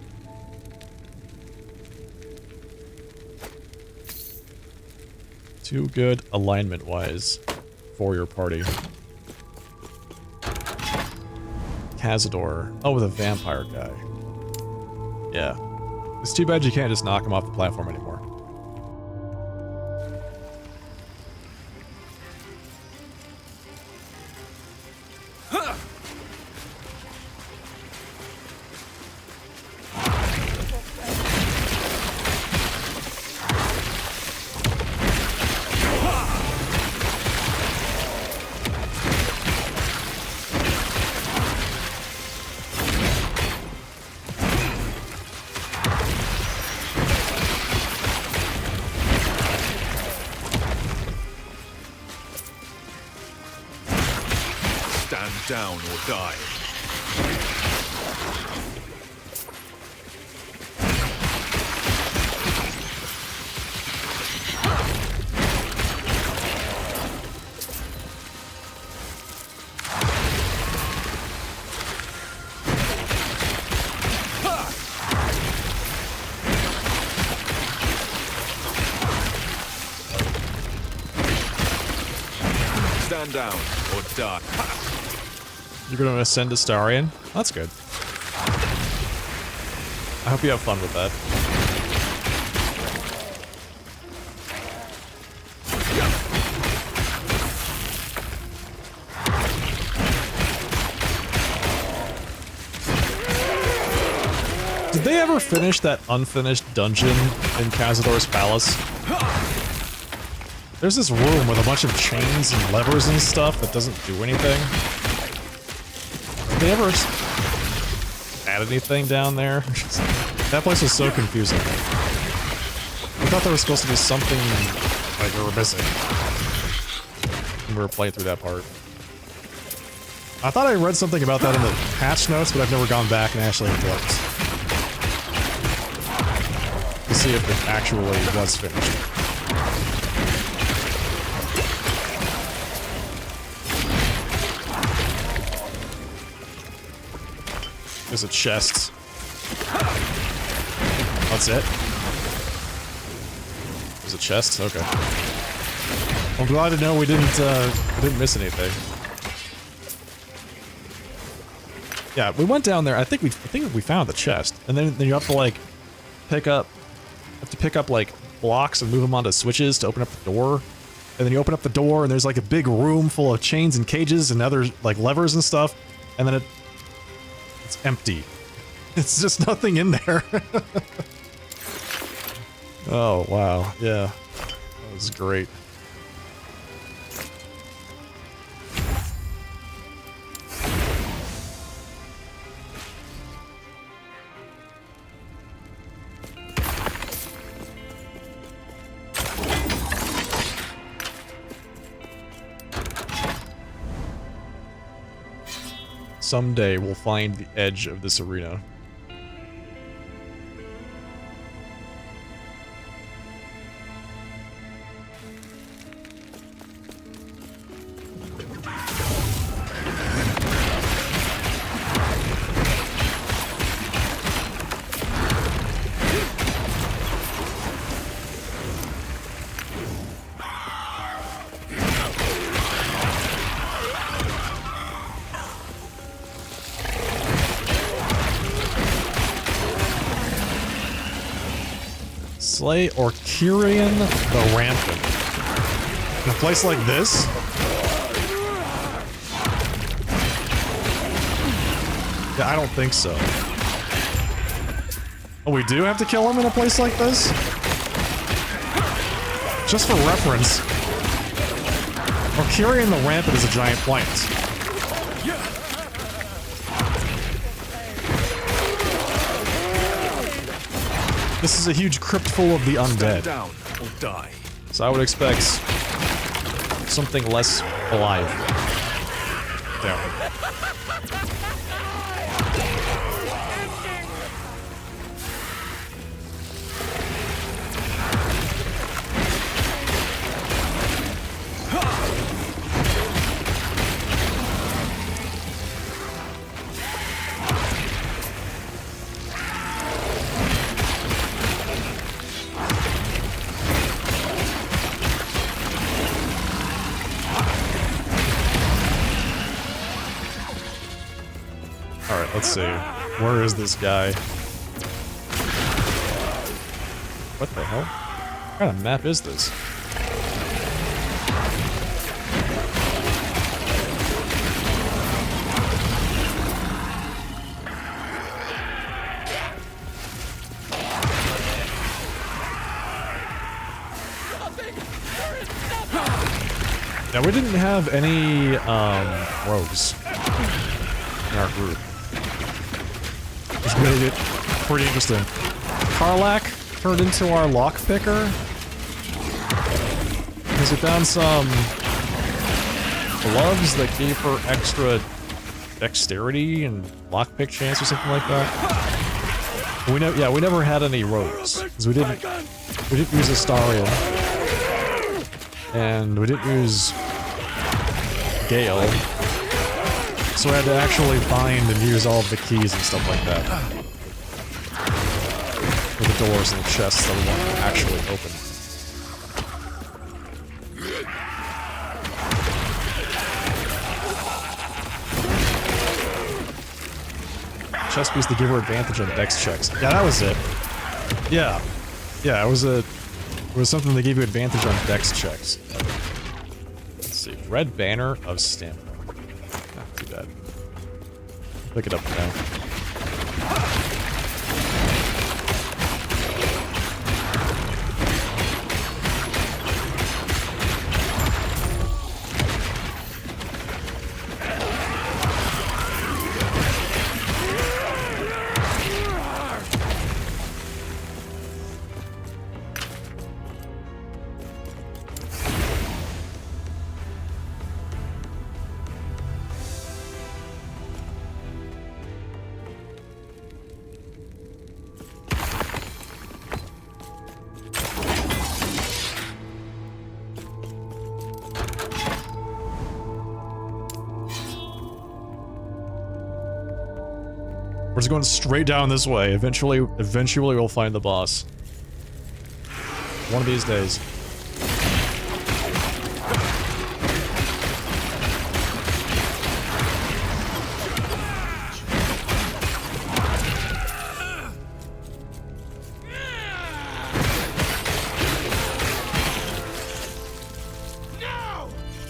Too good alignment-wise for your party. Cazador. Oh, the vampire guy. Yeah. It's too bad you can't just knock him off the platform anymore. Stand down or die. Stand down or die. You're gonna ascend Astarion? That's good. I hope you have fun with that. Did they ever finish that unfinished dungeon in Cazador's Palace? There's this room with a bunch of chains and levers and stuff that doesn't do anything. Did they ever add anything down there? That place was so confusing. I thought there was supposed to be something like we were missing when we were playing through that part. I thought I read something about that in the patch notes, but I've never gone back and actually looked to see if it actually was finished. There's a chest. That's it? There's a chest? Okay. I'm glad to know we didn't miss anything. Yeah, we went down there. I think we found the chest, and then you have to like pick up like blocks and move them onto switches to open up the door, and then you open up the door and there's like a big room full of chains and cages and other like levers and stuff, and then it's empty. It's just nothing in there. Oh wow, yeah, that was great. Someday we'll find the edge of this arena. Slay Orkirian the Rampant. In a place like this? Yeah, I don't think so. Oh, we do have to kill him in a place like this? Just for reference, Orkirian the Rampant is a giant plant. This is a huge crypt full of the undead. Stand down or die. So I would expect something less alive down here. Alright, let's see. Where is this guy? What the hell? What kind of map is this? Now, we didn't have any, rogues in our group, which made it pretty interesting. Karlak turned into our lockpicker because we found some gloves that gave her extra dexterity and lockpick chance or something like that. But we never had any rogues because we didn't use Astarion. And we didn't use Gale, so we had to actually find and use all of the keys and stuff like that. For the doors and the chests that we wanted to actually open. Chest piece to give her advantage on dex checks. Yeah, that was it. Yeah. Yeah, it was something that gave you advantage on dex checks. Let's see. Red Banner of Stamina. Not too bad. Pick it up now. We're just going straight down this way. Eventually we'll find the boss. One of these days.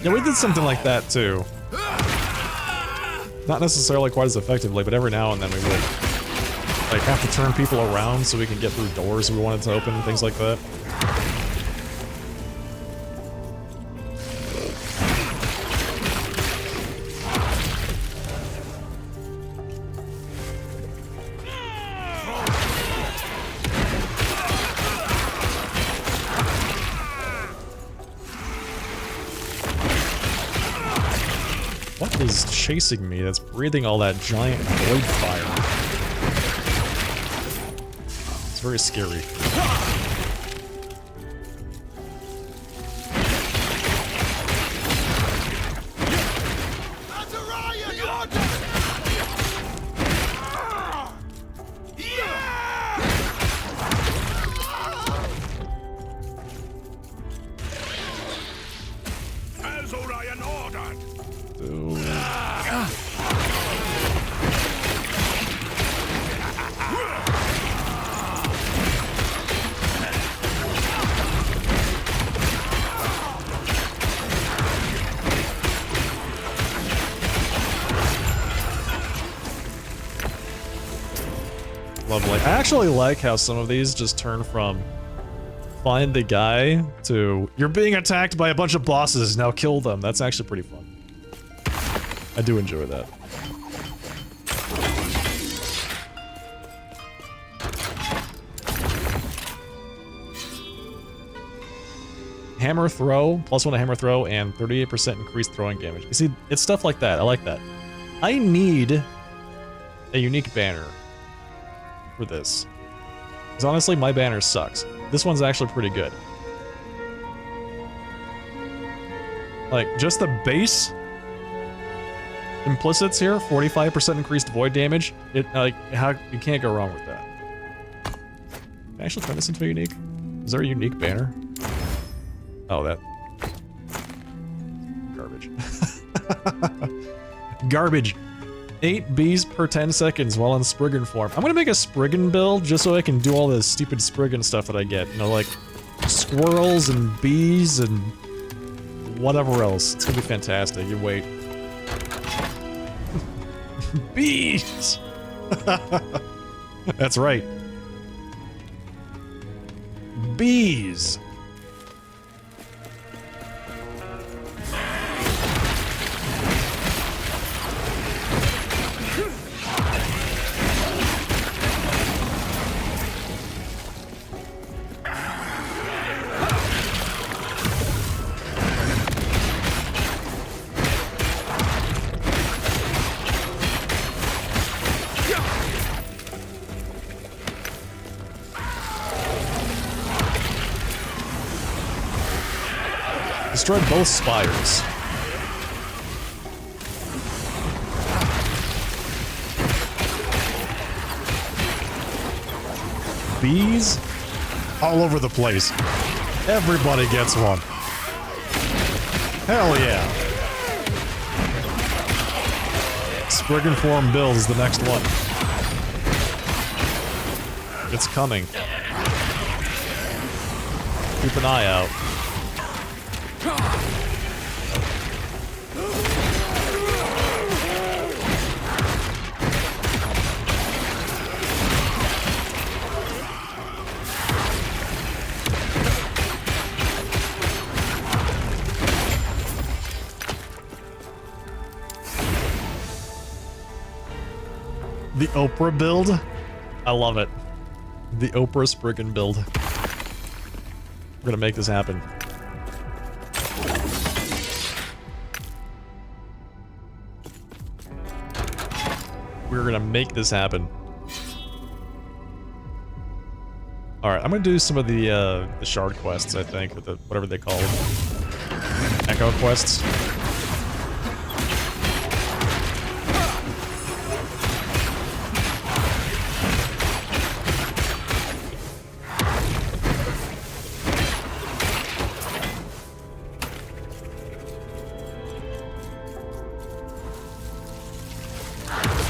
Yeah, we did something like that too. Not necessarily quite as effectively, but every now and then we would like have to turn people around so we can get through doors we wanted to open and things like that. What is chasing me that's breathing all that giant void fire? It's very scary. As Orion ordered. Lovely. I actually like how some of these just turn from find the guy to you're being attacked by a bunch of bosses, now kill them. That's actually pretty fun. I do enjoy that. Hammer throw, +1 to hammer throw, and 38% increased throwing damage. You see, it's stuff like that. I like that. I need a unique banner for this. Because honestly, my banner sucks. This one's actually pretty good. Like, just the base implicits here, 45% increased void damage. How you can't go wrong with that. Can I actually turn this into a unique? Is there a unique banner? Oh, that garbage. Garbage. 8 bees per 10 seconds while in Spriggan form. I'm gonna make a Spriggan build just so I can do all this stupid Spriggan stuff that I get. You know, like squirrels and bees and whatever else. It's gonna be fantastic. You wait. Bees! That's right. Bees! Destroyed both spires. Bees? All over the place. Everybody gets one. Hell yeah. Spriggan form build is the next one. It's coming. Keep an eye out. The Oprah build? I love it. The Oprah Spriggan build. We're gonna make this happen. We're gonna make this happen. Alright, I'm gonna do some of the shard quests, I think, or the whatever they call them. Echo quests.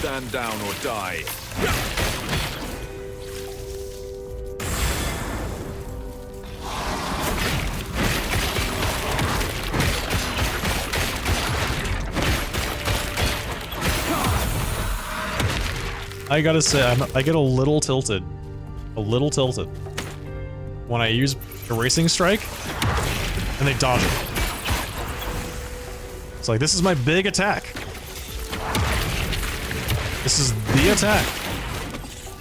Stand down or die. I gotta say, I get a little tilted. A little tilted. When I use Erasing Strike, and they dodge it. It's like, this is my big attack. This is the attack.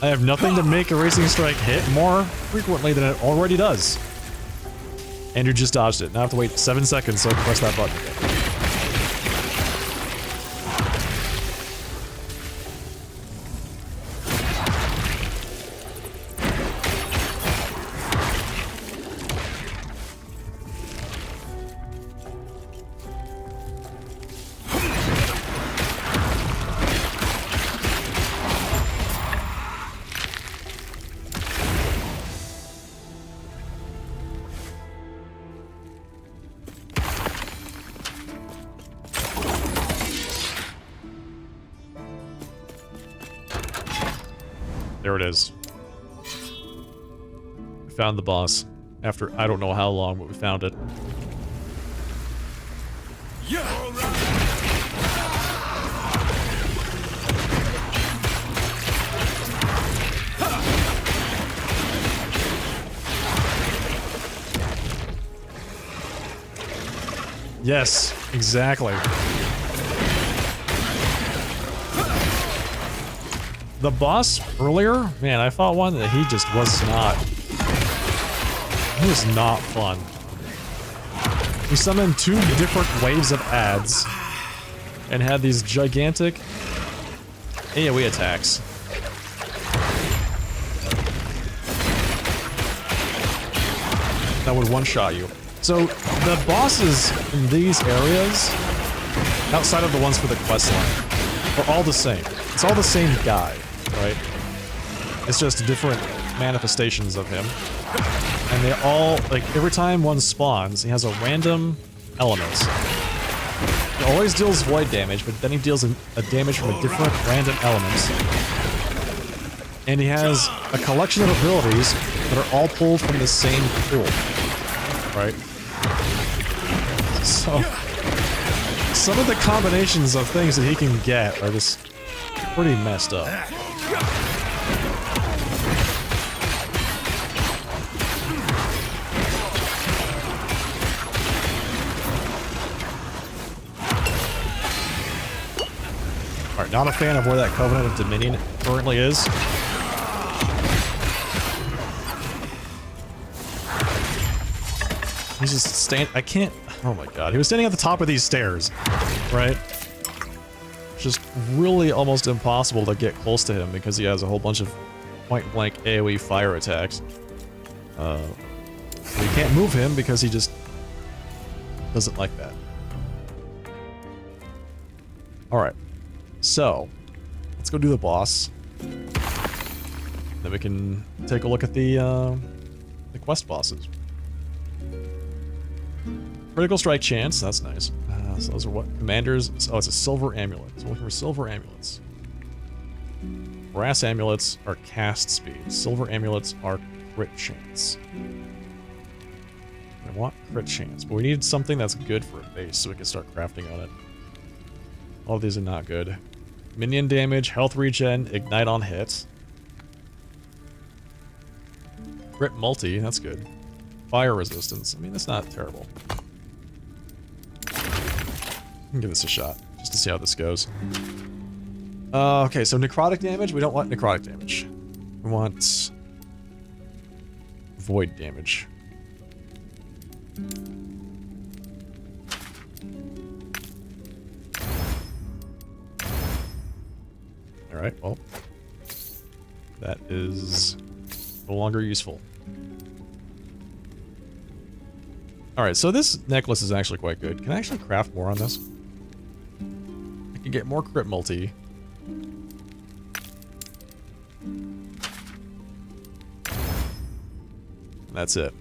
I have nothing to make Erasing Strike hit more frequently than it already does. And you just dodged it. Now I have to wait 7 seconds so I can press that button again. There it is. We found the boss. After I don't know how long, but we found it. Yes, exactly. The boss earlier, man, I fought one that he just was not. He was not fun. He summoned 2 different waves of ads and had these gigantic AoE attacks. That would one-shot you. So, the bosses in these areas, outside of the ones for the quest line, are all the same. It's all the same guy, right? It's just different manifestations of him. And they all, like, every time one spawns, he has a random element. He always deals void damage, but then he deals a damage from a different random element. And he has a collection of abilities that are all pulled from the same pool. Right? So, some of the combinations of things that he can get are just pretty messed up. Alright, not a fan of where that Covenant of Dominion currently is. He's just I can't... Oh my god. He was standing at the top of these stairs, right? Just really almost impossible to get close to him because he has a whole bunch of point-blank AoE fire attacks. We can't move him because he just doesn't like that. Alright. So, let's go do the boss. Then we can take a look at the quest bosses. Critical strike chance, that's nice. So those are what? Commanders, oh, it's a silver amulet. So we're looking for silver amulets. Brass amulets are cast speed. Silver amulets are crit chance. I want crit chance, but we need something that's good for a base so we can start crafting on it. All of these are not good. Minion damage, health regen, ignite on hit. Crit multi, that's good. Fire resistance, I mean, that's not terrible. I can give this a shot, just to see how this goes. Okay, so necrotic damage, we don't want necrotic damage. We want void damage. Alright, well, that is no longer useful. Alright, so this necklace is actually quite good. Can I actually craft more on this? I can get more crit multi. That's it.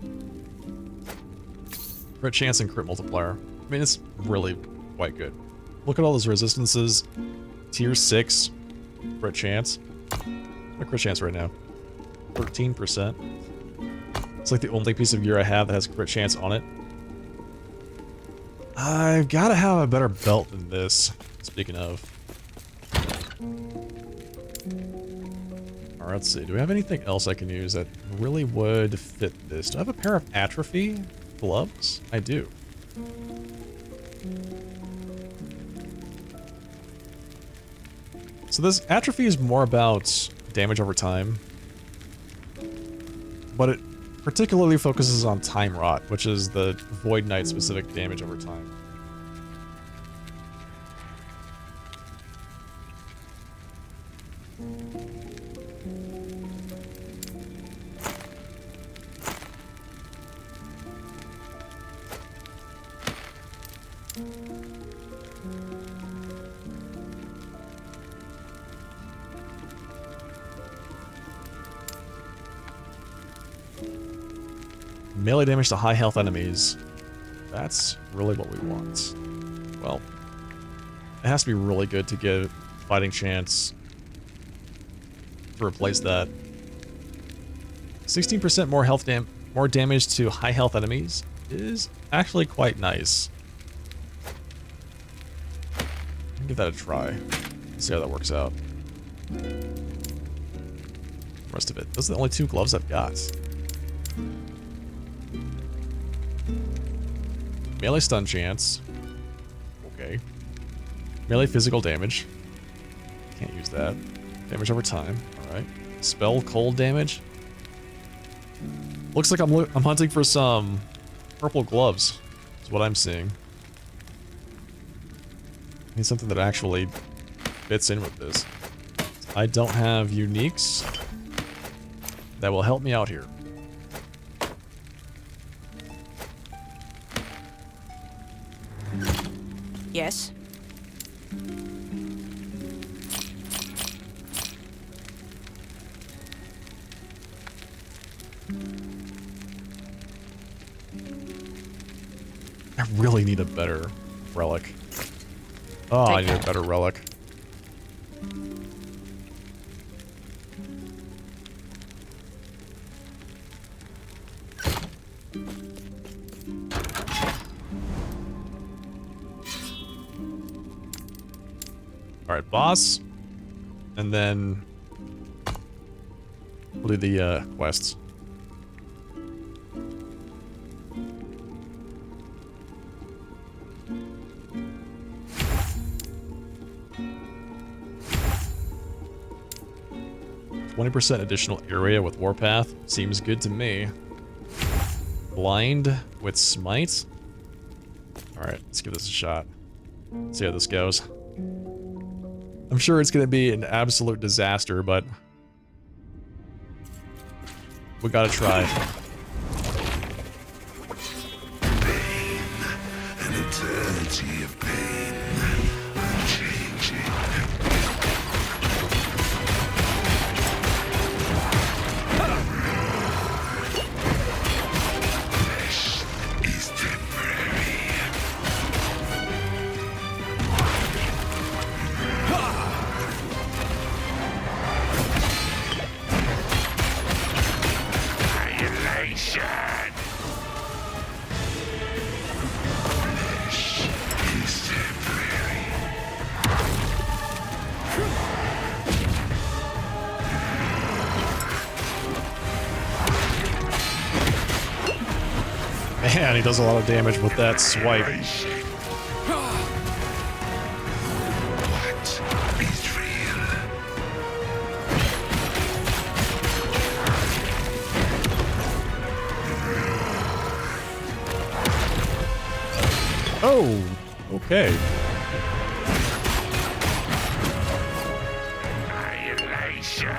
Crit chance and crit multiplier. I mean, it's really quite good. Look at all those resistances. Tier 6. Crit chance. What crit chance right now? 13%. It's like the only piece of gear I have that has crit chance on it. I've got to have a better belt than this, speaking of. Alright, let's see. Do we have anything else I can use that really would fit this? Do I have a pair of atrophy gloves? I do. So this atrophy is more about damage over time, but it particularly focuses on time rot, which is the Void Knight specific damage over time. Melee damage to high health enemies. That's really what we want. Well, it has to be really good to give fighting chance to replace that. 16% more health more damage to high health enemies is actually quite nice. I'll give that a try. See how that works out. Rest of it. Those are the only two gloves I've got. Melee stun chance. Okay. Melee physical damage. Can't use that. Damage over time. Alright. Spell cold damage. Looks like I'm hunting for some purple gloves. Is what I'm seeing. I need something that actually fits in with this. I don't have uniques that will help me out here. Yes. I really need a better relic. Oh, I Take need a that. better relic. Alright, boss. And then we'll do the quests. %, additional area with Warpath. Seems good to me. Blind with Smite. Alright, let's give this a shot. See how this goes. I'm sure it's going to be an absolute disaster, but we gotta try. Pain, an eternity of pain, unchanging. Flesh is temporary. Annihilation. Flesh is temporary. Man, he does a lot of damage with that swipe. Annihilation. What is real? Oh, okay. Annihilation.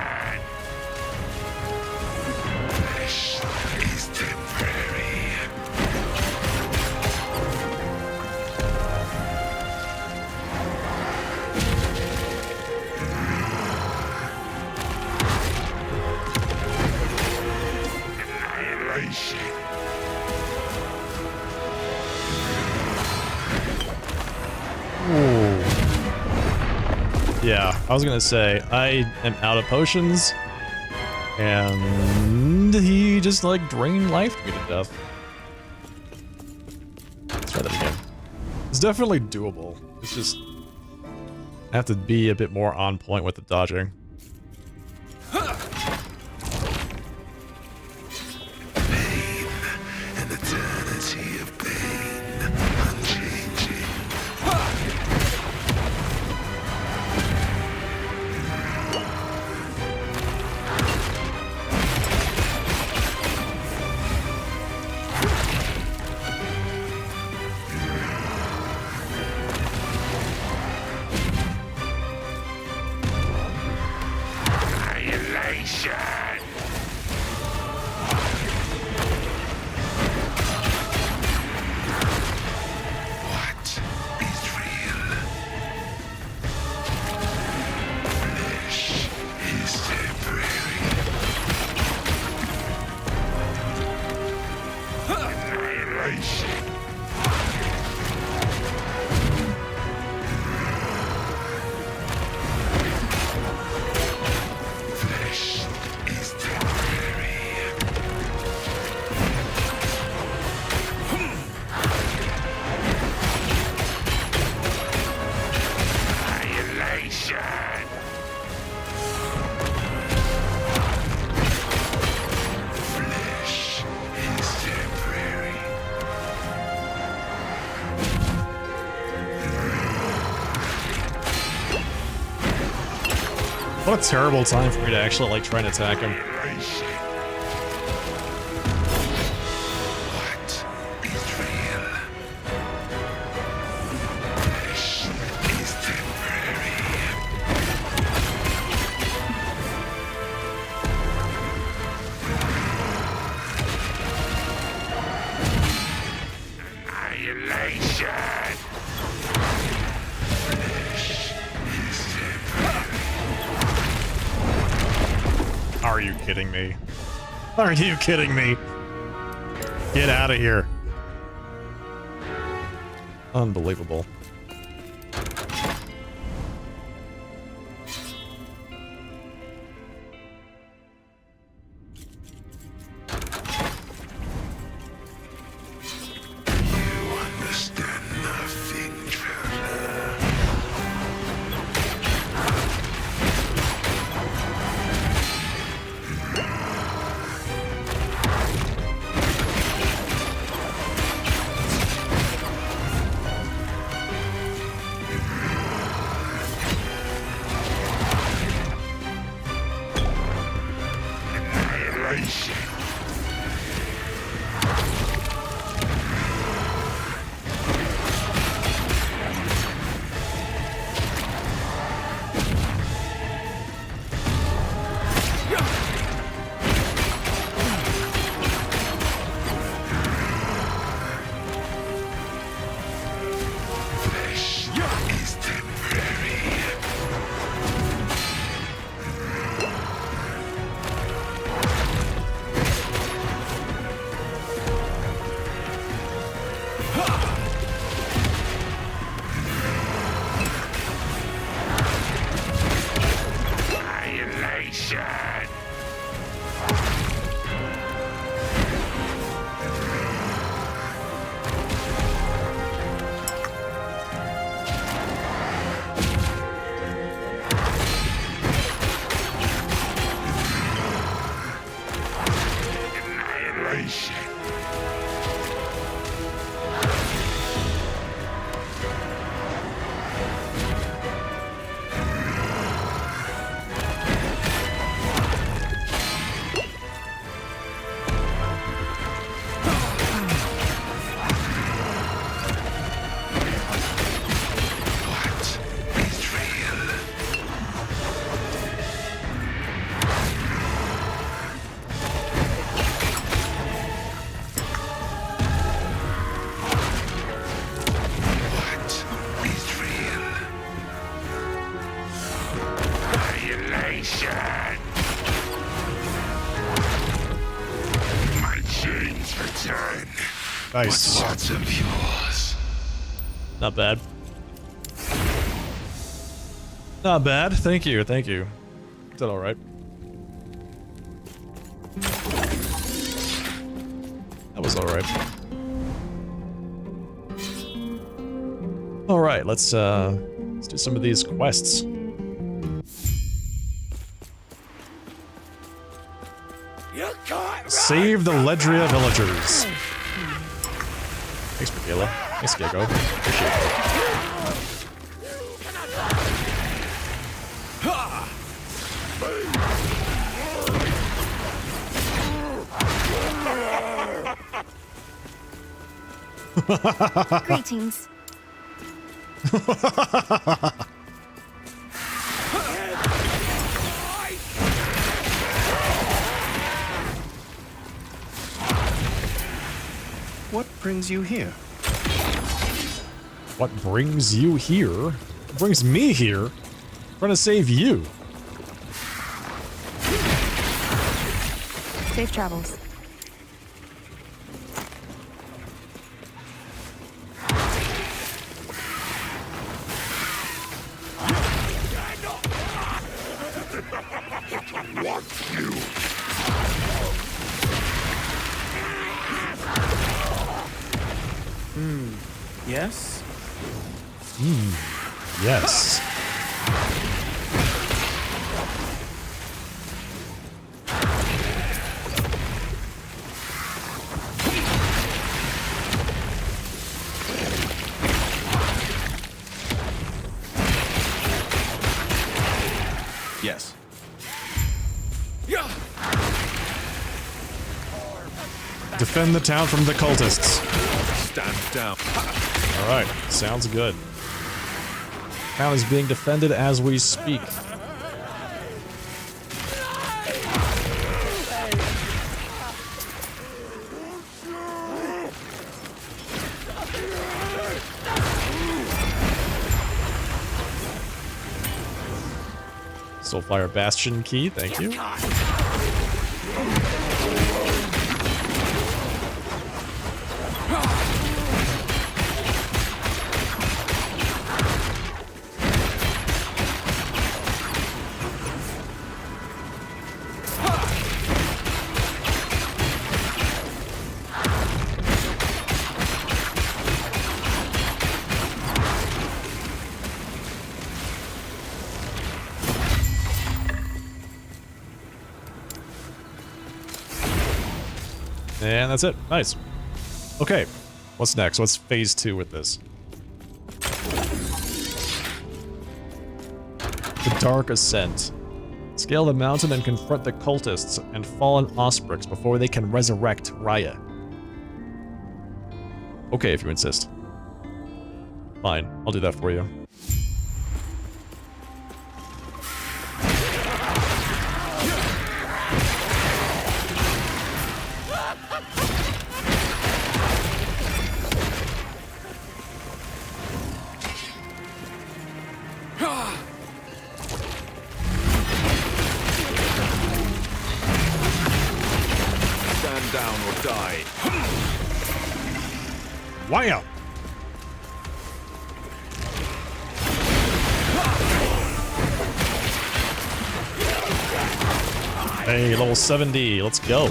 Flesh is temporary. Annihilation. Ooh. Yeah, I was gonna say, I am out of potions, and he just, like, drained life me to death. Let's try that again. It's definitely doable. It's just, I have to be a bit more on point with the dodging. Pain, an eternity of pain, unchanging. Annihilation. What is real? Flesh is temporary. Annihilation. Flesh is temporary. Annihilation. Flesh is temporary. What a terrible time for me to actually, like, try and attack him. Annihilation. What is real? Flesh is temporary. Annihilation. Flesh is temporary. Are you kidding me? Are you kidding me? Get out of here. Unbelievable. Annihilation! Annihilation! Annihilation! My chains return. Nice. What's of yours? Not bad. Not bad. Thank you. Thank you. Did all right. That was all right. All right. Let's do some of these quests. Save the Ledria villagers. Thanks, Michaela. Thanks, Gecko. Appreciate it. Greetings. What brings you here? What brings you here? What brings me here? I'm trying to save you. Safe travels. Yes? Yes. Yes. Defend the town from the cultists. Stand down. Alright, sounds good. Town is being defended as we speak. Soulfire Bastion key, thank you. And that's it. Nice. Okay. What's next? What's phase 2 with this? The Dark Ascent. Scale the mountain and confront the cultists and fallen Osprix before they can resurrect Raya. Okay, if you insist. Fine. I'll do that for you. Stand down or die. Wham! Hey, level 70. Let's go.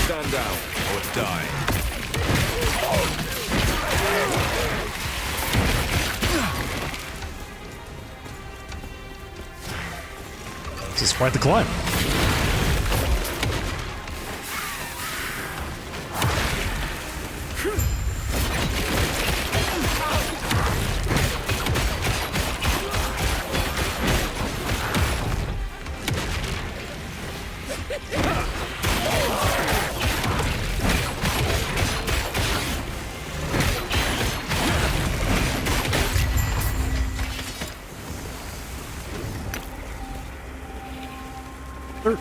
Stand down or die. This is quite the climb.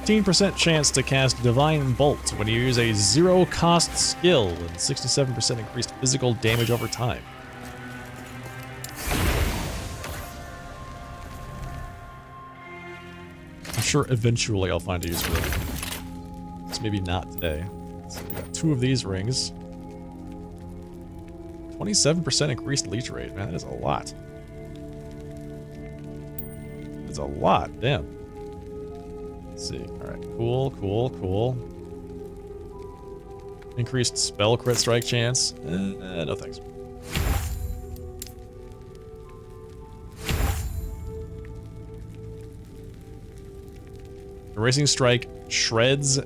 %, chance to cast Divine Bolt when you use a 0-cost skill and 67% increased physical damage over time. I'm sure eventually I'll find a use for it. Just maybe not today. So we got 2 of these rings. 27% increased leech rate. Man, that is a lot. That's a lot. Damn. Let's see. Alright, cool. Increased spell crit strike chance. No thanks. Erasing Strike shreds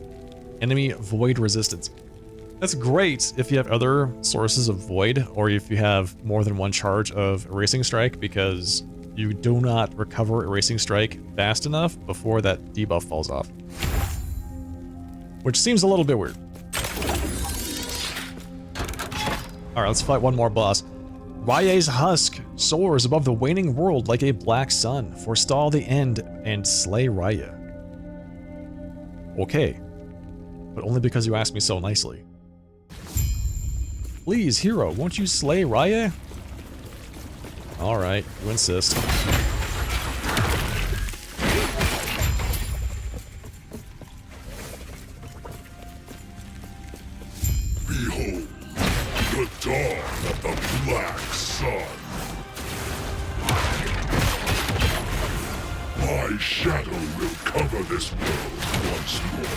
enemy void resistance. That's great if you have other sources of void, or if you have more than one charge of Erasing Strike, because you do not recover Erasing Strike fast enough before that debuff falls off. Which seems a little bit weird. Alright, let's fight one more boss. Rya's Husk soars above the waning world like a black sun. Forestall the end and slay Rya. Okay. But only because you asked me so nicely. Please, hero, won't you slay Rya? Alright, you insist. Behold, the dawn of the black sun. My shadow will cover this world once more.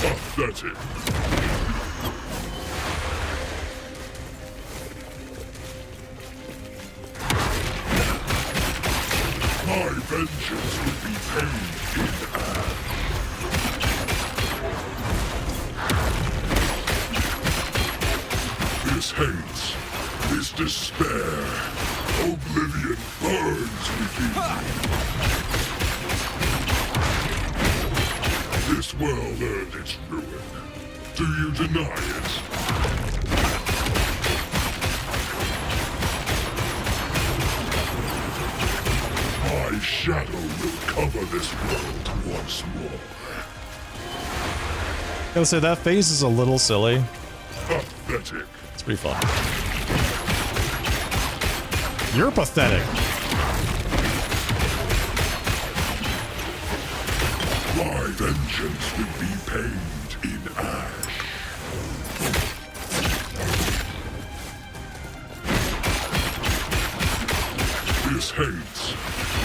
Pathetic. My vengeance will be paid in ash. This hate, this despair, oblivion burns within me. This world earned its ruin. Do you deny it? My shadow will cover this world once more. I gotta say, that phase is a little silly. Pathetic. It's pretty fun. You're pathetic. My vengeance will be paid in ash. This hate,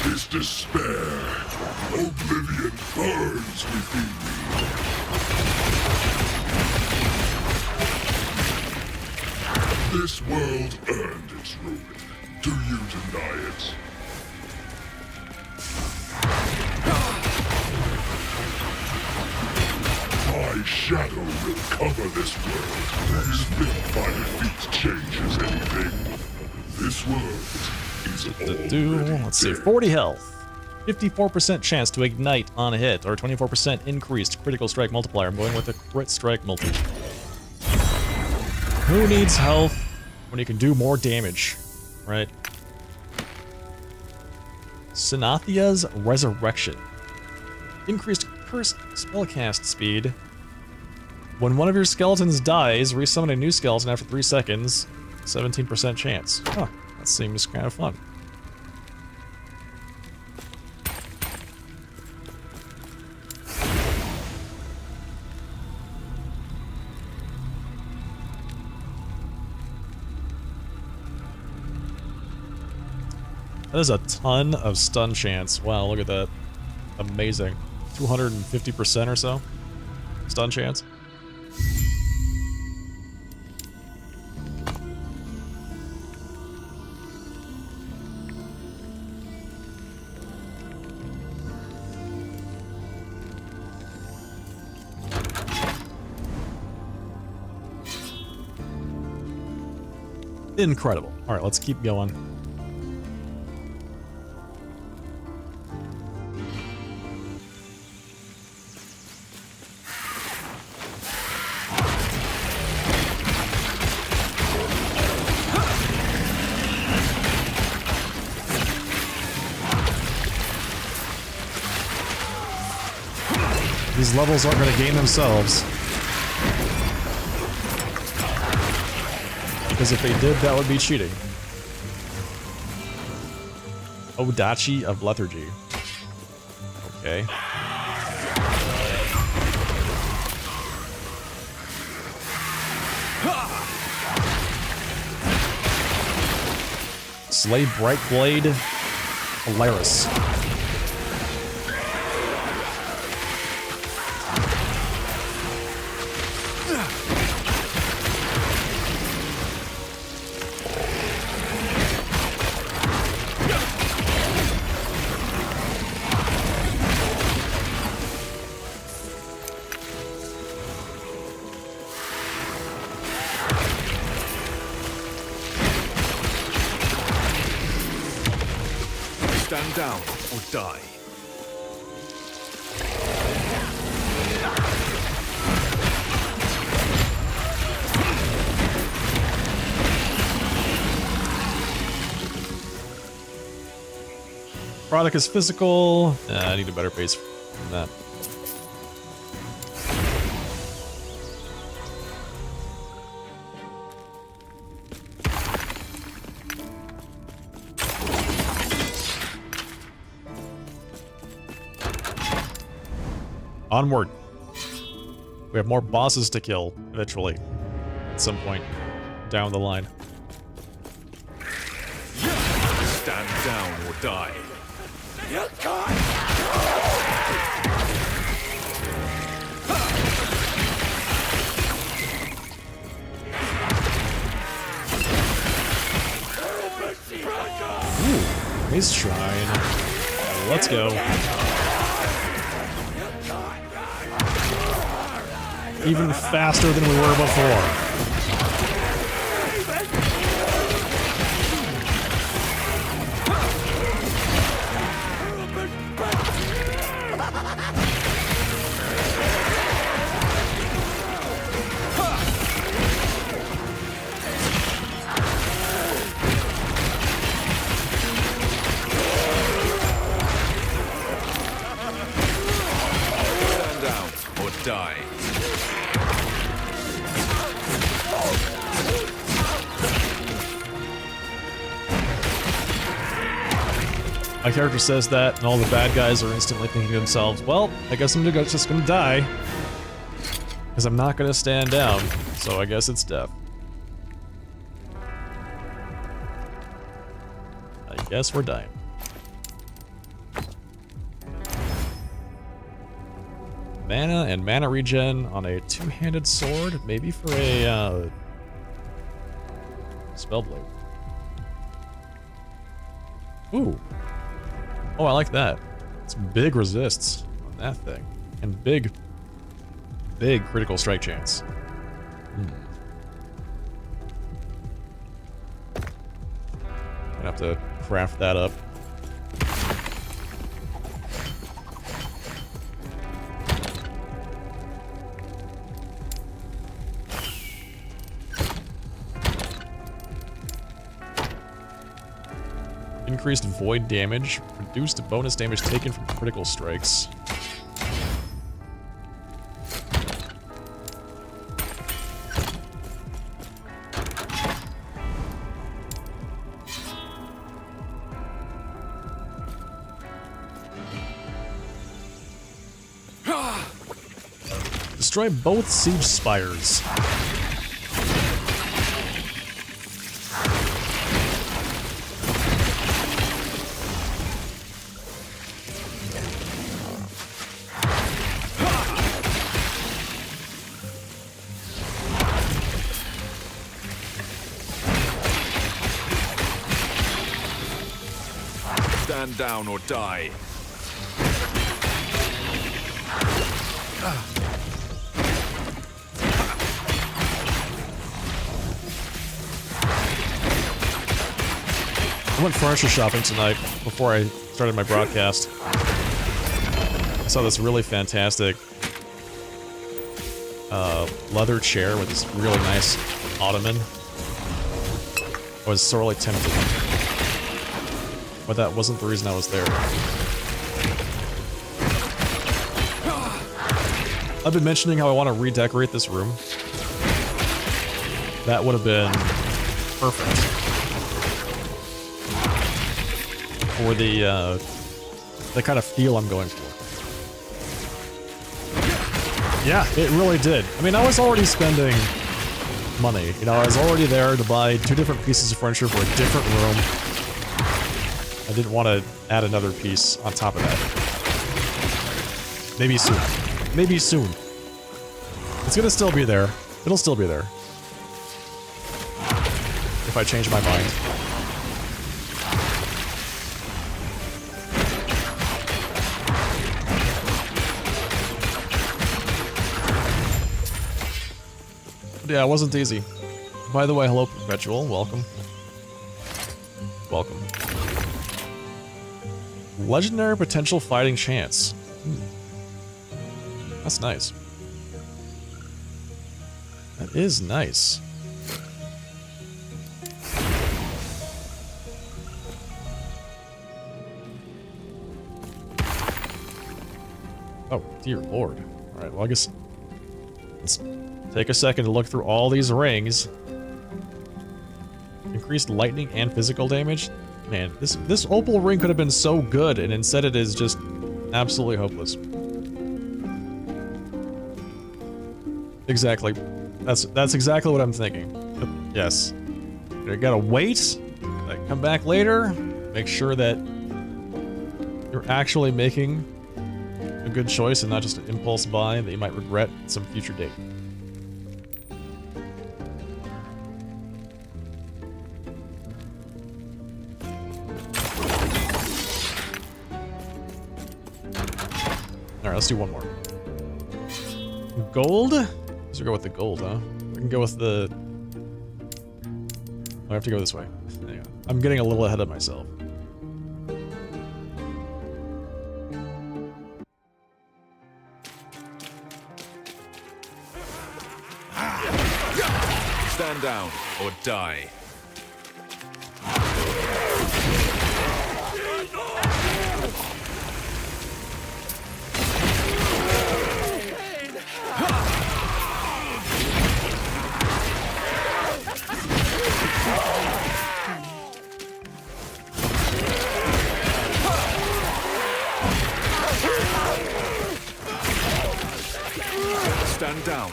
this despair, oblivion burns within me. This world earned its ruin. Do you deny it? My shadow will cover this world. If my defeat changes anything, this world Let's see, 40 health. 54% chance to ignite on a hit, or 24% increased critical strike multiplier. I'm going with a crit strike multi. Who needs health when you can do more damage, right? Sinathia's Resurrection. Increased cursed spellcast speed. When one of your skeletons dies, resummon a new skeleton after 3 seconds. 17% chance. Huh, that seems kind of fun. That is a ton of stun chance. Wow, look at that. Amazing. 250% or so stun chance. Incredible. All right, let's keep going. These levels aren't going to gain themselves. Because if they did, that would be cheating. Odachi of Lethargy. Okay. Slay Brightblade Polaris. Stand down or die. Product is physical. I need a better base than that. Onward. We have more bosses to kill, eventually. At some point. Down the line. Stand down or die. Ooh, Maze Shrine. Let's go. Even faster than we were before. Stand down or die. My character says that, and all the bad guys are instantly thinking to themselves, well, I guess I'm just gonna die. Because I'm not gonna stand down, so I guess it's death. I guess we're dying. Mana and mana regen on a two-handed sword, maybe for a spellblade. Ooh. Oh, I like that. It's big resists on that thing. And big critical strike chance. Gonna have to craft that up. Increased void damage, reduced bonus damage taken from critical strikes. Destroy both siege spires. Stand down or die. I went furniture shopping tonight before I started my broadcast. I saw this really fantastic leather chair with this really nice ottoman. I was sorely tempted, but that wasn't the reason I was there. I've been mentioning how I want to redecorate this room. That would have been perfect for the kind of feel I'm going for. Yeah, it really did. I mean, I was already spending money. You know, I was already there to buy 2 different pieces of furniture for a different room. I didn't want to add another piece on top of that. Maybe soon. Maybe soon. It's gonna still be there. It'll still be there. If I change my mind. Yeah, it wasn't easy. By the way, hello Perpetual, welcome. Welcome. Legendary potential fighting chance. That's nice. That is nice. Oh, dear lord. Alright, well I guess let's take a second to look through all these rings. Increased lightning and physical damage? Man, this opal ring could have been so good, and instead it is just absolutely hopeless. Exactly. That's exactly what I'm thinking. Yes. You gotta wait, come back later, make sure that you're actually making a good choice and not just an impulse buy that you might regret at some future date. Alright, let's do one more. Gold? Let's go with the gold, huh? We can go with the... I have to go this way. Hang on. I'm getting a little ahead of myself. Stand down or die. Stand down.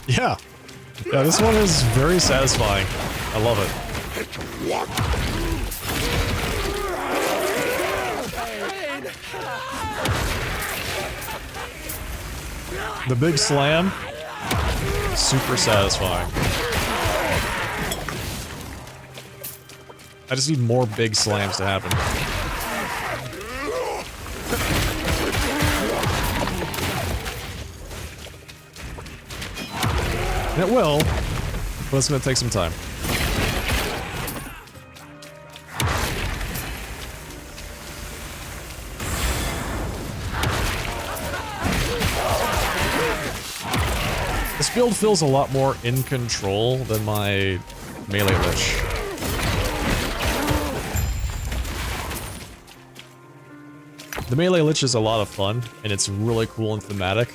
Yeah. Yeah, this one is very satisfying. I love it. The big slam, super satisfying. I just need more big slams to happen. And it will, but it's gonna take some time. This build feels a lot more in control than my melee lich. The melee lich is a lot of fun, and it's really cool and thematic.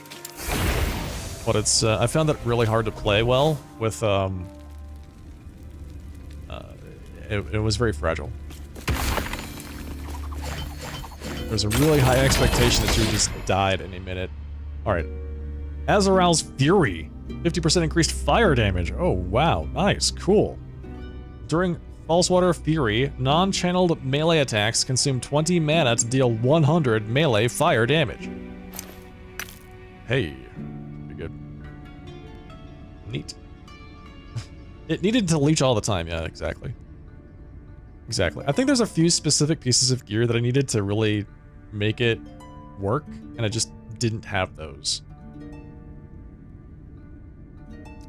But it's, I found it really hard to play well with, it was very fragile. There's a really high expectation that you just died any minute. Alright. Azaral's Fury. 50% increased fire damage. Oh, wow. Nice. Cool. During False Water Fury, non-channeled melee attacks consume 20 mana to deal 100 melee fire damage. Hey. Pretty good. Neat. It needed to leech all the time. Yeah, exactly. Exactly. I think there's a few specific pieces of gear that I needed to really make it work, and I just didn't have those.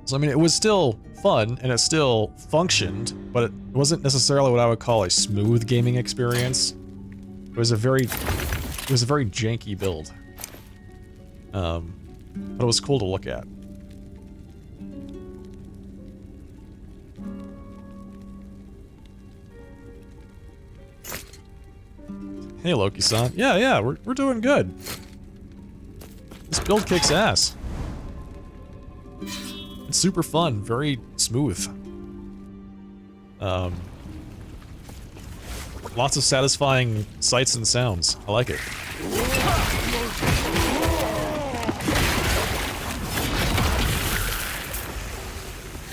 So, I mean, it was still fun, and it still functioned, but it wasn't necessarily what I would call a smooth gaming experience. It was a very janky build. But it was cool to look at. Hey, Loki-san. Yeah, we're doing good. This build kicks ass. It's super fun, very smooth. Lots of satisfying sights and sounds. I like it.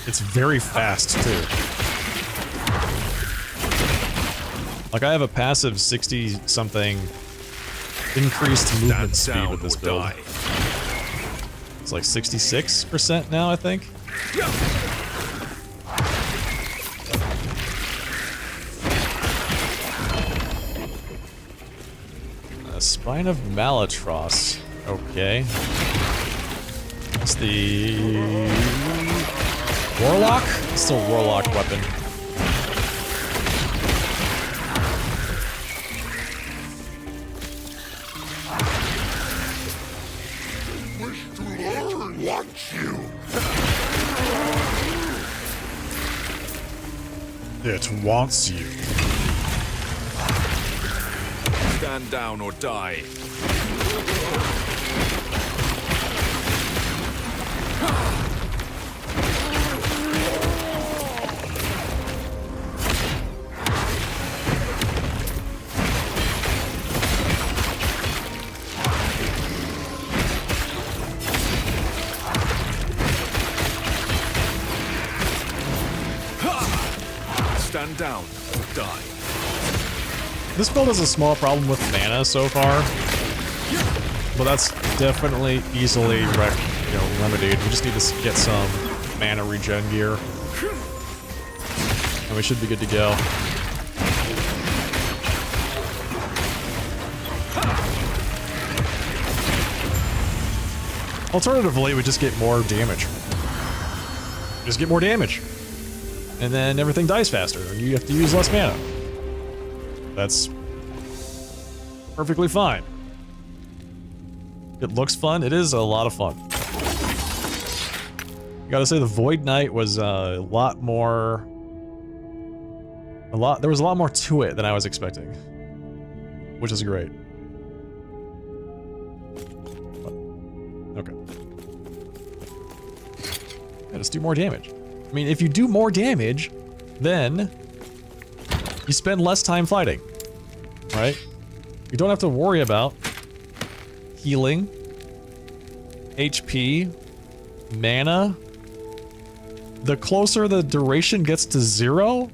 It's very fast, too. Like, I have a passive 60-something increased movement speed with this build. It's like 66% now, I think. A Spine of Malatros. Okay. It's the Warlock? It's still a Warlock weapon. It wants you. Stand down or die. Stand down or die. This build has a small problem with mana so far, but that's definitely easily remedied. We just need to get some mana regen gear, and we should be good to go. Alternatively, we just get more damage. Just get more damage. And then everything dies faster, and you have to use less mana. That's perfectly fine. It looks fun. It is a lot of fun. Gotta say, the Void Knight was a lot more... There was a lot more to it than I was expecting. Which is great. Okay. Yeah, just do more damage. I mean, if you do more damage, then you spend less time fighting, right? You don't have to worry about healing, HP, mana. The closer the duration gets to 0,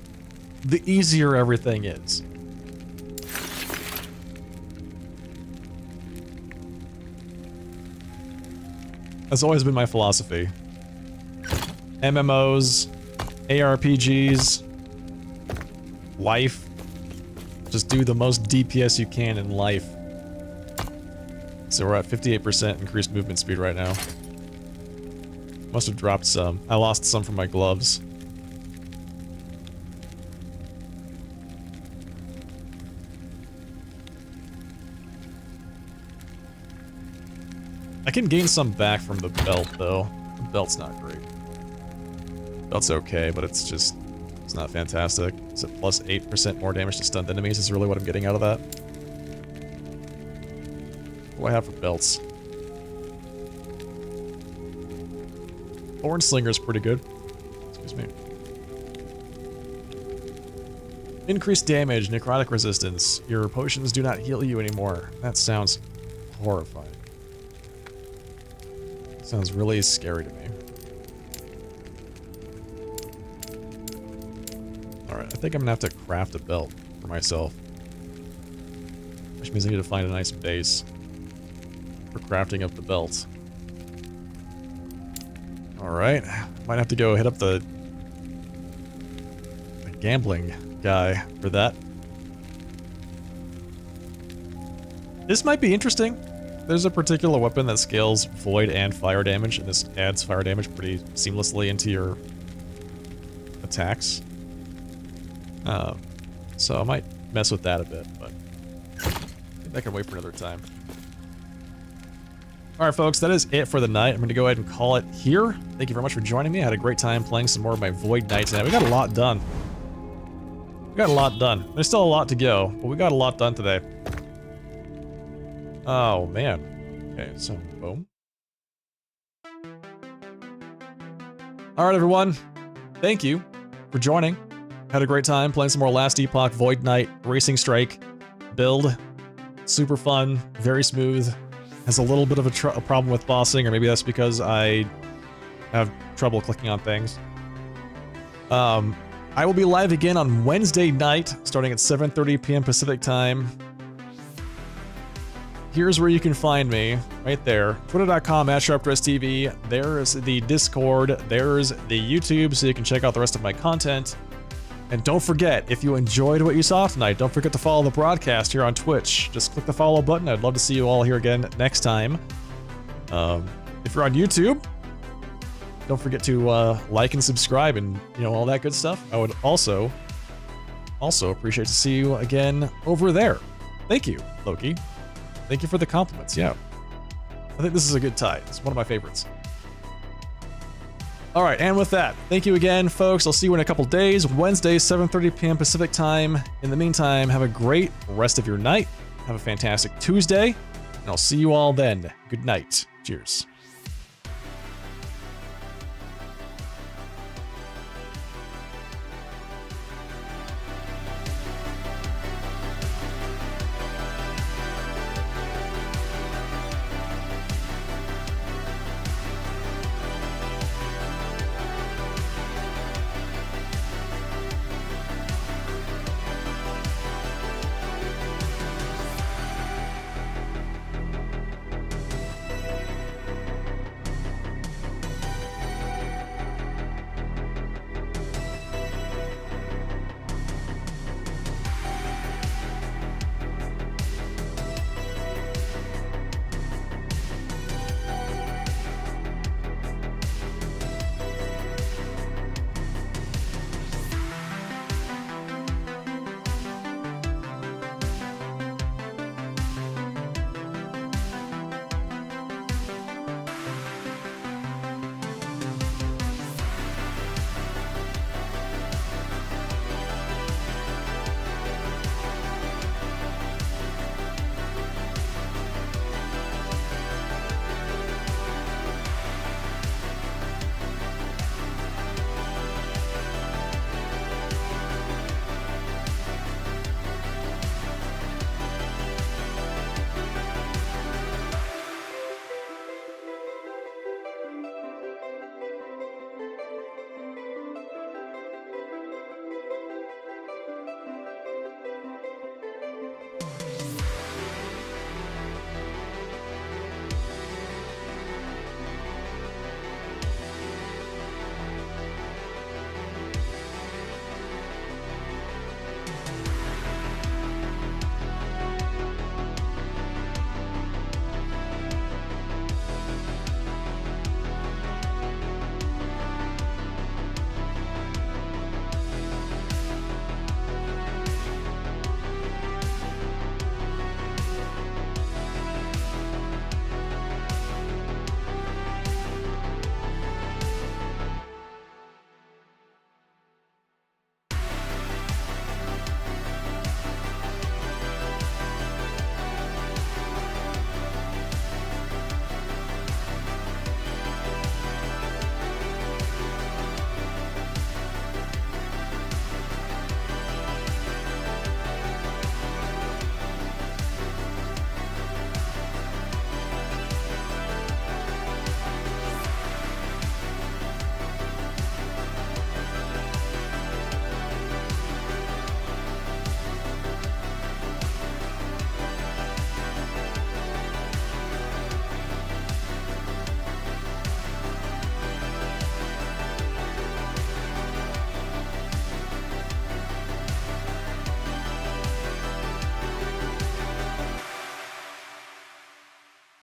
the easier everything is. That's always been my philosophy. MMOs, ARPGs, life. Just do the most DPS you can in life. So we're at 58% increased movement speed right now. Must have dropped some. I lost some from my gloves. I can gain some back from the belt, though. The belt's not great. Belt's okay, but it's just... It's not fantastic. Is it plus 8% more damage to stunned enemies? Is really what I'm getting out of that? What do I have for belts? Thorn Slinger's pretty good. Excuse me. Increased damage, necrotic resistance. Your potions do not heal you anymore. That sounds horrifying. Sounds really scary to me. Alright, I think I'm gonna have to craft a belt for myself. Which means I need to find a nice base for crafting of the belt. Alright, might have to go hit up the gambling guy for that. This might be interesting. There's a particular weapon that scales void and fire damage, and this adds fire damage pretty seamlessly into your attacks. So I might mess with that a bit, but I think that can wait for another time. Alright folks, that is it for the night. I'm going to go ahead and call it here. Thank you very much for joining me. I had a great time playing some more of my Void Knight tonight. We got a lot done. We got a lot done. There's still a lot to go, but we got a lot done today. Oh, man. Okay, so, boom. Alright everyone, thank you for joining. Had a great time playing some more Last Epoch, Void Knight, Racing Strike, build. Super fun, very smooth. Has a little bit of a problem with bossing, or maybe that's because I have trouble clicking on things. I will be live again on Wednesday night, starting at 7:30 p.m. Pacific time. Here's where you can find me, right there. Twitter.com/SharpDressTV. There's the Discord. There's the YouTube, so you can check out the rest of my content. And don't forget, if you enjoyed what you saw tonight, don't forget to follow the broadcast here on Twitch. Just click the follow button. I'd love to see you all here again next time. If you're on YouTube, don't forget to like and subscribe and, you know, all that good stuff. I would also appreciate to see you again over there. Thank you, Loki. Thank you for the compliments, yeah. I think this is a good tie. It's one of my favorites. All right, and with that, thank you again, folks. I'll see you in a couple days. Wednesday, 7:30 p.m. Pacific time. In the meantime, have a great rest of your night. Have a fantastic Tuesday, and I'll see you all then. Good night. Cheers.